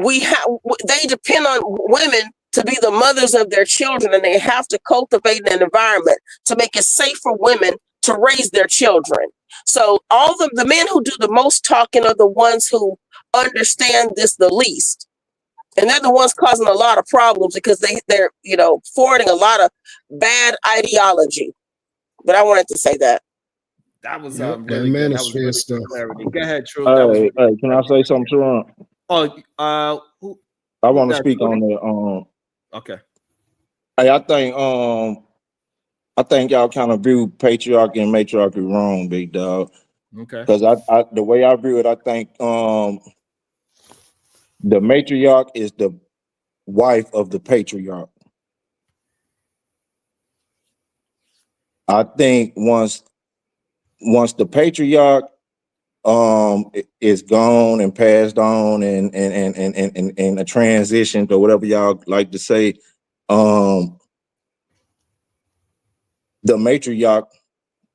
they depend on women to be the mothers of their children, and they have to cultivate an environment to make it safe for women to raise their children. So all the men who do the most talking are the ones who understand this the least. And they're the ones causing a lot of problems because they're forwarding a lot of bad ideology. But I wanted to say that. That was really good. That was really good clarity. Go ahead, True. Hey, can I say something, Sharon? I want to speak on that. Okay. Hey, I think y'all kind of view patriarchy and matriarchy wrong, big dog. Okay. Because I the way I view it, I think the matriarch is the wife of the patriarch. I think once the patriarch is gone and passed on and a transition or whatever y'all like to say, the matriarch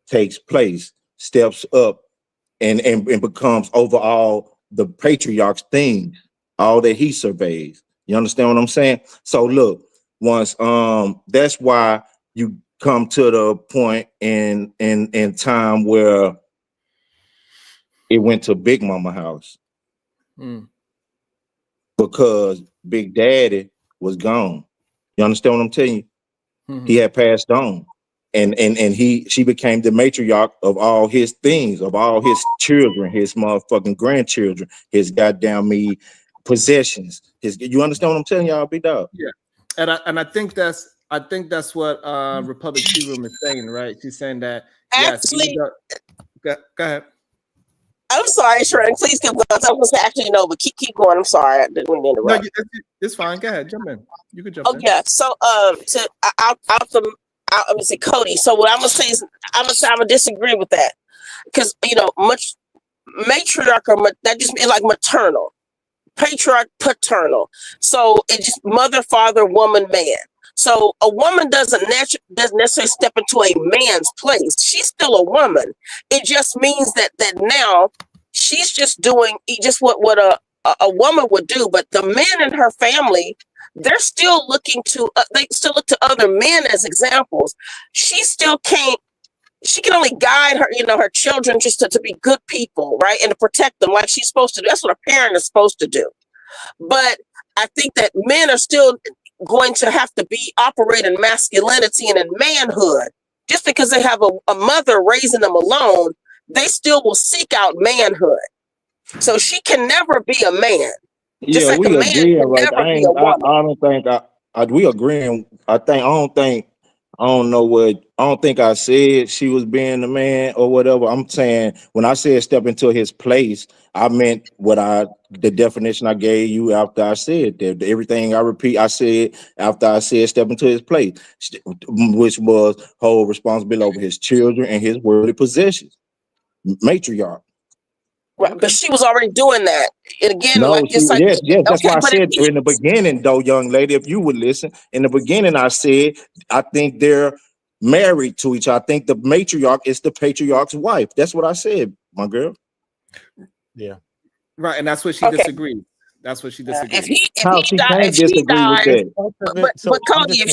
takes place, steps up, and becomes overall the patriarch's thing, all that he surveys. You understand what I'm saying? So look, once that's why you come to the point in time where it went to Big Mama house. Because Big Daddy was gone. You understand what I'm telling you? He had passed on. And she became the matriarch of all his things, of all his children, his motherfucking grandchildren, his goddamn possessions. You understand what I'm telling y'all, big dog? Yeah. And I think that's what Republic Tea Room is saying, right? She's saying that actually, go ahead. I'm sorry, Sharon. Please keep going. I was actually but keep going. I'm sorry. I didn't mean to interrupt. No, it's fine. Go ahead. Jump in. You can jump in. Yeah. So out I'm gonna say Cody. So what I'm gonna say is I'm gonna disagree with that because much matriarch or that just means like maternal, patriarch, paternal. So it just mother, father, woman, man. So a woman doesn't necessarily step into a man's place. She's still a woman. It just means that now she's just doing just what a woman would do. But the men in her family, they're still looking to they still look to other men as examples. She still can't. She can only guide her, her children just to be good people, right, and to protect them like she's supposed to do. That's what a parent is supposed to do. But I think that men are still going to have to operate in masculinity and in manhood. Just because they have a mother raising them alone, they still will seek out manhood. So she can never be a man. Just like we a man agree. can Right? never be a woman. I don't think we agreeing. I don't think I said she was being a man or whatever. I'm saying when I said step into his place, I meant the definition I gave you after I said that. Everything I said after I said step into his place, which was hold responsibility over his children and his worldly possessions. Matriarch. Right, but she was already doing that. And again, Yes, that's why I said in the beginning, though, young lady, if you would listen, in the beginning, I said, I think they're married to each other. I think the matriarch is the patriarch's wife. That's what I said, my girl. Yeah. Right, and that's what she disagreed. That's what she disagreed. If he dies, but Cody, if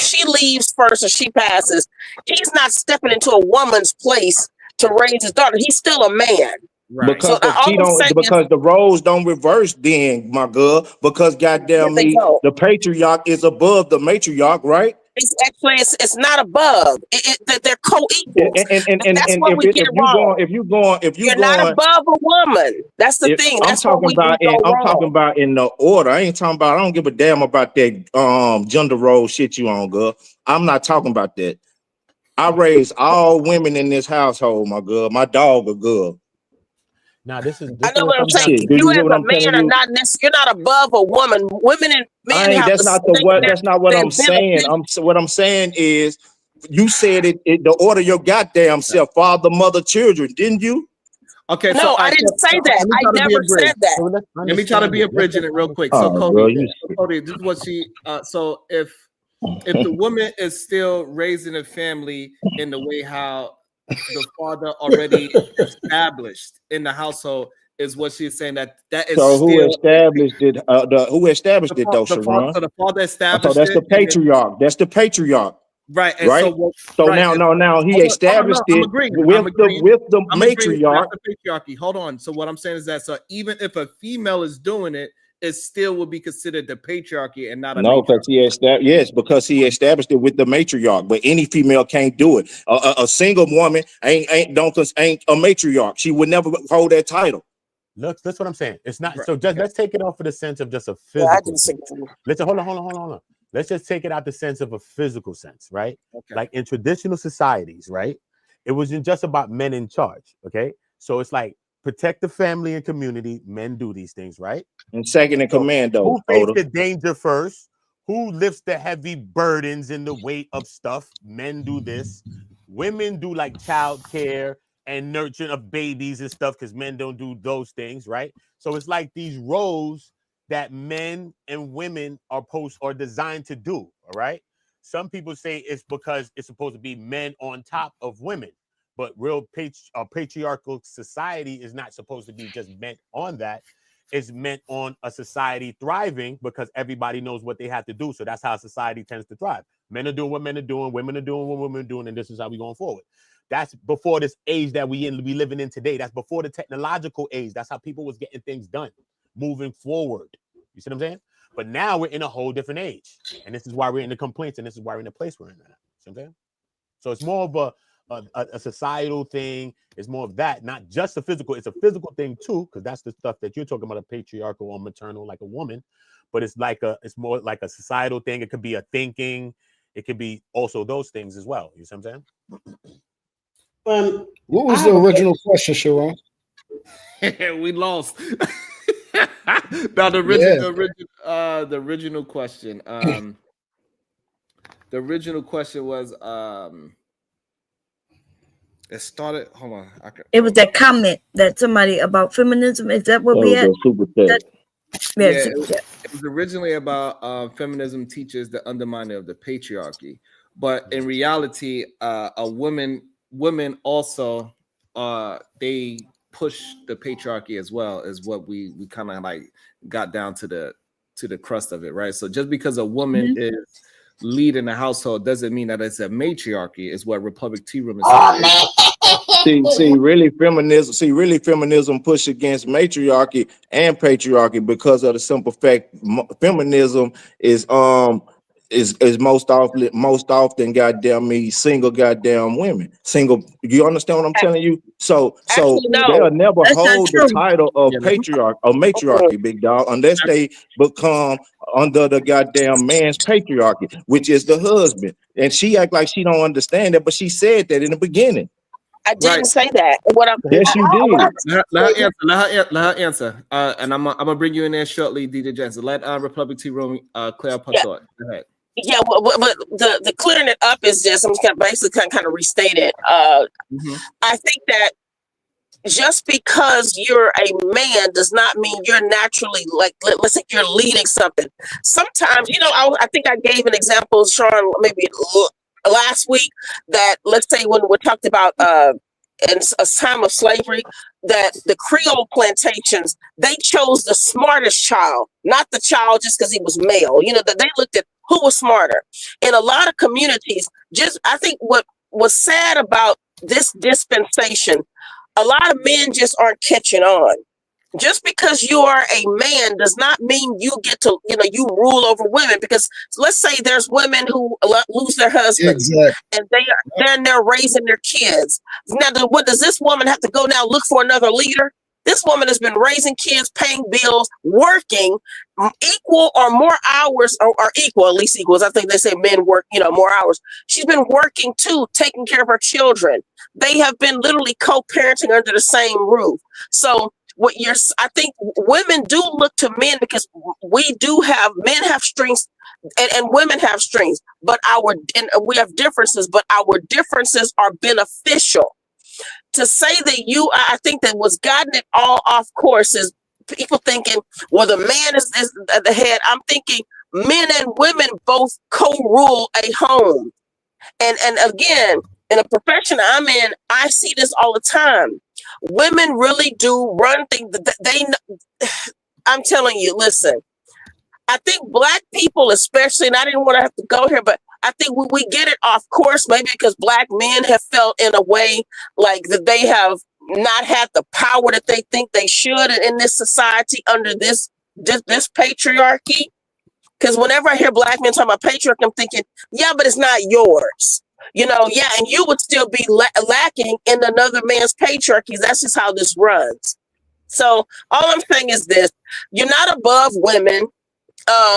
she leaves first or she passes, he's not stepping into a woman's place to raise his daughter. He's still a man. Right. Because the roles don't reverse then, my girl. Because goddamn the patriarch is above the matriarch, right? It's actually it's not above. They're co-equals. And that's what we get wrong. If you're not above a woman. That's the thing. That's I'm talking about in the order. I don't give a damn about that gender role shit you on, girl. I'm not talking about that. I raise all women in this household, my girl. My dog a girl. Now this is I know what I'm saying. If you as a man are not necessarily, you're not above a woman. Women and men that's not what I'm saying. What I'm saying is you said it the order your goddamn self, father, mother, children, didn't you? Okay, no, I didn't say that. I never said that. Let me try to be abridging it real quick. So Cody, this is what she so if the woman is still raising a family in the way how the father already established in the household, is what she's saying that is. So who established it? Who established it though, Sharon? So the father established. So that's the patriarch. That's the patriarch. Right. And right. So now he established it with the matriarch. The patriarchy. Hold on. So what I'm saying is that even if a female is doing it, it still would be considered the patriarchy and not a matriarch. Because he established it with the matriarch. But any female can't do it. A single woman ain't a matriarch. She would never hold that title. Look, that's what I'm saying. It's not so. Just let's take it off for the sense of just a physical. Let's hold on. Let's just take it out the sense of a physical sense, right? Okay. Like in traditional societies, right? It wasn't just about men in charge. Okay, so it's like protect the family and community. Men do these things, right? And second in command, though. Who faces the danger first? Who lifts the heavy burdens and the weight of stuff? Men do this. Women do like child care and nurturing of babies and stuff because men don't do those things, right? So it's like these roles that men and women are designed to do, all right? Some people say it's because it's supposed to be men on top of women, but real patriarchal society is not supposed to be just meant on that. It's meant on a society thriving because everybody knows what they have to do. So that's how society tends to thrive. Men are doing what men are doing, women are doing what women are doing, and this is how we're going forward. That's before this age that we living in today. That's before the technological age. That's how people was getting things done, moving forward. You see what I'm saying? But now we're in a whole different age. And this is why we're in the complaints, and this is why we're in the place we're in now. See what I'm saying? So it's more of a societal thing. It's more of that, not just a physical. It's a physical thing too, because that's the stuff that you're talking about, a patriarchal or maternal, like a woman. But it's more like a societal thing. It could be a thinking. It could be also those things as well. You see what I'm saying? What was the original question, Sharon? We lost. Now the original question. The original question was it started. Hold on. It was that comment that somebody about feminism. Is that what we had? Super chat. Yeah, it was originally about feminism teaches the undermining of the patriarchy, but in reality, women also they push the patriarchy as well, is what we kind of like got down to the crust of it, right? So just because a woman is leading the household doesn't mean that it's a matriarchy, is what Republic Tea Room is saying. See, really feminism push against matriarchy and patriarchy because of the simple fact feminism is most often goddamn me single goddamn women. Single, you understand what I'm telling you? So they'll never hold the title of patriarch or matriarchy, big dog, unless they become under the goddamn man's patriarchy, which is the husband. And she act like she don't understand it, but she said that in the beginning. I didn't say that. Yes, you did. Let her answer. And I'm gonna bring you in there shortly, DJ Jensen. Let Republic Tea Room clear up her thought. Go ahead. Yeah, but the clearing it up is just, I'm just gonna basically kind of restate it. I think that just because you're a man does not mean you're naturally, like, let's say you're leading something. Sometimes, I think I gave an example, Sharon, maybe last week, that let's say when we talked about in a time of slavery, that the Creole plantations, they chose the smartest child, not the child just because he was male. That they looked at who was smarter. In a lot of communities, I think what was sad about this dispensation, a lot of men just aren't catching on. Just because you are a man does not mean you get to, you rule over women. Because let's say there's women who lose their husbands, and they're raising their kids. Now, what does this woman have to go now look for another leader? This woman has been raising kids, paying bills, working equal or more hours, or equal, at least equals. I think they say men work, more hours. She's been working too, taking care of her children. They have been literally co-parenting under the same roof. So I think women do look to men, because men have strengths and women have strengths, but we have differences, but our differences are beneficial. To say that I think that what's gotten it all off course is people thinking, well, the man is at the head. I'm thinking men and women both co-rule a home. And again, in a profession I'm in, I see this all the time. Women really do run things. I'm telling you, listen, I think Black people especially, and I didn't want to have to go here, but I think we get it off course, maybe because Black men have felt in a way like that they have not had the power that they think they should in this society under this patriarchy. Because whenever I hear Black men talking about patriarchy, I'm thinking, yeah, but it's not yours. And you would still be lacking in another man's patriarchy. That's just how this runs. So all I'm saying is this: you're not above women.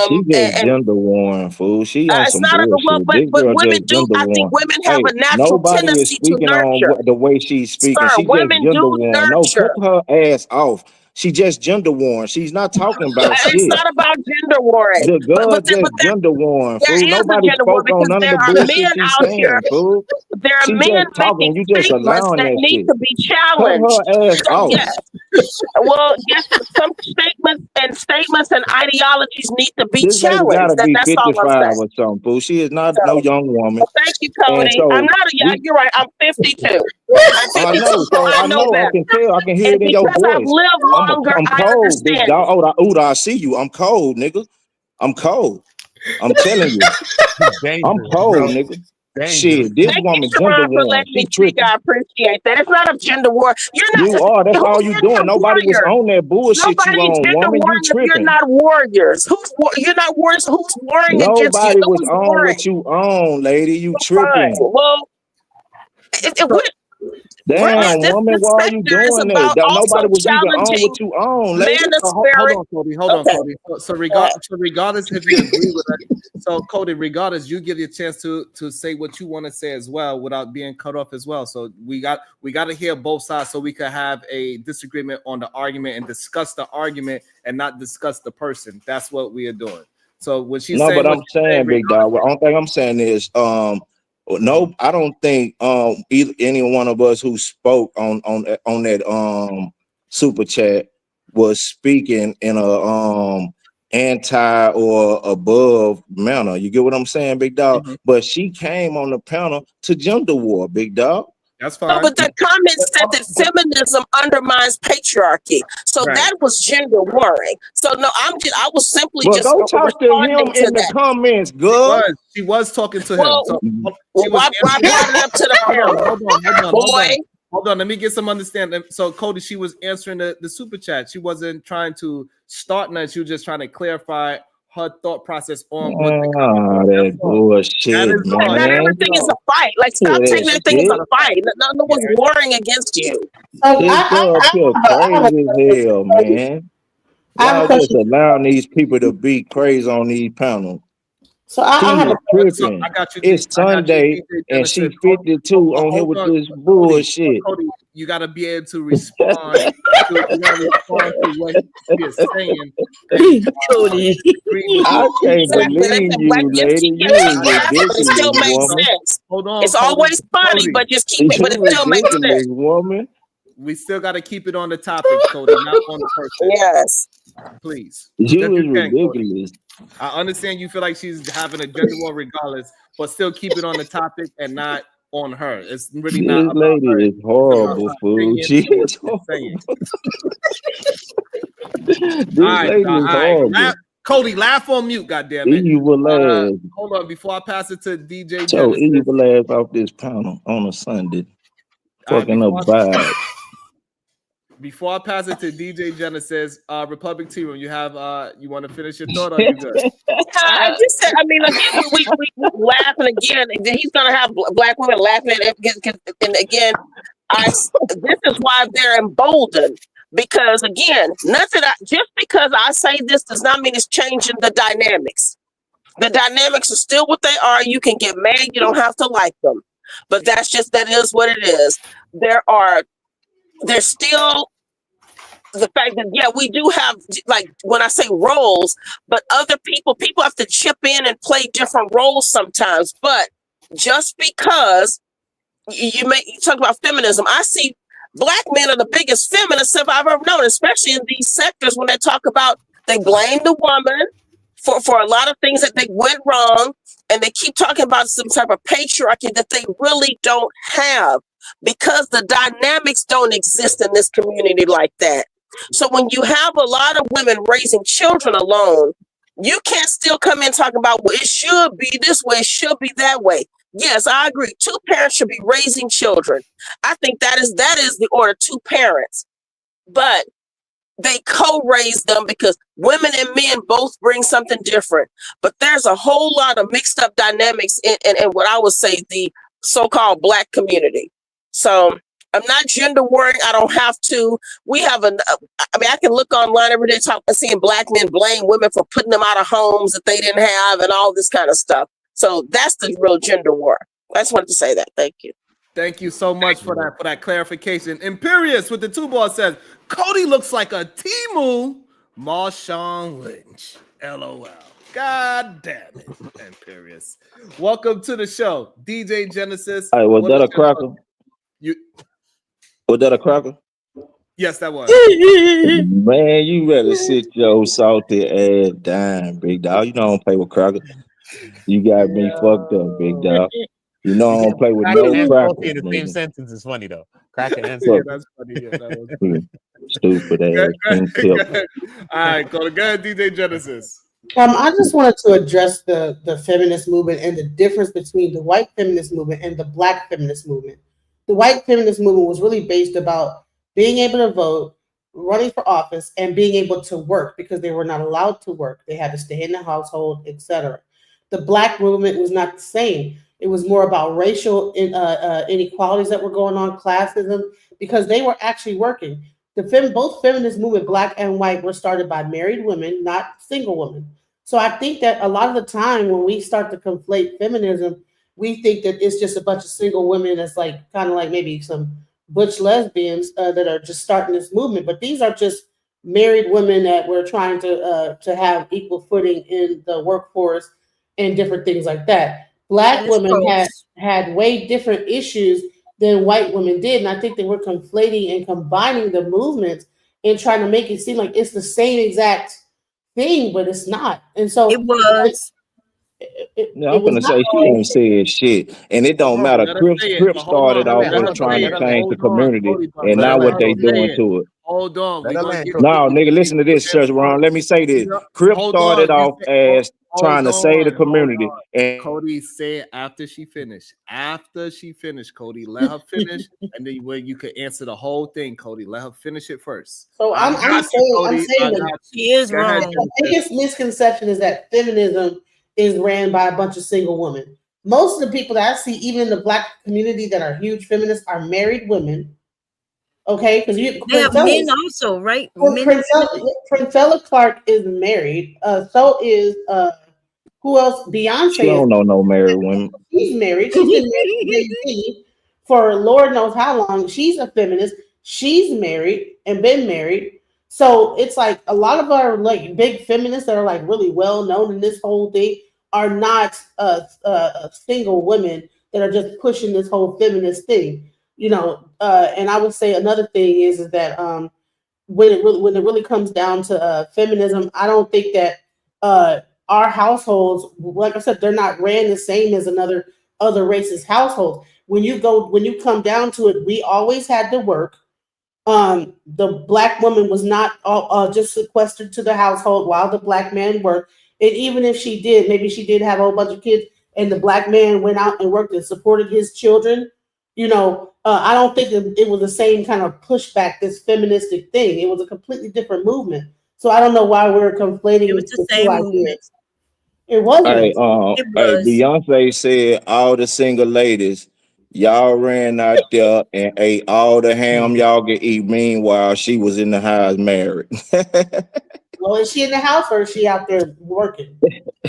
She just gender worn, fool. She on some bullshit. But women do. I think women have a natural tendency to nurture. On the way she's speaking. Sir, She women just gender do worn. nurture. No, cut her ass off. She just gender worn. She's not talking about shit. It's not about gender warring. The girl just gender worn, fool. Nobody spoke on none of the bullshit she's saying, fool. There are men talking. You just allowing that need shit. to be challenged. Cut her ass off. Yes. Well, yes, some statements and ideologies need to be challenged. That's all I'm saying. Or something, fool. She is not no young woman. Well, thank you, Cody. I'm not a young. You're right. I'm 52. I know. So I know. I can tell. I can hear it in your voice. I've lived longer. I'm cold, big dog. I see you. I'm cold, nigga. I'm cold. I'm telling you. I'm cold, nigga. Shit, this woman gender war. She tripping. I appreciate that. It's not a gender war. You're not. You are. That's all you doing. Nobody was on that bullshit you on, woman. You tripping. You're not warriors. You're not warriors. Who's warring against you? Nobody was on what you on, lady. You tripping. Well, damn, woman, why are you doing that? Nobody was even on what you on, lady. Hold on, Cody. Cody. So regardless if you agree with it, so Cody, regardless, you give your chance to say what you want to say as well without being cut off as well. So we got to hear both sides so we could have a disagreement on the argument and discuss the argument and not discuss the person. That's what we are doing. So what she's no, saying, but I'm saying, big dog. The only thing I'm saying is, no, I don't think either any one of us who spoke on that super chat was speaking in a anti or above manner. You get what I'm saying, big dog? Mm-hmm. But she came on the panel to gender war, big dog. That's fine. No, but the comment said that feminism undermines patriarchy. So that was gender warring. So no, I was simply just go talk to him in the comments, girl. She was talking to him. So why brought it up to the panel? Hold on, let me get some understanding. So, Cody, she was answering the super chat. She wasn't trying to start nothing. She was just trying to clarify her thought process on what that bullshit, man. Not everything is a fight. Like, stop taking everything as a fight. No one's warring against you. This girl feel crazy as hell, man. Y'all just allowing these people to be crazy on these panels. So I have a tripping. It's Sunday and she 52 on here with this bullshit. Cody, you gotta be able to respond. To what he's saying. Cody, I can't believe you, lady. You ridiculous, still makes woman. sense. Hold on. It's always funny, but just keep it. But it still makes sense, woman. We still got to keep it on the topic, Cody, not on the person. Yes. Please. You is ridiculous. I understand you feel like she's having a gender war regardless, but still keep it on the topic and not on her. It's really not This about lady her. is horrible, fool. She is horrible. This lady is horrible. Cody, laugh on mute, goddammit. Evil ass. Hold on, before I pass it to DJ So Genesis. evil ass off this panel on a Sunday. Fucking up vibe. Before I pass it to DJ Genesis, Republic Tea Room, you have you want to finish your thought? Or you good? I just said, I mean, again, we laughing again. He's gonna have black women laughing at it, and again, this is why they're emboldened. Because again, just because I say this does not mean it's changing the dynamics. The dynamics are still what they are. You can get mad, you don't have to like them, but that is what it is. There's still the fact that we do have, like, when I say roles, but other people have to chip in and play different roles sometimes. But just because you talk about feminism, I see black men are the biggest feminists I've ever known, especially in these sectors when they blame the woman for a lot of things that they went wrong, and they keep talking about some type of patriarchy that they really don't have, because the dynamics don't exist in this community like that. So when you have a lot of women raising children alone, you can't still come in talking about, well, it should be this way, it should be that way. Yes, I agree. 2 parents should be raising children. I think that is the order, 2 parents. But they co-raise them because women and men both bring something different. But there's a whole lot of mixed up dynamics in what I would say the so-called black community. So I'm not gender warring. I don't have to. We have I can look online every day seeing black men blame women for putting them out of homes that they didn't have and all this kind of stuff. So that's the real gender war. I just wanted to say that. Thank you. Thank you so much for that clarification. Imperious with the 2 ball says, Cody looks like a Temu Marshawn Lynch. LOL. God damn it, Imperious. Welcome to the show, DJ Genesis. All right, was that a cracker? Was that a cracker? Yes, that was. Man, you better sit your salty ass down, big dog. You know I don't play with crackers. You got me fucked up, big dog. You know I don't play with no crackers. In the same sentence is funny though. Cracker and that's funny. Yeah, that was funny. Stupid ass. All right, go ahead, DJ Genesis. I just wanted to address the feminist movement and the difference between the white feminist movement and the black feminist movement. The white feminist movement was really based about being able to vote, running for office, and being able to work because they were not allowed to work. They had to stay in the household, etc. The black movement was not the same. It was more about racial inequalities that were going on, classism, because they were actually working. Both feminist movement, black and white, were started by married women, not single women. So I think that a lot of the time when we start to conflate feminism, we think that it's just a bunch of single women that's like kind of like maybe some butch lesbians that are just starting this movement. But these are just married women that were trying to have equal footing in the workforce and different things like that. Black That's women false. had way different issues than white women did, and I think they were conflating and combining the movements and trying to make it seem like it's the same exact thing, but it's not. And so It was. Yeah, it I'm was gonna not say she ain't said shit, and it Hold don't on, matter. let her Crips, say it. Crips But hold started on, off Let let her her with land, bro. say trying to Let it. her change land. the Hold on, community, Cody, but and Let let her now her what land, let they her bro. say doing it. to it. Hold on, Let we're her gonna land, give bro. the No, people nigga, listen to to this, their Church Ron. Let me points. say this. Crip Hold started on, you off said, as trying hold to save the on, hold community, on. and Cody, say it after she finished. After she finished, Cody, let her finish, and then when you could answer the whole thing, Cody, let her finish it first. So I got you, I'm Cody. I saying got that you. She is Go ahead, wrong. the Genesis. biggest misconception is that feminism is ran by a bunch of single women. Most of the people that I see, even in the black community, that are huge feminists, are married women. Okay, because They have men also, right? Men. Princella Clark is married. So is who else? she Beyonce is. don't know no married women. She's married. She's been married to Jay-Z for Lord knows how long. She's a feminist. She's married and been married. So it's like a lot of our like big feminists that are like really well known in this whole thing are not single women that are just pushing this whole feminist thing. And I would say another thing is that when it really comes down to feminism, I don't think that our households, like I said, they're not ran the same as other races' households. When you come down to it, we always had to work. The black woman was not just sequestered to the household while the black man worked. And even if she did, maybe she did have a whole bunch of kids, and the black man went out and worked and supported his children. I don't think it was the same kind of pushback, this feministic thing. It was a completely different movement. So I don't know why we're It was conflating the the two same movement. ideas. It wasn't. It Hey, was. Beyonce said all the single ladies, y'all ran out there and ate all the ham y'all could eat. Meanwhile, she was in the house married. Well, is she in the house or is she out there working?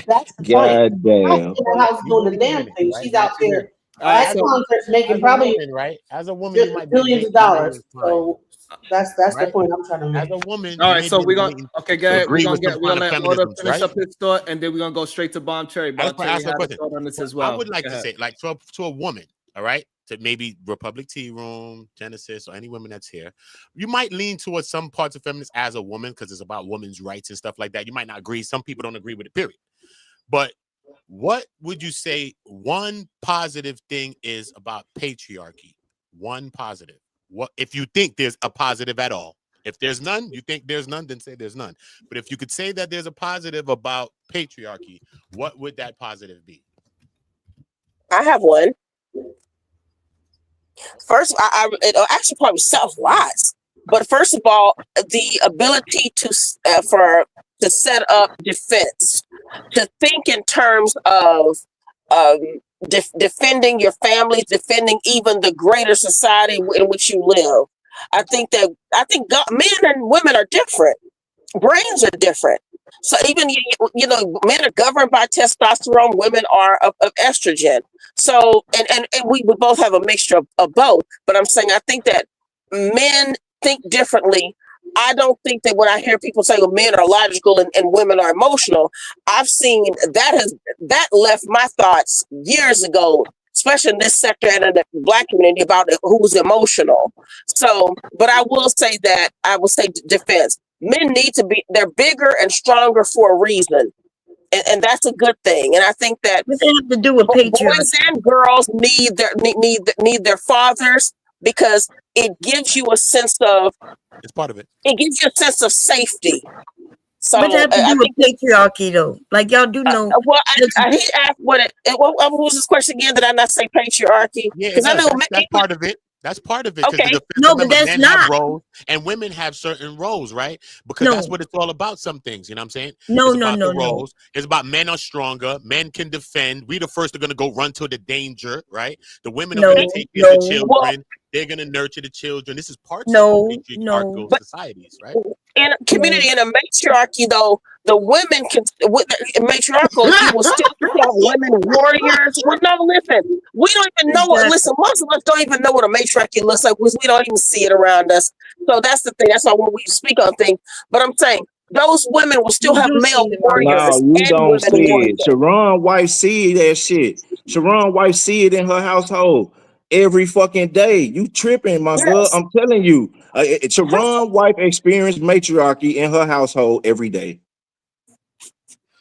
That's the point. God She's damn. in the house You doing the wait a damn minute, thing. right? She's out there All right, at so concerts making As a probably woman, right? As a woman, you might be billions of debating dollars. fine, So that's the right? point I'm trying to As make. a woman, all you right, may so be we're gonna debating okay, go to ahead. agree with some We're kind gonna of let Order feminisms, finish right? up his thought, and then we're gonna go straight to Bomb Cherry. I Bomb just want to Cherry ask her a had a question. thought on this What as I well. would like Go to ahead. say, like to a woman, all right, to maybe Republic Tea Room, Genesis, or any women that's here, you might lean towards some parts of feminists as a woman because it's about women's rights and stuff like that. You might not agree. Some people don't agree with it, period. But what would you say one positive thing is about patriarchy? One positive. What if you think there's a positive at all? If there's none, you think there's none, then say there's none. But if you could say that there's a positive about patriarchy, what would that positive be? I have one. First, it actually probably self lies. But first of all, the ability to set up defense, to think in terms of um, defending your family, defending even the greater society in which you live. Men and women are different. Brains are different. So even men are governed by testosterone, women are of estrogen. So and we would both have a mixture of both. But I'm saying I think that men think differently. I don't think that when I hear people say, well, men are logical and women are emotional, I've seen that left my thoughts years ago, especially in this sector and in the black community about who's emotional. So, but I will say defense. Men need to be, they're bigger and stronger for a reason. And that's a good thing. And I think that What they have to do with patriarchy? boys and girls need their fathers because it gives you a sense of It's part of it. it gives you a sense of safety. So What they have to I do with think patriarchy, though? Like y'all do know. he asked what was this question again? Did I not say patriarchy? Yeah, it Because I does. know That's part of it. That's part of it because okay. No, but remember, that's men have not. roles and women have certain roles, right? Because No, that's what it's all about. Some things, you know what I'm saying? no, It's no, about the no, no. roles. It's about men are stronger. Men can defend. We the first are going to go run to the danger, right? The women are No, going to take care of the no, Well, children. They're going to nurture the children. This is parts of no, patriarchal no. but societies, right? in a community, in a matriarchy, though, the women can, with the matriarchal, you will still have women warriors. Well, no, listen, we don't even know what, listen, most of us don't even know what a matriarchy looks like because we don't even see it around us. So that's the thing. That's why when we speak on things, but I'm saying those women will still have male warriors No, you and don't women see warriors. it. Sharon wife see that shit. Sharon wife see it in her household every fucking day. You tripping, my girl. Yes. I'm telling you. Sharon wife experienced matriarchy in her household every day.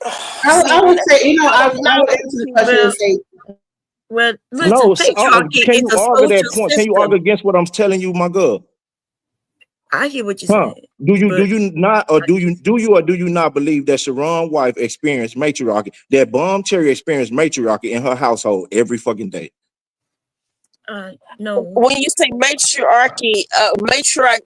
I would say, I would answer the question and say, well, listen, No, patriarchy can is you a argue that social point? Can you system. argue against what I'm telling you, my girl? I hear what you're Huh? saying. Do you not, or do you not believe that Sharon wife experienced matriarchy? That Bomb Cherry experienced matriarchy in her household every fucking day. No. When you say matriarchy, matriarch,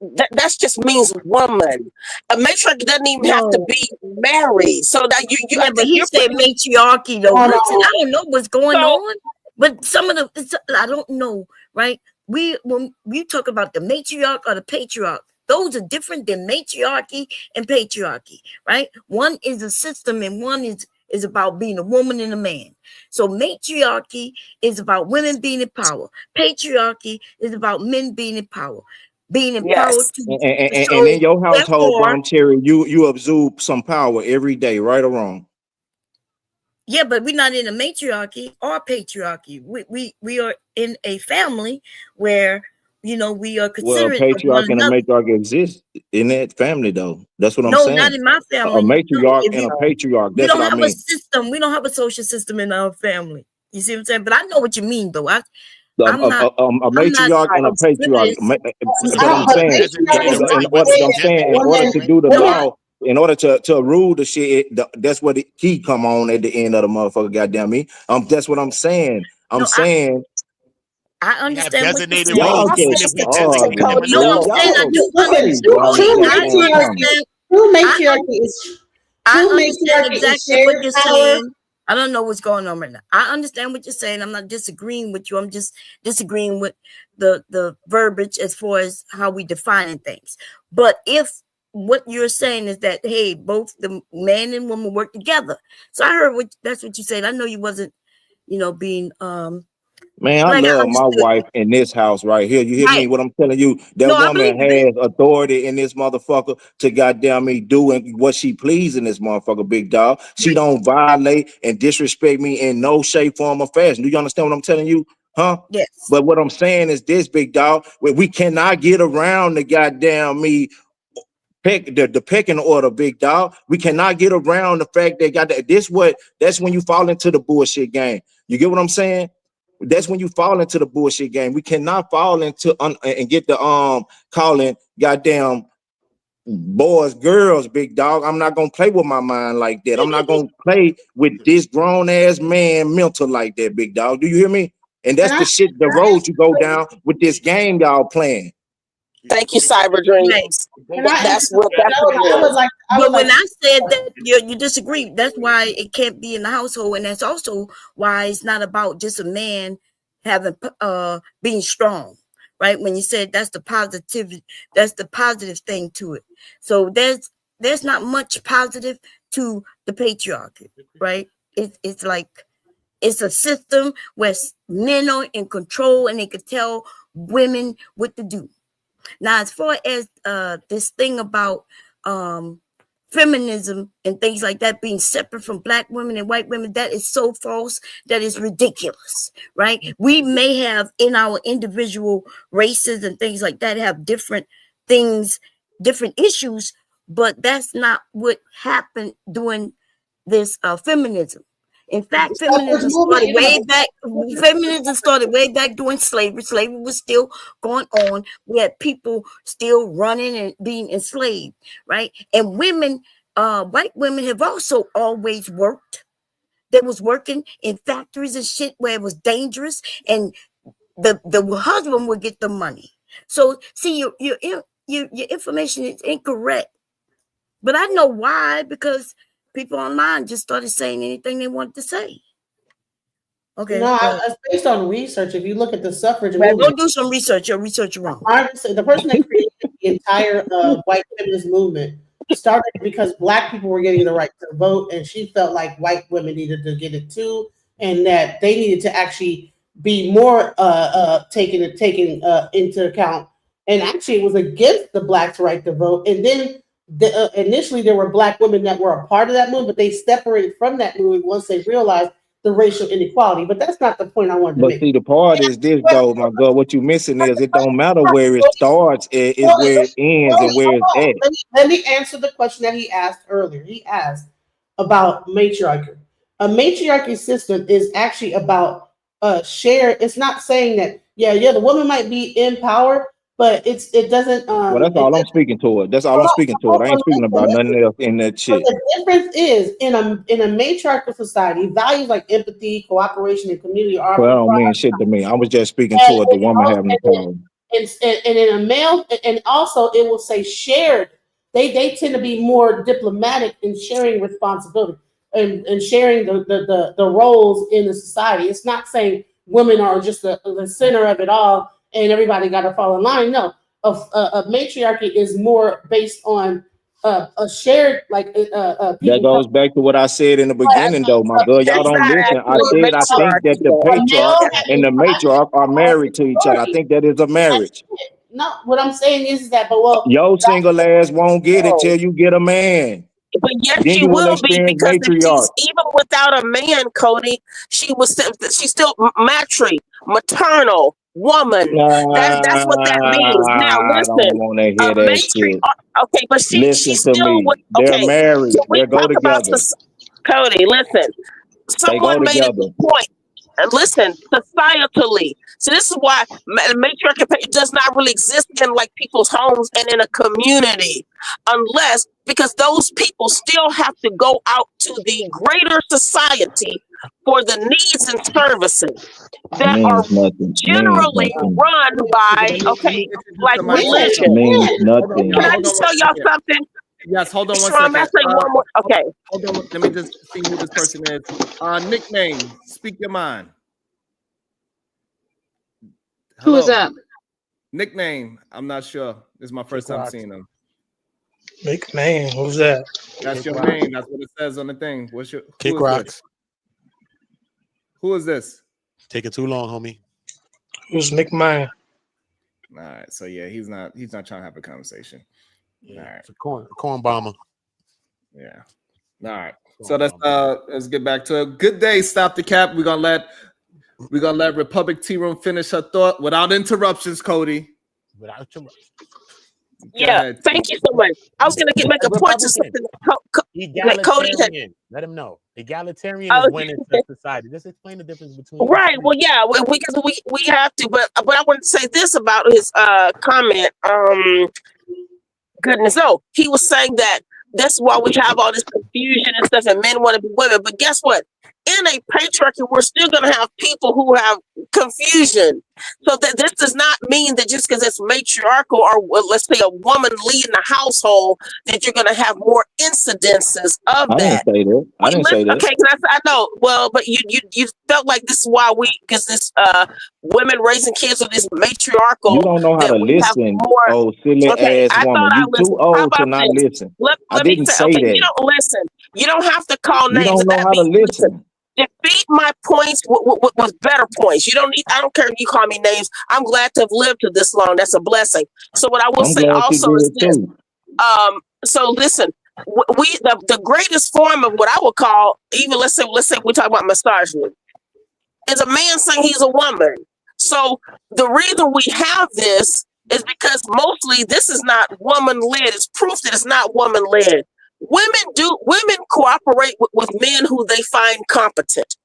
that just means woman. A matriarch doesn't even have to be married. So that yeah, I but think he you're said matriarchy though. Oh, Listen, no. I don't know what's going on, but some of the I don't know, right? When we talk about the matriarch or the patriarch, those are different than matriarchy and patriarchy, right? One is a system and one is about being a woman and a man. So matriarchy is about women being in power. Patriarchy is about men being in power, being empowered yes. to And in your household, Bomb Cherry, you absorb some power every day, right or wrong? Yeah, but we're not in a matriarchy or patriarchy. We are in a family where we are Well, considerate of one patriarch and a another. matriarch exist in that family, though. That's what I'm No, not saying. in my A family. matriarch If and a you patriarch. we That's what don't I have a mean. system. We don't have a social system in our family. You see what I'm saying? But I know what you mean, though. A I'm not matriarch and a patriarch. But I'm saying, in order to do the law, in order to rule the shit, that's what the key come on at the end of the motherfucker. Goddamn me. That's what I'm saying. I'm saying. I understand what you're saying. Y'all just arguing. No, I'm saying I do understand. True matriarchy is I true understand matriarchy is exactly what shared you're power. saying. I don't know what's going on right now. I understand what you're saying. I'm not disagreeing with you. I'm just disagreeing with the verbiage as far as how we define things. But if what you're saying is that, hey, both the man and woman work together. So I heard that's what you said. I know you wasn't, being Man, I like I love my understood. wife in this house right here. You hear me? Right. What I'm telling you, that No, I woman believe has authority in this motherfucker to goddamn me doing what she please in this motherfucker, big dog. She don't violate and disrespect me in no shape, form, or fashion. Do you understand what I'm telling you? Huh? Yes. But what I'm saying is this, big dog, we cannot get around the goddamn me the pecking order, big dog. We cannot get around the fact that that's when you fall into the bullshit game. You get what I'm saying? That's when you fall into the bullshit game. We cannot fall into and get the calling goddamn boys, girls, big dog. I'm not gonna play with my mind like that. I'm not gonna play with this grown ass man mental like that, big dog. Do you hear me? And that's the shit, the road you go down with this game y'all playing. Thank you, Cyber Dreams. That's what that's But when I said that you disagree, that's why it can't be in the household, and that's also why it's not about just a man having being strong, right? When you said that's the positive thing to it. So there's not much positive to the patriarchy, right? It's like it's a system where men are in control and they could tell women what to do. Now, as far as this thing about feminism and things like that being separate from black women and white women, that is so false, that is ridiculous, right? We may have in our individual races and things like that have different things, different issues, but that's not what happened during this feminism. In fact, feminism started way back. Feminism started way back during slavery. Slavery was still going on. We had people still running and being enslaved, right? And women, white women, have also always worked. They was working in factories and shit where it was dangerous, and the husband would get the money. So, see, your information is incorrect. But I know why, because people online just started saying anything they wanted to say. Okay. No, it's based on research. If you look at the suffrage Well, movement, go do some research. Your research wrong. the person that created the entire white feminist movement started because Black people were getting the right to vote, and she felt like white women needed to get it too, and that they needed to actually be more taken into account. And actually, it was against the Blacks' right to vote. And then initially, there were Black women that were a part of that movement, but they separated from that movement once they realized the racial inequality. But that's not the point I wanted to But make. see, the part is this, though, my God. What you missing is it don't matter where it starts, is where it ends and where it's at. Let me answer the question that he asked earlier. He asked about matriarchy. A matriarchy system is actually about share. It's not saying that the woman might be in power, but it doesn't. Well, that's all I'm speaking toward. That's all I'm speaking toward. I ain't speaking about nothing else in that But shit. the difference is in a matriarchal society, values like empathy, cooperation, and community are. Well, I don't mean shit to me. I was just speaking toward the woman having the power. And in a male, and also it will say shared. They tend to be more diplomatic in sharing responsibility and sharing the roles in the society. It's not saying women are just the center of it all and everybody got to fall in line. No, a matriarchy is more based on a shared That goes back to what I said in the beginning, though, my girl. Y'all don't listen. I said I think that the patriarch and the matriarch are married to each other. I think that is a marriage. No, what I'm saying is that, Your single ass won't get it till you get a man. But yes, Then she you will will be, experience because if matriarch. she's even without a man, Cody, she's still maternal woman. That's what that means. Now I listen, don't want to hear that shit. okay, but Listen she's to still me. with, They're okay. married. So we They go talk about together. Cody. Listen, They go someone made a together. good point. And listen, societally, so this is why matriarchy does not really exist in like people's homes and in a community, because those people still have to go out to the greater society for the needs and services that are generally run by like religion. Means nothing. Can I just tell y'all something? Yes, hold on one Sharon, second. may I say one more? Okay. Hold on. Let me just see who this person is. Nickname. Speak your mind. Hello. Who is that? Nickname. I'm not sure. This is my first time seeing him. Nickname. Who's that? That's your name. That's what it says on the thing. What's your Kick Rocks? Who is this? Taking too long, homie. Who's McMahon? All right. So yeah, he's not trying to have a conversation. Yeah, all right. It's a corn bomber. Yeah. All right. So let's get back to it. Good day. Stop the cap. We're gonna let Republic Tea Room finish her thought without interruptions, Cody. Without interruptions. Yeah, thank you so much. I was gonna make a point to something that Cody had. Let him know. Egalitarian is when it's a society. Just explain the difference between. Right. Well, yeah, because we have to. But I want to say this about his comment. Goodness, no, he was saying that that's why we have all this confusion and stuff, and men want to be women. But guess what? In a patriarchy, we're still going to have people who have confusion. So that this does not mean that just because it's matriarchal or let's say a woman leading the household that you're going to have more incidences of that. I didn't say that. Okay, I know. Well, but you felt like this is why because this women raising kids with this matriarchal. You don't know how to listen. Oh, silly ass woman! You too old to not listen. I didn't say that. You don't listen. You don't have to call names. You don't know how to listen. Defeat my points with better points. You don't need. I don't care if you call me names. I'm glad to have lived to this long. That's a blessing. So what I will say also is this. So listen, the greatest form of what I would call, even let's say we talk about misogyny, is a man saying he's a woman. So the reason we have this is because mostly this is not woman led. It's proof that it's not woman led. Women cooperate with men who they find competent.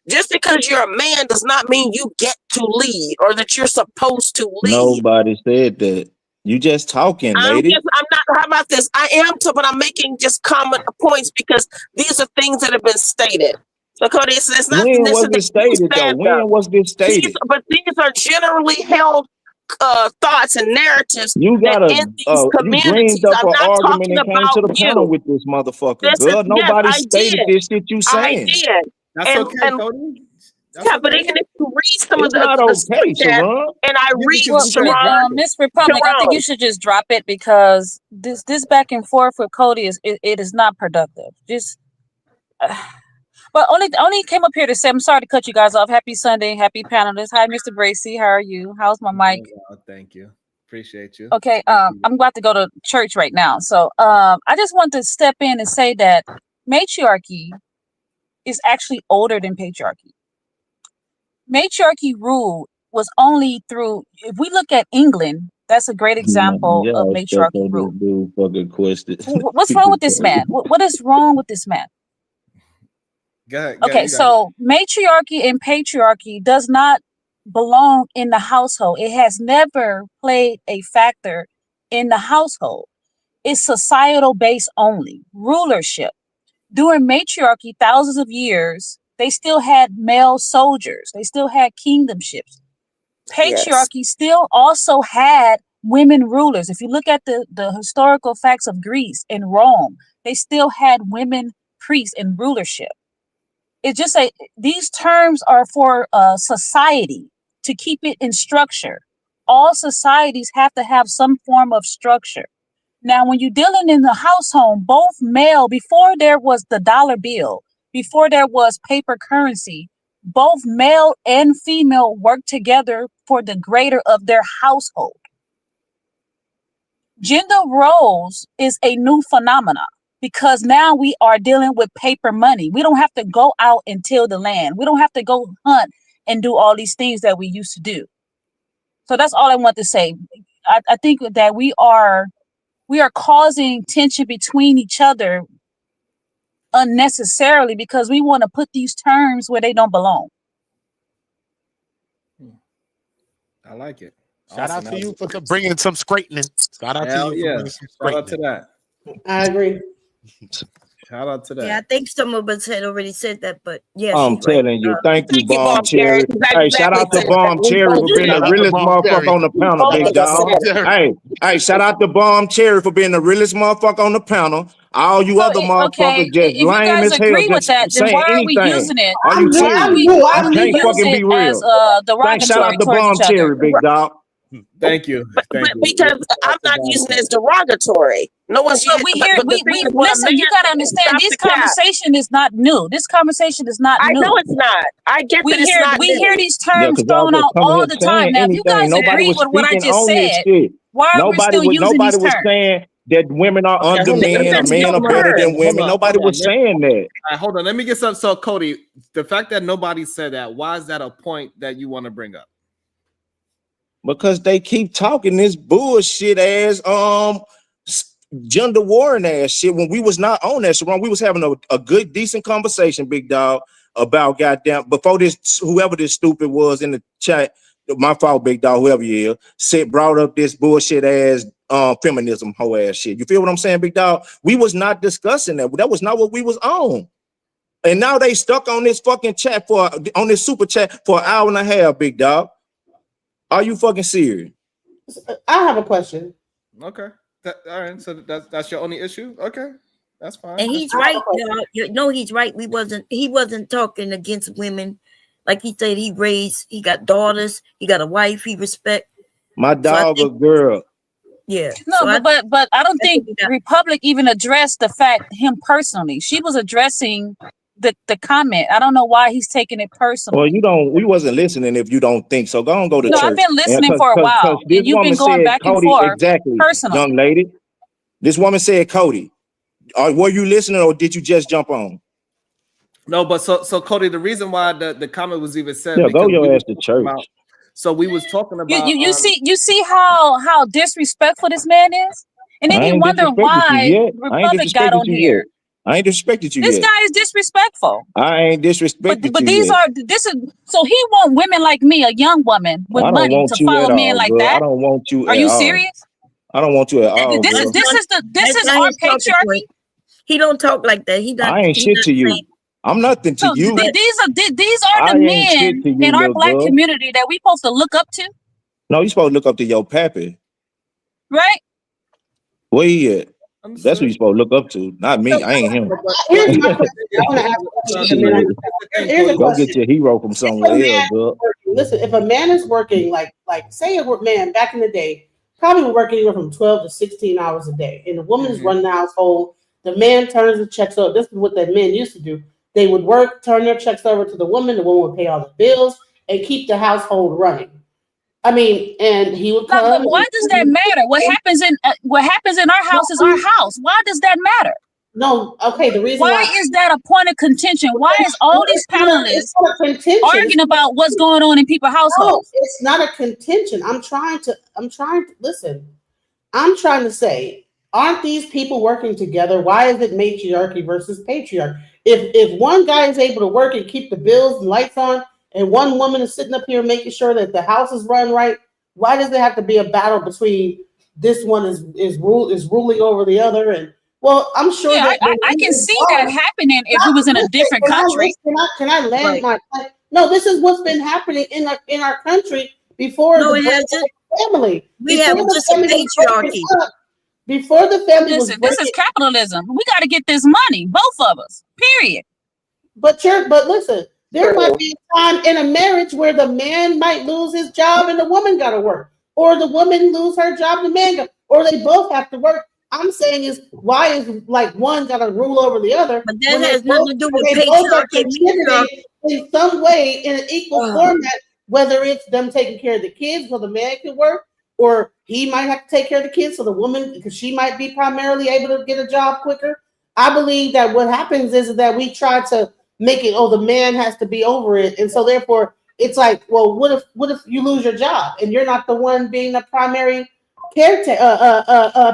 Just because you're a man does not mean you get to lead or that you're supposed to lead. Nobody said that. You just talking, lady. I'm not. How about this? I am too, but I'm making just common points because these are things that have been stated. So Cody, it's not. When was this stated, though? When was this stated? But these are generally held thoughts and narratives. You got in these communities. You up I'm an not argument and came to the panel with this motherfucker. Girl, nobody stated this shit you saying. I did. That's okay, Cody. Yeah, but even if you read some of It's not the okay, stuff that, Sharon. and I read Sharon, Miss Republic, I think you should just drop it because this back and forth with Cody it is not productive. Just, but only came up here to say I'm sorry to cut you guys off. Happy Sunday, happy panelists. Hi, Mr. Bracy, how are you? How's my mic? Thank you, appreciate you. Okay, I'm about to go to church right now, so I just want to step in and say that matriarchy is actually older than patriarchy. Matriarchy rule was only through, if we look at England, that's a great example of matriarchy rule. What's wrong with this man? What is wrong with this man? Go ahead, Okay, so matriarchy and patriarchy does not belong in the household. It has never played a factor in the household. It's societal based only. Rulership. During matriarchy, thousands of years, they still had male soldiers. They still had kingdomships. Patriarchy still also had women rulers. If you look at the historical facts of Greece and Rome, they still had women priests and rulership. It's just these terms are for society to keep it in structure. All societies have to have some form of structure. Now, when you're dealing in the household, both male, before there was the dollar bill, before there was paper currency, both male and female worked together for the greater of their household. Gender roles is a new phenomenon because now we are dealing with paper money. We don't have to go out and till the land. We don't have to go hunt and do all these things that we used to do. So that's all I want to say. I think that we are causing tension between each other unnecessarily because we want to put these terms where they don't belong. I like it. Shout out to you for bringing some straightening. Shout out to you for bringing some straightening. Shout out to that. I agree. Shout out to that. Yeah, I think some of us had already said that, but yes, I'm telling you, thank you, Bomb Cherry. Hey, shout out to Bomb Cherry for being the realest motherfucker on the panel, big dog. Hey, shout out to Bomb Cherry for being the realest motherfucker on the panel. All you other motherfuckers just if you lame guys as hell, agree with just that, then saying why are we anything. using it? Are you serious? You can't use fucking it be real. as derogatory Shout out to towards Bomb each other? Cherry, big dog. Thank you. But because I'm not using it as derogatory. No one's But we hear we listen. You gotta understand. This conversation is not new. This conversation is not new. I know it's not. I get that it's not new. hear these terms thrown out all the time. Now, if you guys agree with what I just said, why are we still using these terms? Saying that women are under men or men are better than women. Nobody was saying that. All right, hold on. Let me get some. So, Cody, the fact that nobody said that, why is that a point that you want to bring up? Because they keep talking this bullshit ass gender warring ass shit when we was not on that shit. We was having a good decent conversation, big dog, about goddamn before this whoever this stupid was in the chat. My fault, big dog, whoever you is, brought up this bullshit ass feminism whole ass shit. You feel what I'm saying, big dog? We was not discussing that. That was not what we was on. And now they stuck on this fucking chat on this super chat for an hour and a half, big dog. Are you fucking serious? I have a question. Okay. All right. So that's your only issue? Okay. That's fine. And he's right. He's right. He wasn't talking against women. Like he said, he got daughters, he got a wife, he respect. My dog a girl. Yeah. No, but I don't think Republic even addressed the fact him personally. She was addressing the comment. I don't know why he's taking it personally. Well, we wasn't listening if you don't think so. Go to church. I've been listening for a while. And you've been going back and forth. Exactly, personally. young lady. This woman said, Cody, were you listening or did you just jump on? No, but so Cody, the reason why the comment was even said. Yeah, go your ass to church. So we was talking about you see how disrespectful this man is, and then you wonder why Republic got on here. I ain't disrespected you This yet. guy is disrespectful. I ain't disrespected but you this is so he want women like me, a young woman with money, to follow men like that. I don't want you. Are you serious? I don't want you at all. This is our patriarchy. He don't talk like that. I ain't shit to you. I'm nothing to you. These are the men in our black community that we supposed to look up to. No, you supposed to look up to your pappy. Right? Where he at? That's who you're supposed to look up to, not me. I ain't him. Here's my question. I want to ask a question. Here's a Go question. get your hero from somewhere else, bro. Listen, if a man is working, like say a man back in the day, probably working anywhere from 12 to 16 hours a day, and the woman is running the household, the man turns the checks over. This is what that men used to do. They would work, turn their checks over to the woman would pay all the bills, and keep the household running. I mean, and he would come. But why does that matter? What happens in our house is our house. Why does that matter? No, okay. The reason why is that a point of contention? Why is all these panelists arguing about what's going on in people's households? No, it's not a contention. I'm trying to listen. I'm trying to say, aren't these people working together? Why is it matriarchy versus patriarchy? If one guy is able to work and keep the bills and lights on, and one woman is sitting up here making sure that the house is run right, why does there have to be a battle between this one is ruling over the other? And well, I'm sure that I can see that happening if we was in a different country. Can I land my? No, this is what's been happening in our country before the family. We have just a patriarchy. Before the family was this is capitalism. We got to get this money, both of us. Period. But listen, there might be a time in a marriage where the man might lose his job and the woman got to work, or the woman lose her job and the man got, or they both have to work. I'm saying is why is like one got to rule over the other? But that has nothing to do with patriarchy. In some way, in an equal format, whether it's them taking care of the kids so the man can work, or he might have to take care of the kids so the woman, because she might be primarily able to get a job quicker. I believe that what happens is that we try to make it, the man has to be over it. And so therefore it's like, well, what if you lose your job and you're not the one being the primary caretaker,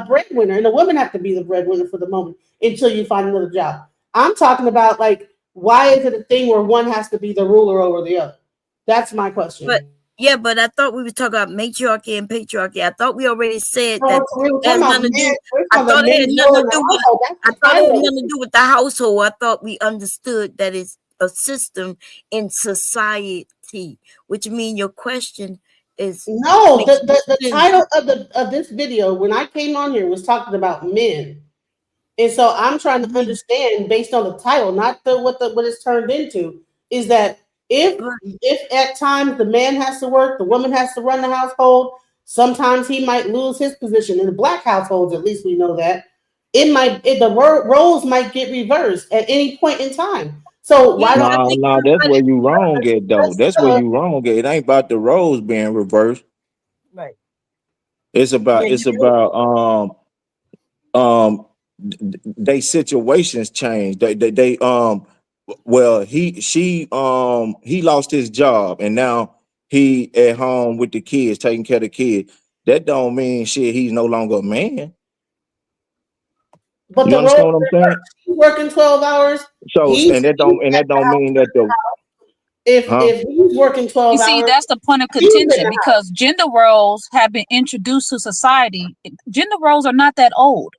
breadwinner, and the women have to be the breadwinner for the moment until you find another job. I'm talking about like, why is it a thing where one has to be the ruler over the other? That's my question. But I thought we were talking about matriarchy and patriarchy. I thought we already said that has nothing to do. I thought it had nothing to do with. I thought it had nothing to do with the household. I thought we understood that it's a system in society, which means your question is no. The title of this video when I came on here was talking about men, and so I'm trying to understand based on the title, not what it's turned into, is that. If at times the man has to work, the woman has to run the household, sometimes he might lose his position. In the black households, at least we know that the roles might get reversed at any point in time. So why don't no, that's where you wrong at though. That's where you wrong at. It ain't about the roles being reversed. Right. It's about they situations change. They well, he lost his job and now he at home with the kids, taking care of the kids. That don't mean shit. He's no longer a man. But you understand what I'm saying? He's working 12 hours. So and that don't mean that the if he's working 12 hours. You see, that's the point of contention because gender roles have been introduced to society. Gender roles are not that old.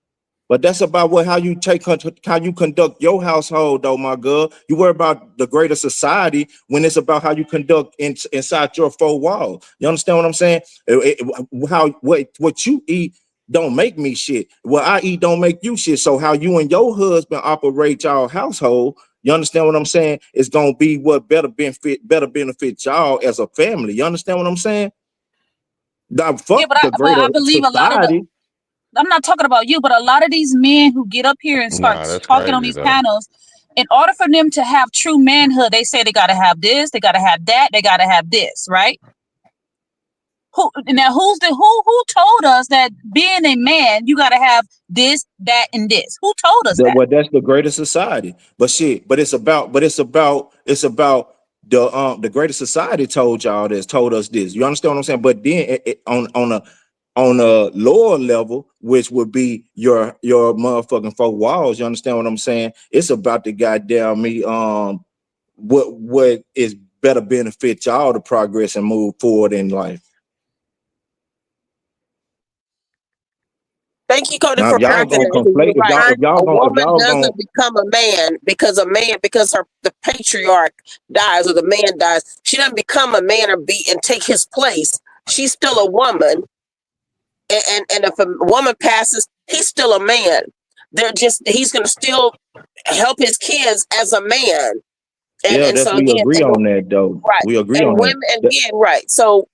But that's about how you conduct your household, though, my girl. You worry about the greater society when it's about how you conduct inside your four walls. You understand what I'm saying? What you eat don't make me shit. What I eat don't make you shit. So how you and your husband operate y'all household, you understand what I'm saying? It's gonna be what better benefit y'all as a family. You understand what I'm saying? Now, fuck the greater I believe society. I'm not talking about you, but a lot of these men who get up here and start talking on these panels, in order for them to have true manhood, they say they got to have this, they got to have that, they got to have this, right? Who told us that being a man, you got to have this, that, and this? Who told us that? Well, that's the greater society. But it's about the greater society told us this. You understand what I'm saying? But then on a lower level, which would be your motherfucking four walls, you understand what I'm saying? It's about the goddamn what is better benefit y'all to progress and move forward in life. Thank you, Cody, for bringing that. A woman doesn't become a man because the patriarch dies or the man dies. She doesn't become a man and take his place. She's still a woman. And if a woman passes, he's still a man. he's going to still help his kids as a man. And that's so we again, agree on that though. right. We agree And on women, and that. again, right. So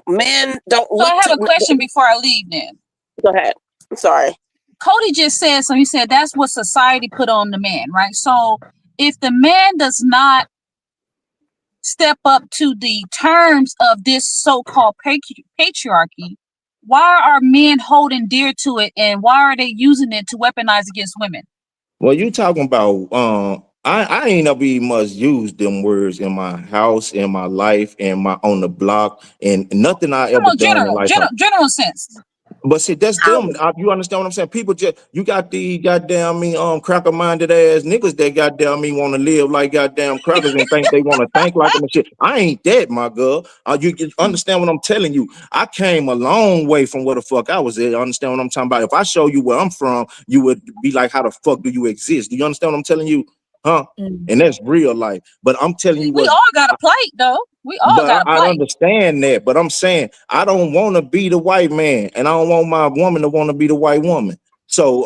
men don't So look I have to. a question before I leave then. Go ahead. I'm sorry. Cody just said, so he said that's what society put on the man, right? So if the man does not step up to the terms of this so-called patriarchy, why are men holding dear to it, and why are they using it to weaponize against women? Well, you talking about I ain't never even much used them words in my house, in my life, and my on the block, and nothing I ever done in life. General sense. But see, that's them. You understand what I'm saying? People just, you got the goddamn cracker minded ass niggas that goddamn want to live like goddamn crackers and think they want to think like them and shit. I ain't that, my girl. You understand what I'm telling you? I came a long way from where the fuck I was at. Understand what I'm talking about? If I show you where I'm from, you would be like, how the fuck do you exist? Do you understand what I'm telling you? Huh? And that's real life. But I'm telling you, we all got a plate though. We all got a plate. I understand that, but I'm saying I don't want to be the white man, and I don't want my woman to want to be the white woman. So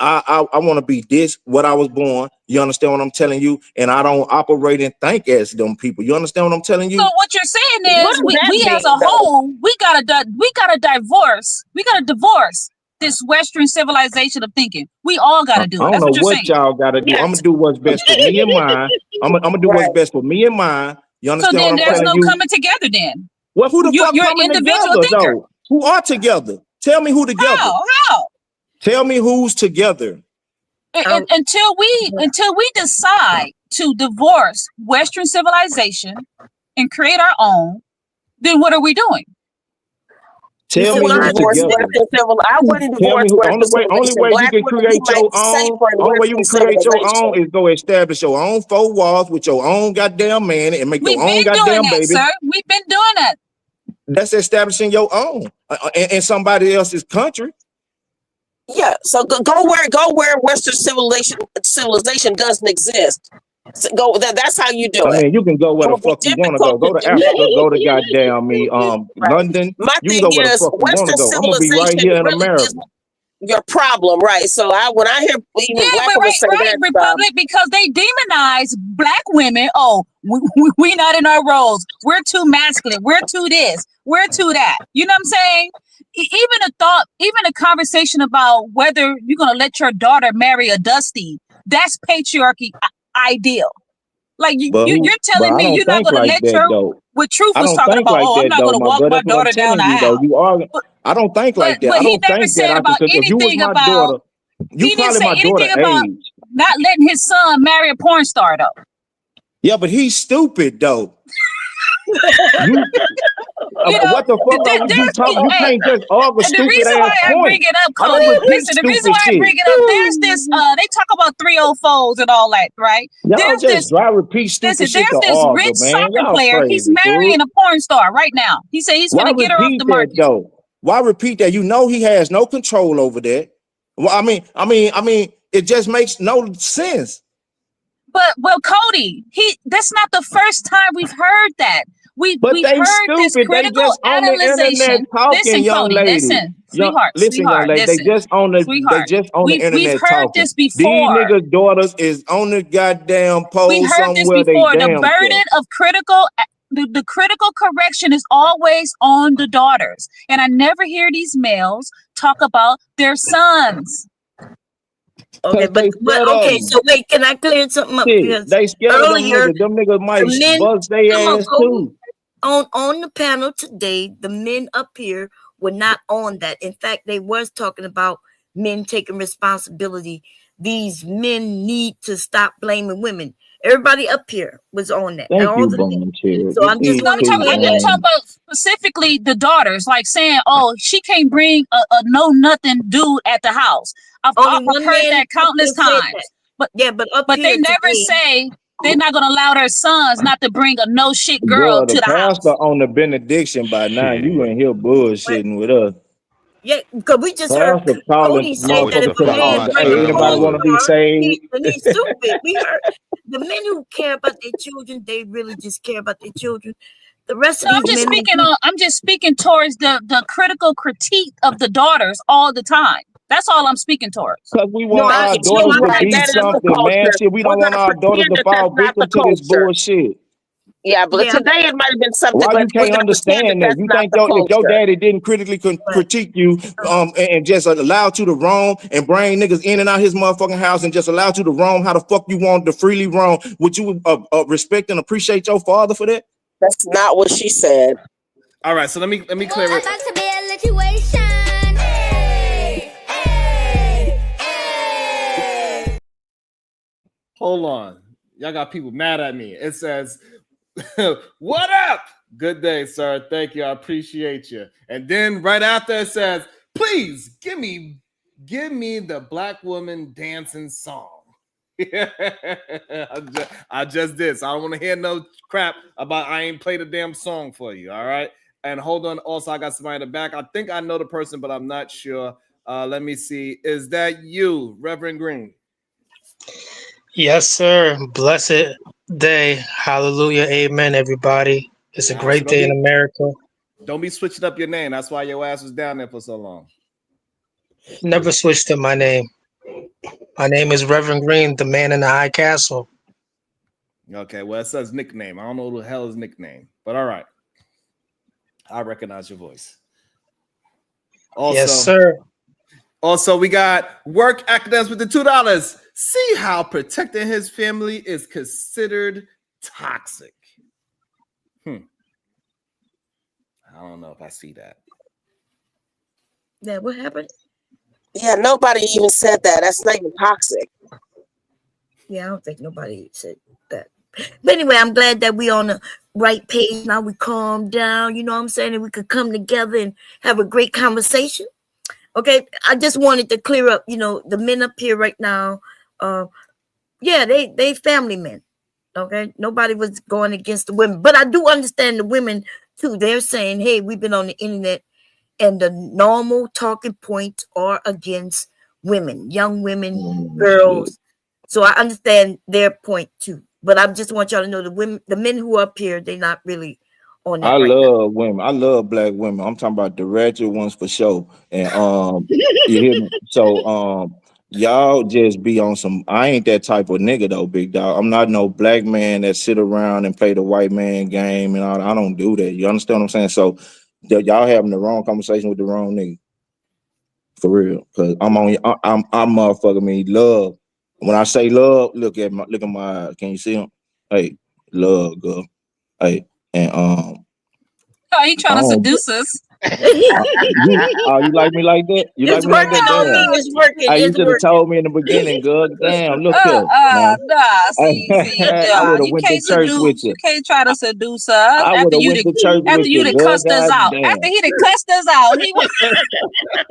I want to be this what I was born. You understand what I'm telling you? And I don't operate and think as them people. You understand what I'm telling you? So what you're saying is we as a whole, we gotta divorce. We gotta divorce this Western civilization of thinking. We all gotta do it. I don't know what y'all gotta do. I'm gonna do what's best for me and mine. I'm gonna do what's best for me and mine. You understand what I'm there's telling no you? coming together then. Well, who the fuck you're coming individual together thinker. though? Who are together? Tell me who together. How? Tell me who's together. Until we decide to divorce Western civilization and create our own, then what are we doing? Tell me who's together. I wouldn't divorce Only way you can create your own. Only way you can create your own is go establish your own four walls with your own goddamn man and make your own goddamn baby. Sir. We've been doing that. That's establishing your own in somebody else's country. Yeah, so go where Western civilization doesn't exist. So that's how you do it. I mean, you can go where the fuck you want to go. Go to Africa. Go to goddamn London. You can go where the fuck you want to go. I'm gonna be right here in America. Your problem, right? So when I hear even black women say that, Republic, because they demonize black women. Oh, we not in our roles. We're too masculine. We're too this. We're too that. You know what I'm saying? Even a conversation about whether you're gonna let your daughter marry a Dusty, that's patriarchy ideal. Like you're telling me you're not gonna let what Truth was talking about. Oh, I'm not gonna walk my daughter down the aisle. I don't think like that. But he never said about anything about. He didn't say anything about not letting his son marry a porn star though. Yeah, but he's stupid though. What the fuck are you talking? You can't just argue stupid ass point. I bring it up, Cody. Listen, the reason why I bring it up, there's this. They talk about 304s and all that, right? Y'all just repeat stupid shit to this argue, rich man. soccer player. He's marrying a porn star right now. He said he's gonna get her off the market. Though? Why repeat that? You know he has no control over that. Well, I mean, it just makes no sense. But Cody, that's not the first time we've heard that. We've heard this critical analyzation. Listen, Cody, listen, sweetheart, young lady. They just on the internet we've heard talking. this before. These niggas' daughters is on the goddamn pole we heard this before. The burden of the critical correction is always on the daughters, and I never hear these males talk about their sons. Okay, but okay, so wait, can I clear something up? Because they scared earlier, them niggas might buzz their ass too. On the panel today, the men up here were not on that. In fact, they was talking about men taking responsibility. These men need to stop blaming women. Everybody up here was on that. Thank you, so I'm just talking about specifically the daughters, like saying, "Oh, she can't bring a know nothing dude at the house." I've heard that countless times, but they never say they're not gonna allow their sons not to bring a no shit girl to the house. On the benediction by now, you ain't here bullshitting with us. Yeah, because we just heard Cody say that if a man anybody want to be saved, he's stupid. We heard the men who care about their children, they really just care about their children. The rest of these men, I'm just speaking towards the critical critique of the daughters all the time. That's all I'm speaking towards. Because we No, want our she's daughters to right. be That is the something, man. culture. Shit, we We're don't want gonna our daughters pretend to that that's fall not the victim to this culture. bullshit. Yeah, but Yeah, today it might have been something, Why but you we're can't gonna pretend that understand that? that's You not think the if your culture. daddy didn't critically right. critique you and just allowed you to roam and bring niggas in and out his motherfucking house and just allowed you to roam how the fuck you want to freely roam, would you respect and appreciate your father for that? That's not what she said. All right, so let me clear it. About to be a situation. Hey, hey, hey. Hold on. Y'all got people mad at me. It says, what up? Good day, sir. Thank you. I appreciate you. And then right after it says, please give me the black woman dancing song. I just did. So I don't want to hear no crap about I ain't played a damn song for you. All right. And hold on. Also, I got somebody in the back. I think I know the person, but I'm not sure. Let me see. Is that you, Reverend Green? Yes, sir. Blessed day. Hallelujah. Amen, everybody. It's a great day in America. Don't be switching up your name. That's why your ass was down there for so long. Never switched up my name. My name is Reverend Green, the man in the high castle. Okay, well, it says nickname. I don't know who the hell is nickname, but all right. I recognize your voice. Also, Yes, sir. Also, we got Work Academics with the $2. See how protecting his family is considered toxic. I don't know if I see that. Yeah, what happened? Yeah, nobody even said that. That's not even toxic. Yeah, I don't think nobody said that. But anyway, I'm glad that we on the right page now. We calm down, you know what I'm saying? And we could come together and have a great conversation. Okay, I just wanted to clear up, the men up here right now. Yeah, they family men. Okay, nobody was going against the women, but I do understand the women too. They're saying, hey, we've been on the internet and the normal talking points are against women, young women, girls. So I understand their point too. But I just want y'all to know the men who are up here, they're not really on that. I love women. I love black women. I'm talking about the ratchet ones for sure. And you hear me? So y'all just be on some. I ain't that type of nigga though, big dog. I'm not no black man that sit around and play the white man game, and I don't do that. You understand what I'm saying? So y'all having the wrong conversation with the wrong nigga. For real, because I'm motherfucking me love. When I say love, look at my eyes. Can you see them? Hey, love, girl. Hey, and Oh, he trying to seduce us. you like me like that? You It's like me like working that? on me. It's working. You It's should have working. told me in the beginning, girl. Damn, look here. Nah, see, I would have you went can't to church with seduce. you. You can't try to seduce us I would have went to church with after you you, done girl. cussed us out. Goddamn. After he done cussed us out, he was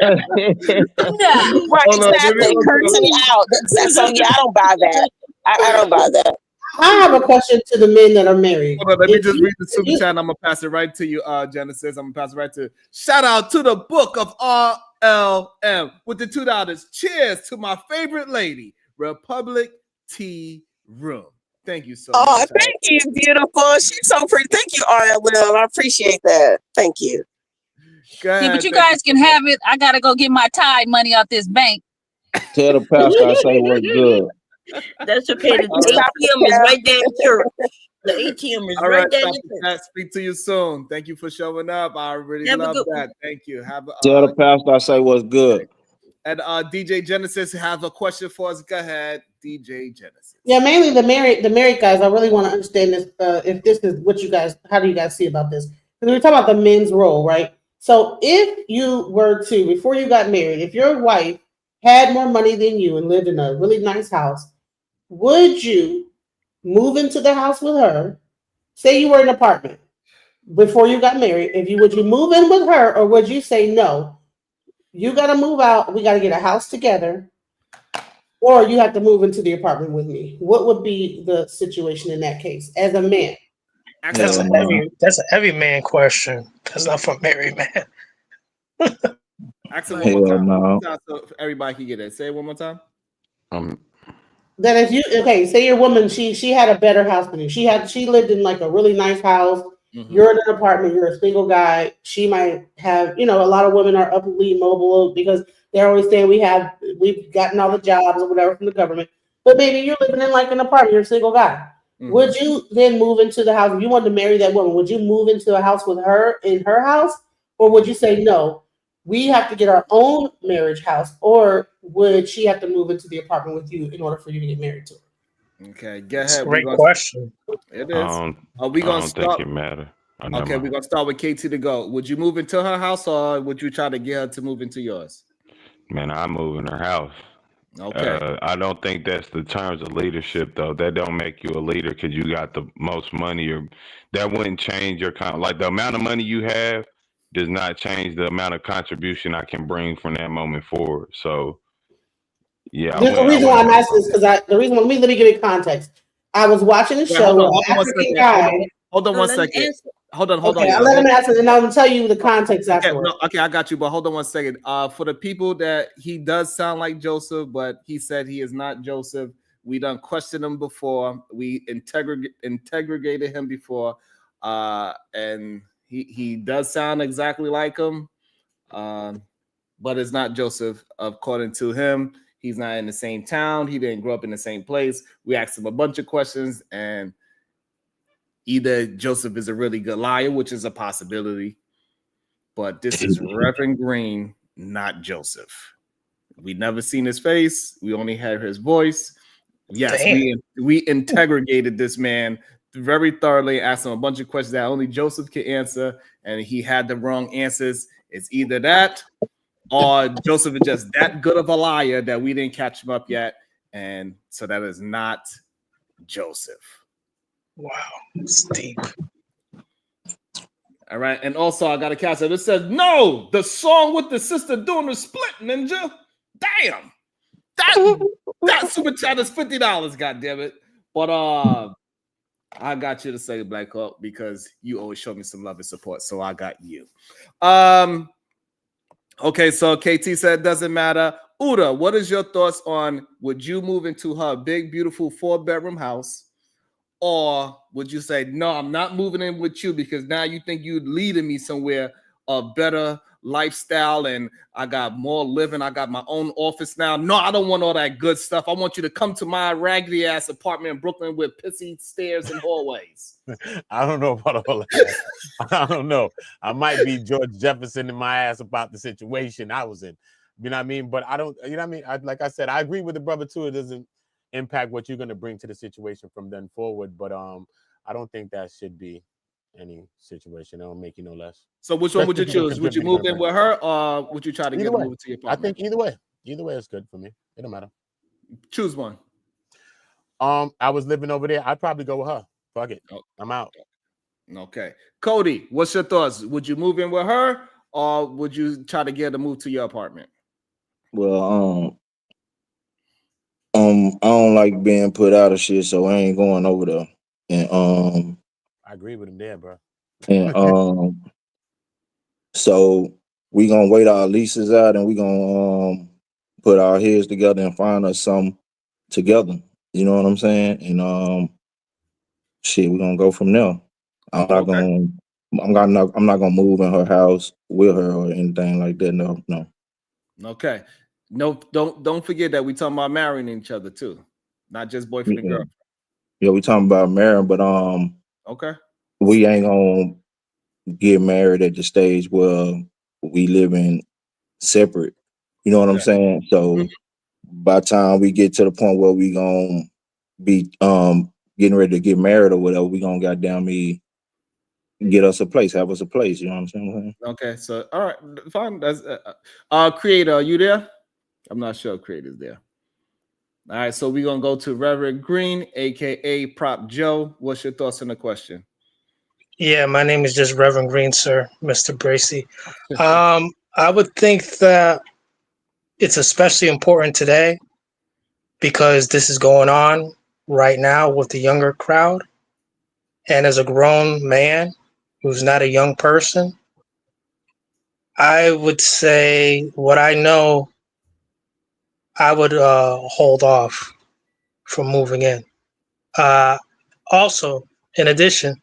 nah. Right, exactly. Cursing it out. So yeah, I don't buy that. I don't buy that. I have a question to the men that are married. Hold on, let me just read the super chat. I'm gonna pass it right to you, Genesis. I'm gonna pass it right to. Shout out to the book of RLM with the $2. Cheers to my favorite lady, Republic Tea Room. Thank you so much. Oh, thank you, beautiful. She's so pretty. Thank you, RL. I appreciate that. Thank you. Yeah, but you guys can have it. I gotta go get my Tide money out this bank. Tell the pastor I say what's good. That's okay. The ATM is right there in church. The ATM is right there in church. Speak to you soon. Thank you for showing up. I really love that. Thank you. Tell the pastor I say what's good. And DJ Genesis have a question for us. Go ahead, DJ Genesis. Yeah, mainly the married guys. I really want to understand this. If this is what you guys, how do you guys see about this? Because we're talking about the men's role, right? So if you were to, before you got married, if your wife had more money than you and lived in a really nice house, would you move into the house with her? Say you were in an apartment before you got married. Would you move in with her, or would you say no? You got to move out. We got to get a house together, or you have to move into the apartment with me. What would be the situation in that case as a man? That's a heavy man question. That's not for married man. Ask it one more time so everybody can get it. Say it one more time. That if you say your woman, she had a better house than you. She lived in like a really nice house. You're in an apartment, you're a single guy. She might have, a lot of women are upwardly mobile because they're always saying we've gotten all the jobs or whatever from the government. But maybe you're living in like an apartment, you're a single guy. Would you then move into the house? If you wanted to marry that woman, would you move into a house with her in her house? Or would you say, no, we have to get our own marriage house? Or would she have to move into the apartment with you in order for you to get married to her? Okay, go That's a ahead. great question. It is. Are we I gonna don't think start? it matter. Okay, we're gonna start with KT to go. Would you move into her house, or would you try to get her to move into yours? Man, I move in her house. Okay. I don't think that's the terms of leadership, though. That don't make you a leader because you got the most money, or that wouldn't change your like the amount of money you have does not change the amount of contribution I can bring from that moment forward. So, yeah, The reason why I'm asking is because let me give you context. I was watching a Wait, show with an hold on 1 African second. guy. Hold on No, 1 let me second. answer. Hold on, Okay, I'll y'all. let him answer, and I'll tell you the context afterwards. Okay, I got you, but hold on 1 second. For the people that he does sound like Joseph, but he said he is not Joseph. We done questioned him before. We integrated him before, and he does sound exactly like him, but it's not Joseph. According to him, he's not in the same town. He didn't grow up in the same place. We asked him a bunch of questions, and either Joseph is a really good liar, which is a possibility, but this is Reverend Green, not Joseph. We never seen his face. We only had his voice. Yes, we interrogated this man very thoroughly, asked him a bunch of questions that only Joseph could answer, and he had the wrong answers. It's either that or Joseph is just that good of a liar that we didn't catch him up yet. And so that is not Joseph. Wow, it's deep. All right, and also I got a catch it. It says no, the song with the sister doing the split, ninja. Damn, that super chat is $50. God damn it! But I got you to say Black Hawk because you always show me some love and support, so I got you. Okay, so KT said it doesn't matter. Uda, what is your thoughts on would you move into her big, beautiful 4-bedroom house? Or would you say, no, I'm not moving in with you because now you think you're leading me somewhere a better lifestyle and I got more living. I got my own office now. No, I don't want all that good stuff. I want you to come to my raggedy ass apartment in Brooklyn with pissy stairs and hallways. I don't know about all that. I don't know. I might be George Jefferson in my ass about the situation I was in. You know what I mean? But I don't, you know what I mean? Like I said, I agree with the brother too. It doesn't impact what you're going to bring to the situation from then forward. But I don't think that should be any situation. It don't make you no less. So which one would you choose? Would you move in with her or would you try to get her moved to your apartment? I think either way. Either way is good for me. It don't matter. Choose one. I was living over there. I'd probably go with her. Fuck it. I'm out. Okay. Cody, what's your thoughts? Would you move in with her or would you try to get her to move to your apartment? Well, I don't like being put out of shit, so I ain't going over there. And I agree with him there, bro. And so we gonna wait our leases out and we gonna put our heads together and find us something together. You know what I'm saying? And shit, we're gonna go from there. I'm not gonna move in her house with her or anything like that. No. Okay. No, don't forget that we talking about marrying each other too, not just boyfriend and girlfriend. Yeah, we talking about marrying, but okay, we ain't gonna get married at the stage where we living separate. You know what I'm saying? So by the time we get to the point where we gonna be getting ready to get married or whatever, we gonna goddamn me get us a place, have us a place. You know what I'm saying? Okay, so all right, fine. That's Creator, are you there? I'm not sure if Creator's there. All right, so we're gonna go to Reverend Green, aka Prop Joe. What's your thoughts on the question? Yeah, my name is just Reverend Green, sir, Mr. Bracy. I would think that it's especially important today because this is going on right now with the younger crowd. And as a grown man who's not a young person, I would say what I know, I would hold off from moving in. Also, in addition,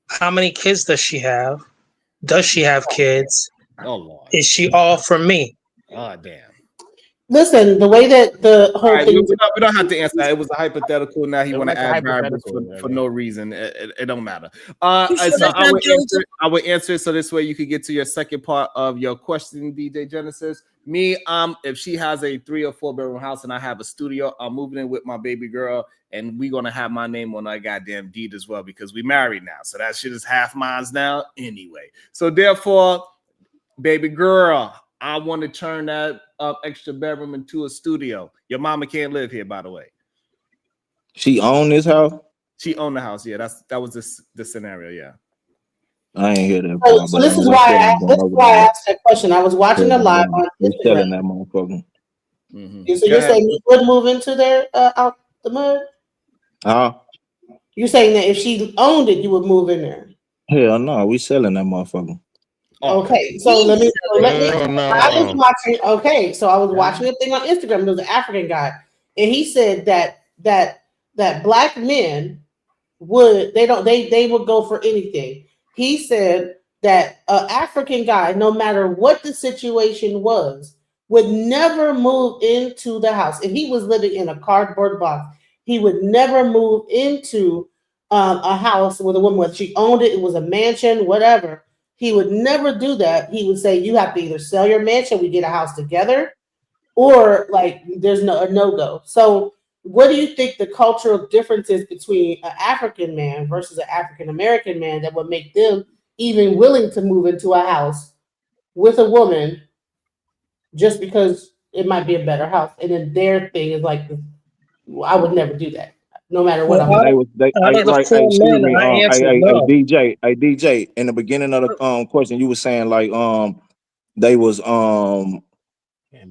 How many kids does she have? Does she have kids? Oh Lord. Is she all for me? Oh damn. Listen, the way that the All whole right, thing. we don't have to answer that. It was a hypothetical. Now he It was want to like a add variables hypothetical. for no reason. It don't matter. You sure So that's not Joseph? I would answer it so this way you could get to your second part of your question, DJ Genesis. Me, if she has a 3 or 4 bedroom house and I have a studio, I'm moving in with my baby girl, and we're gonna have my name on that goddamn deed as well because we married now. So that shit is half mine now anyway. So therefore, baby girl, I want to turn that extra bedroom into a studio. Your mama can't live here, by the way. She own this house? She owned the house. Yeah, that was the scenario. Yeah. I ain't hear that So, part, so but this is we why selling going over I there. asked that question. I was watching a live on We Instagram. selling that motherfucker. So you're saying you would move into there out the mud? Huh? You're saying that if she owned it, you would move in there? Hell no, we selling that motherfucker. Okay, so let me. I was No. watching. Okay, so I was watching a thing on Instagram. There was an African guy, and he said that black men would they would go for anything. He said that an African guy, no matter what the situation was, would never move into the house. If he was living in a cardboard box, he would never move into a house with a woman, whether she owned it, it was a mansion, whatever. He would never do that. He would say, you have to either sell your mansion, we get a house together, or like there's a no-go. So what do you think the cultural difference is between an African man versus an African American man that would make them even willing to move into a house with a woman just because it might be a better house? And then their thing is like, I would never do that, no matter what I'm doing. Excuse me, answered hey, no. DJ, in the beginning of the question, you were saying like they was Getting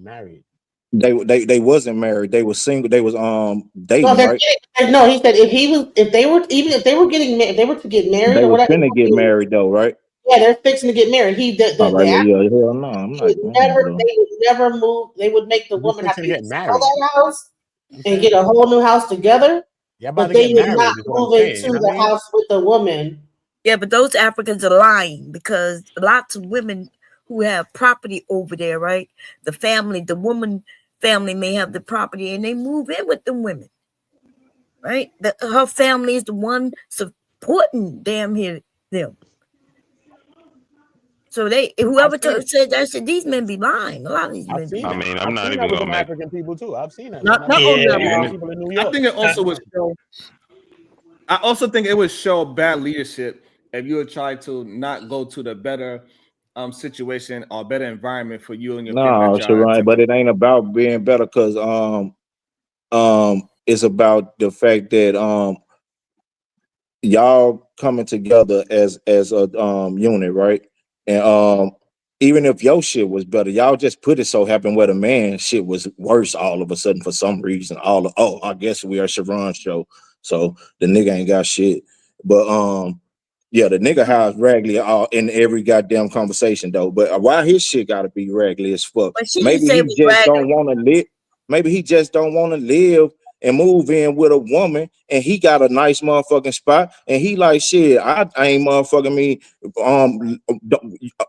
married. they wasn't married, they was single, they was dating, No, right? no, he said if they were getting married, if they were to get married They or was whatever, finna get married though, right? yeah, they're fixing to get married. All right, yeah, hell no, I'm not. They would never move. They would make the woman have to fixing to get sell married. that house and get a whole new house together. Y'all about But to they get would married, not is what I'm move saying. into You know the what I mean? house with the woman. Yeah, but those Africans are lying because lots of women who have property over there, right? The woman family may have the property and they move in with the women, right? Her family is the one supporting them. So whoever said that said these men be lying. A lot of these men. I mean, I'm not seen even that with gonna some make. African people too. I've seen that. Not man. only that, Yeah. Mark, People in New I York. think it also would show. I also think it would show bad leadership if you would try to not go to the better situation or better environment for you and your family. No, That y'all Sharon, attempt but it ain't about being better because it's about the fact that y'all coming together as a unit, right? And even if your shit was better, y'all just put it so happened where the man shit was worse all of a sudden for some reason. I guess we are Sharon's show, so the nigga ain't got shit. But yeah, the nigga house raggedy all in every goddamn conversation though. But why his shit gotta be raggedy as fuck? But she didn't Maybe say he it was just raggedy. don't want to live. Maybe he just don't want to live and move in with a woman, and he got a nice motherfucking spot, and he like shit. I ain't motherfucking me.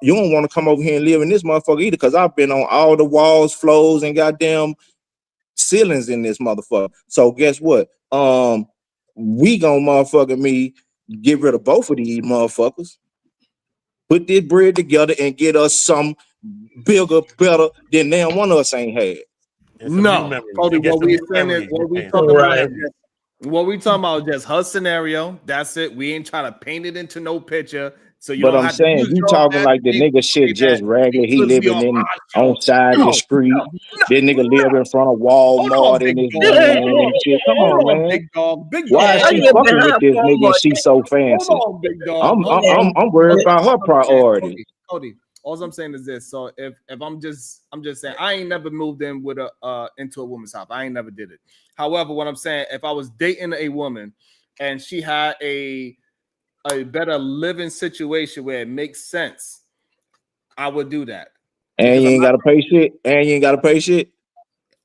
You don't want to come over here and live in this motherfucker either, because I've been on all the walls, floors, and goddamn ceilings in this motherfucker. So guess what? We gonna motherfucking me get rid of both of these motherfuckers, put this bread together, and get us some bigger, better than damn one of us ain't had. No, Cody, what we saying is what we talking about is just what we talking about is just her scenario. That's it. We ain't trying to paint it into no picture. So you But don't I'm have to saying use you your talking like the nigga shit just ragged. He living on side the street. This nigga live in front of Walmart in his van and shit. Come on, man. Big dog. Why is she fucking with this nigga and she so fancy? Hold on, big dog. I'm worried about her priority. Cody, all I'm saying is this. So if I'm just saying I ain't never moved in with into a woman's house. I ain't never did it. However, what I'm saying, if I was dating a woman and she had a better living situation where it makes sense, I would do that. And you ain't gotta pay shit. And you ain't gotta pay shit.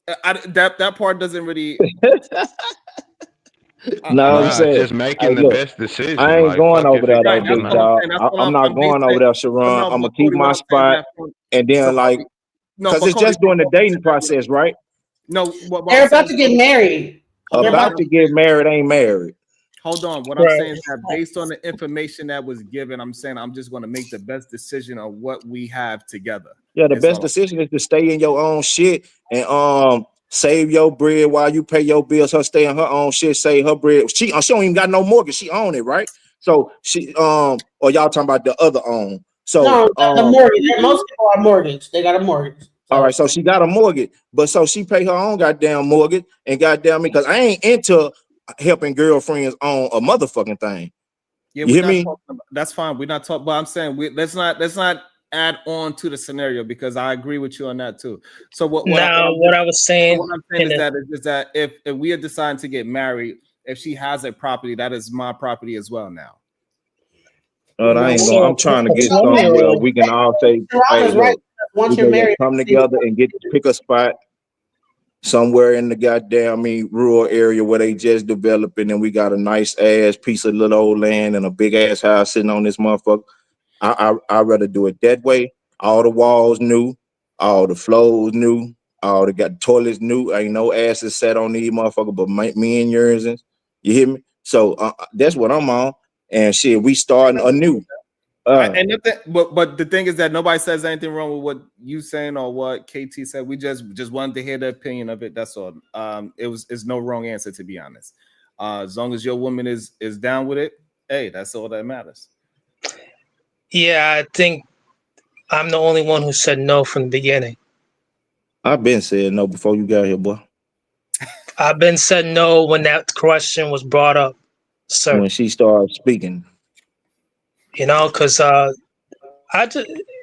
That part doesn't really. No, I'm saying, just making the look, best decision. I ain't Like, going fuck over if it there though, goes That's big what I'm left. dog. saying. That's what I'm not I'm going over basically. there, But Sharon. no, I'm but gonna keep Cody, what my I'm saying is spot, that from, and so then like, Cody, no, cause but it's Cody, just from during the what I'm dating saying that process, right? no, what They're I'm about saying, to get married. hold They're on, about what About to to I'm get married, ain't married. hold on. What I'm Right. saying is that based on the information that was given, I'm saying I'm just going to make the best decision of what we have together. Yeah, the That's best all. decision is to stay in your own shit and save your bread while you pay your bills. Her stay in her own shit, save her bread. She don't even got no mortgage. She own it, right? So she or y'all talking about the other own. So no, the mortgage. Most people are mortgage. They got a mortgage. all right, so she got a mortgage, but so she pay her own goddamn mortgage and goddamn me, because I ain't into helping girlfriends on a motherfucking thing. Yeah, You we're hear not me? talking about, that's fine. We're not talking, but I'm saying let's not add on to the scenario because I agree with you on that too. So Now, what I was saying, what I'm saying is that if we are deciding to get married, if she has a property, that is my property as well now. I ain't so going. I'm trying to a get 20 year somewhere old, we can all say, Ron hey, is right. look, Once we you're can just married, come together and pick a spot somewhere in the goddamn rural area where they just developing, and we got a nice ass piece of little old land and a big ass house sitting on this motherfucker. I'd rather do it that way. All the walls new, all the floors new, all the got toilets new. Ain't no asses set on these motherfucker, but me and yours. You hear me? So that's what I'm on. And shit, we starting anew. And nothing, but the thing is that nobody says anything wrong with what you saying or what KT said. We just wanted to hear the opinion of it. That's all. It's no wrong answer, to be honest. As long as your woman is down with it, hey, that's all that matters. yeah, I think I'm the only one who said no from the beginning. I've been saying no before you got here, boy. I've been said no when that question was brought up, sir. When she started speaking, You know, because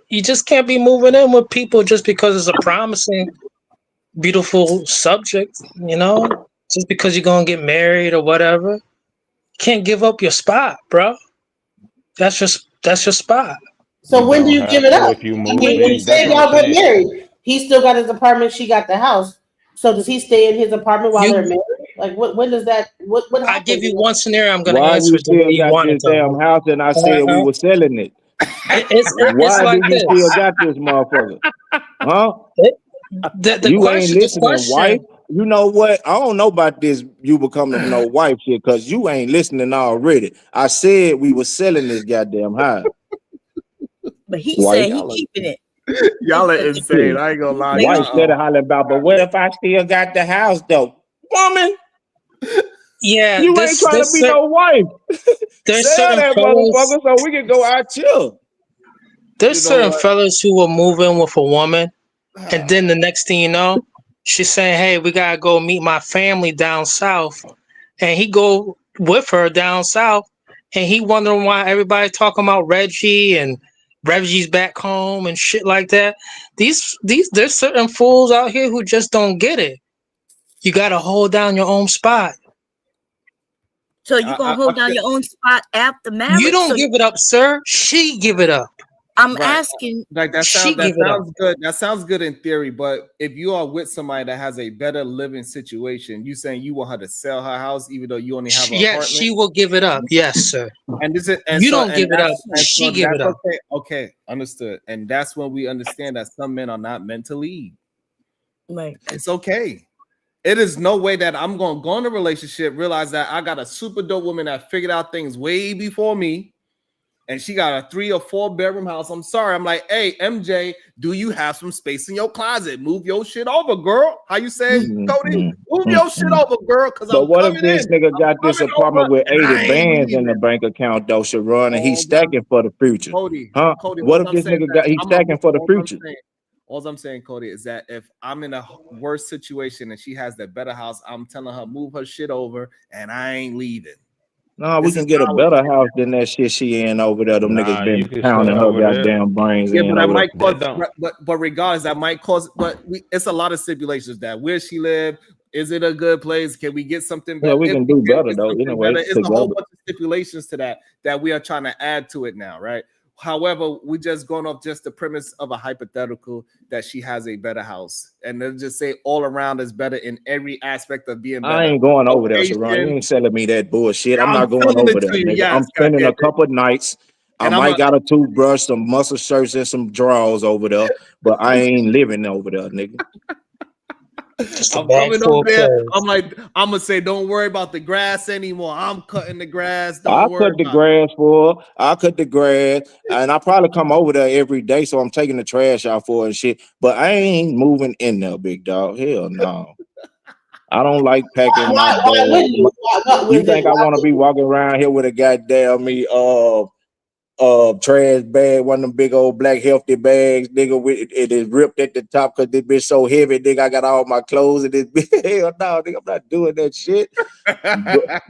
you just can't be moving in with people just because it's a promising, beautiful subject. You know, just because you're gonna get married or whatever, you can't give up your spot, bro. That's your spot. So You when do don't you give have it to up? if you I move mean, when you in. That's say what I'm y'all get saying. married, he still got his apartment. She got the house. So does he stay in his apartment while they're You, married? Like, when does that? What I give happens? you one scenario. I'm gonna why answer you it the way still you got want it this to. damn house? And I said we were selling it. It's Why do like you still this. got this motherfucker? Huh? The You ain't listening, wife. question. You know what? I don't know about this. You becoming no wife shit because you ain't listening already. I said we were selling this goddamn house. But he Wife, said he keeping it. Y'all are insane. I ain't gonna lie. wife said hollering about, but what if I still got the house though? Woman, Yeah, you ain't trying to be no wife. there's Sell certain that fellas. motherfucker so we can go out chill. There's You know certain what? fellas who will move in with a woman, and then the next thing you know, she's saying, "Hey, we gotta go meet my family down south," and he go with her down south, and he wondering why everybody talking about Reggie and Reggie's back home and shit like that. There's certain fools out here who just don't get it. You gotta hold down your own spot. So you gonna hold down your own spot after marriage? You don't So give it up, sir. She give it up. I'm Right. asking. Like that She sounds give it up. good. That sounds good in theory, but if you are with somebody that has a better living situation, you saying you want her to sell her house even though you only have an Yes, apartment. she will give it up. Yes, sir. And this is and You so don't and give it up. that's She give it up. okay. Okay, understood. And that's when we understand that some men are not meant to lead. Right. It's okay. It is no way that I'm gonna go in a relationship, realize that I got a super dope woman that figured out things way before me, and she got a 3 or 4 bedroom house. I'm sorry. I'm like, hey, MJ, do you have some space in your closet? Move your shit over, girl. How you say, Cody? Move your shit over, girl, because But I'm what if coming this in. nigga I'm got this coming over, apartment with and 80 I ain't bands in the leaving. bank account though, Sharon, and he's All that, stacking for the future? Cody, Huh? Cody, What all if I'm this saying is nigga that he's stacking for the future? all I'm saying, Cody, is that if I'm in a worse situation and she has that better house, I'm telling her move her shit over, and I ain't leaving. No, we can get a better house than that shit she in over there. Them niggas Nah, you been can pounding sell her over there. goddamn brains Yeah, in but that over there. might cause, That don't. but regardless, that might cause. But it's a lot of stipulations that where she live. Is it a good place? Can we get something Yeah, better? we If can we do can better get though. something Anyway, better, it's a whole together. bunch of stipulations to that we are trying to add to it now, right? However, we just going off just the premise of a hypothetical that she has a better house, and they'll just say all around is better in every aspect of being better. I ain't going over there, Sharon. Location. You ain't selling me that bullshit. I'm I'm not going selling over it there, to you, nigga. yes, I'm spending a goddamn it. couple nights. I And I'm might a- got a toothbrush, some muscle shirts, and some drawers over there, but I ain't living over there, nigga. Just a I'm bag coming full up of there. clothes. I'm like, I'm gonna say, don't worry about the grass anymore. I'm cutting the grass. I Don't worry cut the about grass for her. I cut the grass, and I probably come over there every day, so I'm taking the trash out for her and shit. But I ain't moving in there, big dog. Hell no. I don't like packing my Why bag. wouldn't you? What You was it? think I want to be walking around here with a goddamn me trash bag, one of them big old black healthy bags, nigga, with it is ripped at the top because this bitch so heavy, nigga. I got all my clothes in this bitch. Hell no, nigga, I'm not doing that shit.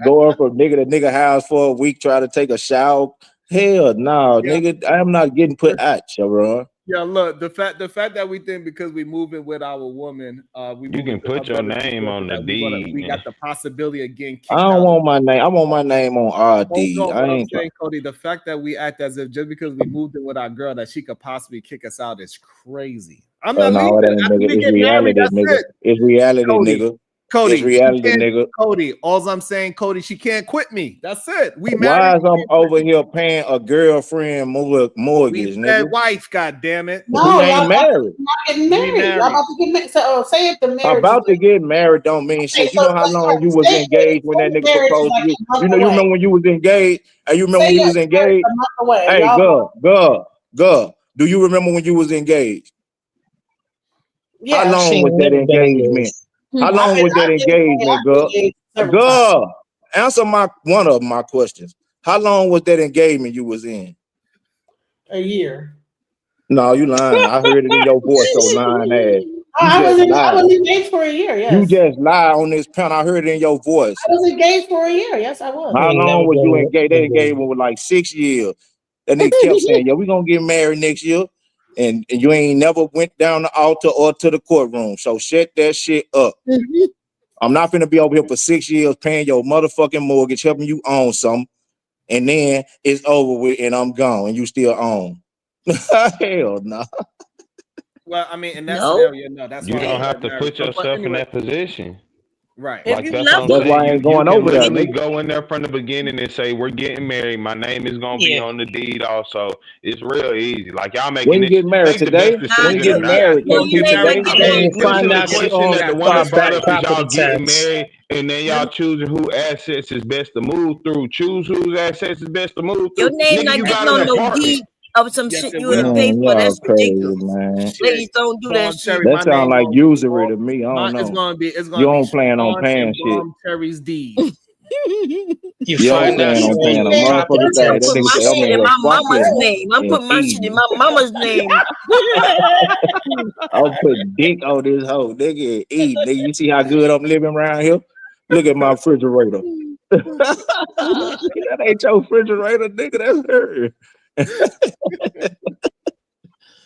Going from nigga to nigga house for a week, trying to take a shower. Hell no, nigga. I'm not getting put out, Sharon. Yeah, look, the fact that we think because we moving with our woman, we You moving can to her put your brother's name situation, on the that deed, we got man. the possibility of getting I kicked don't out. want my name. I want my name on RD. Hold on, I but I'm ain't. saying, Cody, the fact that we act as if just because we moved in with our girl that she could possibly kick us out is crazy. I'm not leaving. No, it ain't, After nigga. we It's get married, reality, that's nigga. it. It's reality, Cody, nigga. Cody, It's reality, nigga. Cody, all I'm saying, Cody, she can't quit me. That's it. We Why married. is I'm over here paying a girlfriend We mortgage, said nigga? wife, god damn it. We No, ain't married. not getting We married. Y'all married. about to get married. So say if the marriage is About to get married don't mean okay, shit. You so know how long you was say engaged when that nigga marriage is proposed to like you? a month You away. remember when you was engaged? And you remember Say when you your was marriage engaged? a month away. Hey, Y'all do you remember when you was engaged? How yeah. long She was ain't that never been engagement? engaged. How long was that engagement, girl? Several times. Girl, answer one of my questions. How long was that engagement you was in? A year. No, you lying. I heard it in your voice, so lying ass. You I just lied. was engaged for a year, yes. You just lied on this pen. I heard it in your voice. I was engaged for a year. Yes, I was. How long was you engaged? That engagement was like 6 years. And they kept saying, "Yo, we gonna get married next year," and you ain't never went down the altar or to the courtroom. So shut that shit up. I'm not gonna be over here for 6 years paying your motherfucking mortgage, helping you own something, and then it's over with and I'm gone and you still own. Hell no. Well, I mean, in that No. scenario, no, that's You why we don't have get to married. put But yourself in anyway, that position. right. If Like you that's what love I'm her, That's why I saying. ain't You going can over there, literally nigga. go in there from the beginning and say, "We're getting married. My name is gonna be Yeah. on the deed." Also, it's real easy. Like y'all When making you it get married make the today? best When you decision get or not. Yes, married, when your we KT, get name married, gonna today? be And on then the you find deed. The out she question owns that the the woman brought back up is y'all property getting tax. married and then y'all choosing who assets is best to move through. Choose whose assets is best to move Your through. name Nigga, not you getting got an on no apartment. deed of some yes, shit it you ain't will. paid Man, for. y'all That's crazy, ridiculous. man. Shit. Ladies, don't do that Bomb shit. Cherry, That my sound name like gonna be usury to me. I don't it's know. gonna be You Sharon don't plan on paying and shit. Bomb Cherry's deed. You You don't find out plan she on owns paying a the property motherfucking I'm thing. That putting nigga my taxes. say, I'm shit in in here my mama's fucking name. I'm and putting my shit in eating. my mama's name. I'm putting dick on this hoe, nigga, and eat. Nigga, you see how good I'm living around here? Look at my refrigerator. That ain't your refrigerator, nigga. That's her.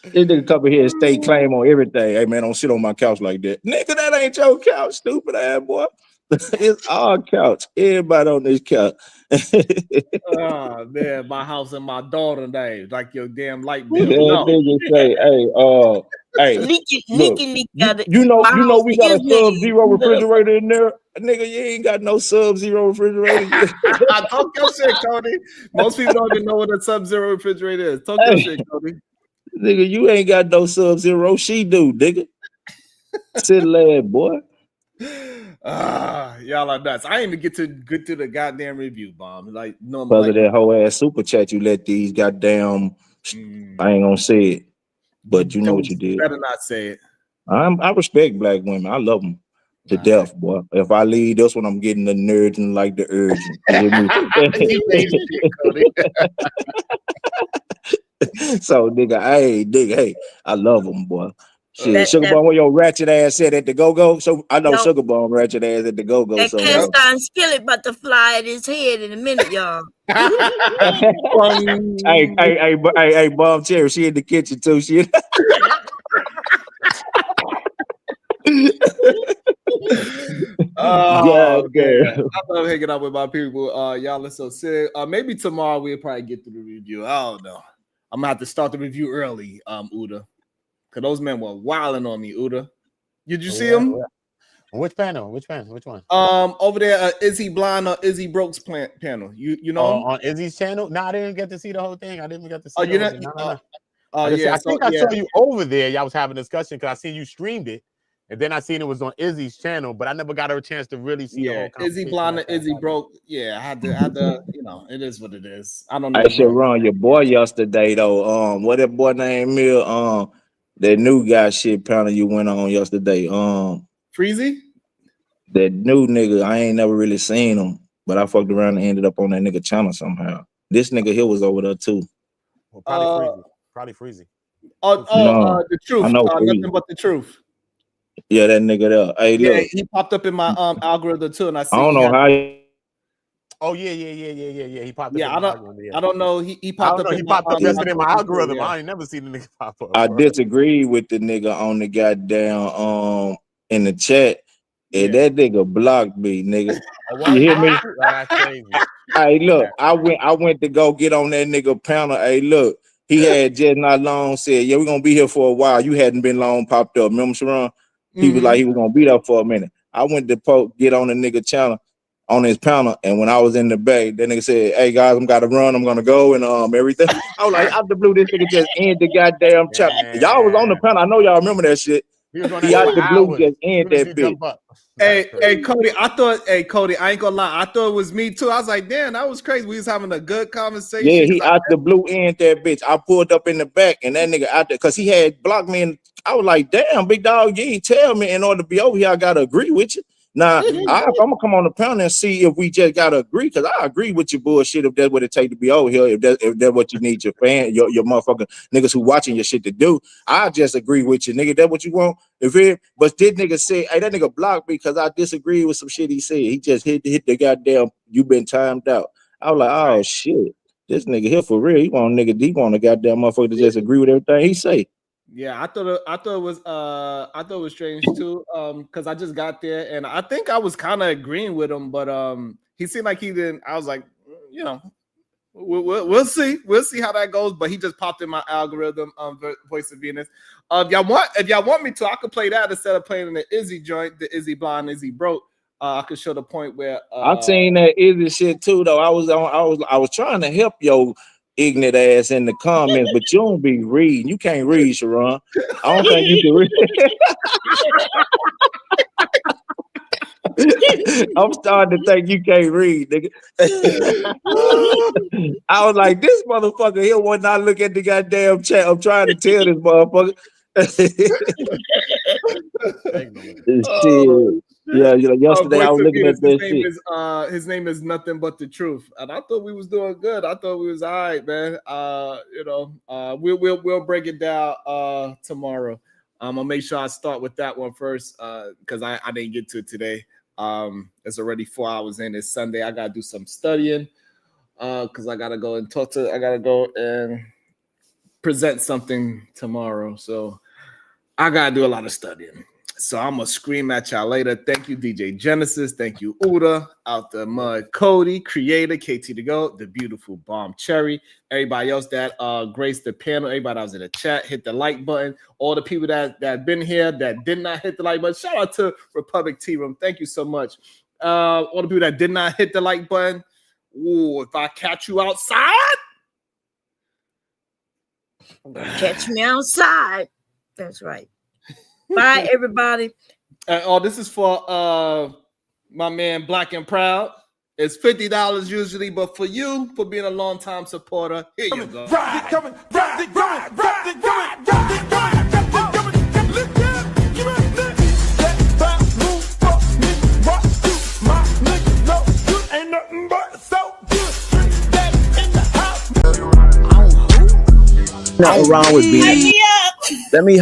This nigga come in here and stake claim on everything. Hey man, don't sit on my couch like that. Nigga, that ain't your couch, stupid ass boy. It's our couch. Everybody on this couch. Oh man, my house and my daughter name, like your damn light bill. That No. nigga say, hey, look, Leaky got it. you My know house we in got a his name. Sub-Zero refrigerator in there. Nigga, you ain't got no Sub-Zero refrigerator. Talk your shit, Cody. Most people don't even know what a Sub-Zero refrigerator is. Talk your Hey, shit, Cody. nigga, you ain't got no Sub-Zero. She do, nigga. Sit lad, boy. Y'all are nuts. I ain't even get to the goddamn review, bomb. Like normal, Because of like that whole ass super chat you let these goddamn, I ain't gonna say it, but you know what you did. better not say it. I respect black women. I love them to death, boy. If I leave, that's when I'm getting the nerds and like the urgent. You hear me? You ain't shit, Cody. So nigga, hey, I love them, boy. Shit, That Sugar that Bomb, where your ratchet ass said at the go-go. So I know yo, Sugar Bomb ratchet ass at the go-go that somewhere. cast iron skillet about to fly at his head in a minute, y'all. hey, Bomb Cherry, she in the kitchen too. She Oh God man, damn. I love hanging out with my people. Y'all are so sick. Maybe tomorrow we'll probably get through the review. I don't know. I'm gonna have to start the review early, Uda, because those men were wilding on me, Uda. Did you see him? Which panel? Which one? Over there, Is He Blind or Is He Broke's panel. You know him? On Izzy's channel? No, I didn't get to see the whole thing. I didn't get to see. Oh, you the didn't? No. Yeah, I think I saw you over there. Y'all was having a discussion because I seen you streamed it, and then I seen it was on Izzy's channel, but I never got a chance to really see the whole conversation. Is He Blind or Is He Broke? Yeah, I had to, it is what it is. I don't know. I should run your boy yesterday though. What that boy named Mill? That new guy shit panel you went on yesterday. Freezy? That new nigga, I ain't never really seen him, but I fucked around and ended up on that nigga channel somehow. This nigga here was over there too. Well, probably Freezy. The Truth. I know Nothing But the Truth. Yeah, that nigga there. Hey, look. He popped up in my algorithm too, and I don't know how. Oh yeah. He popped up. Yeah, I don't know. He popped up. He popped up yesterday in my algorithm. I ain't never seen the nigga pop up. I disagree with the nigga on the goddamn in the chat. And that nigga blocked me, nigga. You hear me? That's crazy. Hey, look, I went to go get on that nigga panel. Hey, look, he had just not long said, yeah, we're gonna be here for a while. You hadn't been long popped up. Remember, Sharon? He was like, he was gonna be there for a minute. I went to get on the nigga channel on his panel, and when I was in the back, that nigga said, hey guys, I'm gotta run, I'm gonna go, and everything. I was like, out the blue, this nigga just ended the goddamn channel. Y'all was on the panel. I know y'all remember that shit. He out the blue just ended that bitch. Hey, Cody, I ain't gonna lie. I thought it was me too. I was like, damn, that was crazy. We was having a good conversation. Yeah, he out the blue end that bitch. I pulled up in the back, and that nigga out there, because he had blocked me, and I was like, damn, big dog, you ain't tell me in order to be over here, I gotta agree with you. Now, I'm gonna come on the panel and see if we just gotta agree, because I agree with your bullshit if that's what it take to be over here, if that's what you need your fan, your motherfucking niggas who watching your shit to do. I just agree with you, nigga. That's what you want. But this nigga said, hey, that nigga blocked me because I disagree with some shit he said. He just hit the goddamn, you been timed out. I was like, oh shit, this nigga here for real. He want a goddamn motherfucker to just agree with everything he say. Yeah, I thought it was strange too, because I just got there and I think I was kind of agreeing with him, but he seemed like he didn't. I was like, we'll see how that goes. But he just popped in my algorithm, Voice of Venus. If y'all want me to, I could play that instead of playing in the Izzy joint, the Izzy Blind, Izzy Broke. I could show the point where I've seen that Izzy shit too, though. I was trying to help your ignorant ass in the comments, but you don't be reading. You can't read, Sharon. I don't think you can read. I'm starting to think you can't read, nigga. I was like, this motherfucker here would not look at the goddamn chat. I'm trying to tell this motherfucker. Yeah, yesterday I was looking at that shit. His name is Nothing But the Truth, and I thought we was doing good. I thought we was all right, man. We'll break it down tomorrow. I'm gonna make sure I start with that one first, because I didn't get to it today. It's already 4 hours in. It's Sunday. I gotta do some studying, because I gotta go and present something tomorrow. So I gotta do a lot of studying. So I'm gonna scream at y'all later. Thank you, DJ Genesis. Thank you, Uda, Out the Mud, Cody, Creator, KT to Go, the beautiful Bomb Cherry, everybody else that graced the panel, everybody that was in the chat, hit the like button. All the people that been here that did not hit the like button. Shout out to Republic Tea Room. Thank you so much. All the people that did not hit the like button. Ooh, if I catch you outside, catch me outside. That's right. Bye, everybody. This is for my man Black and Proud. It's $50 usually, but for you, for being a long-time supporter, here you go. Nothing wrong with being. Let me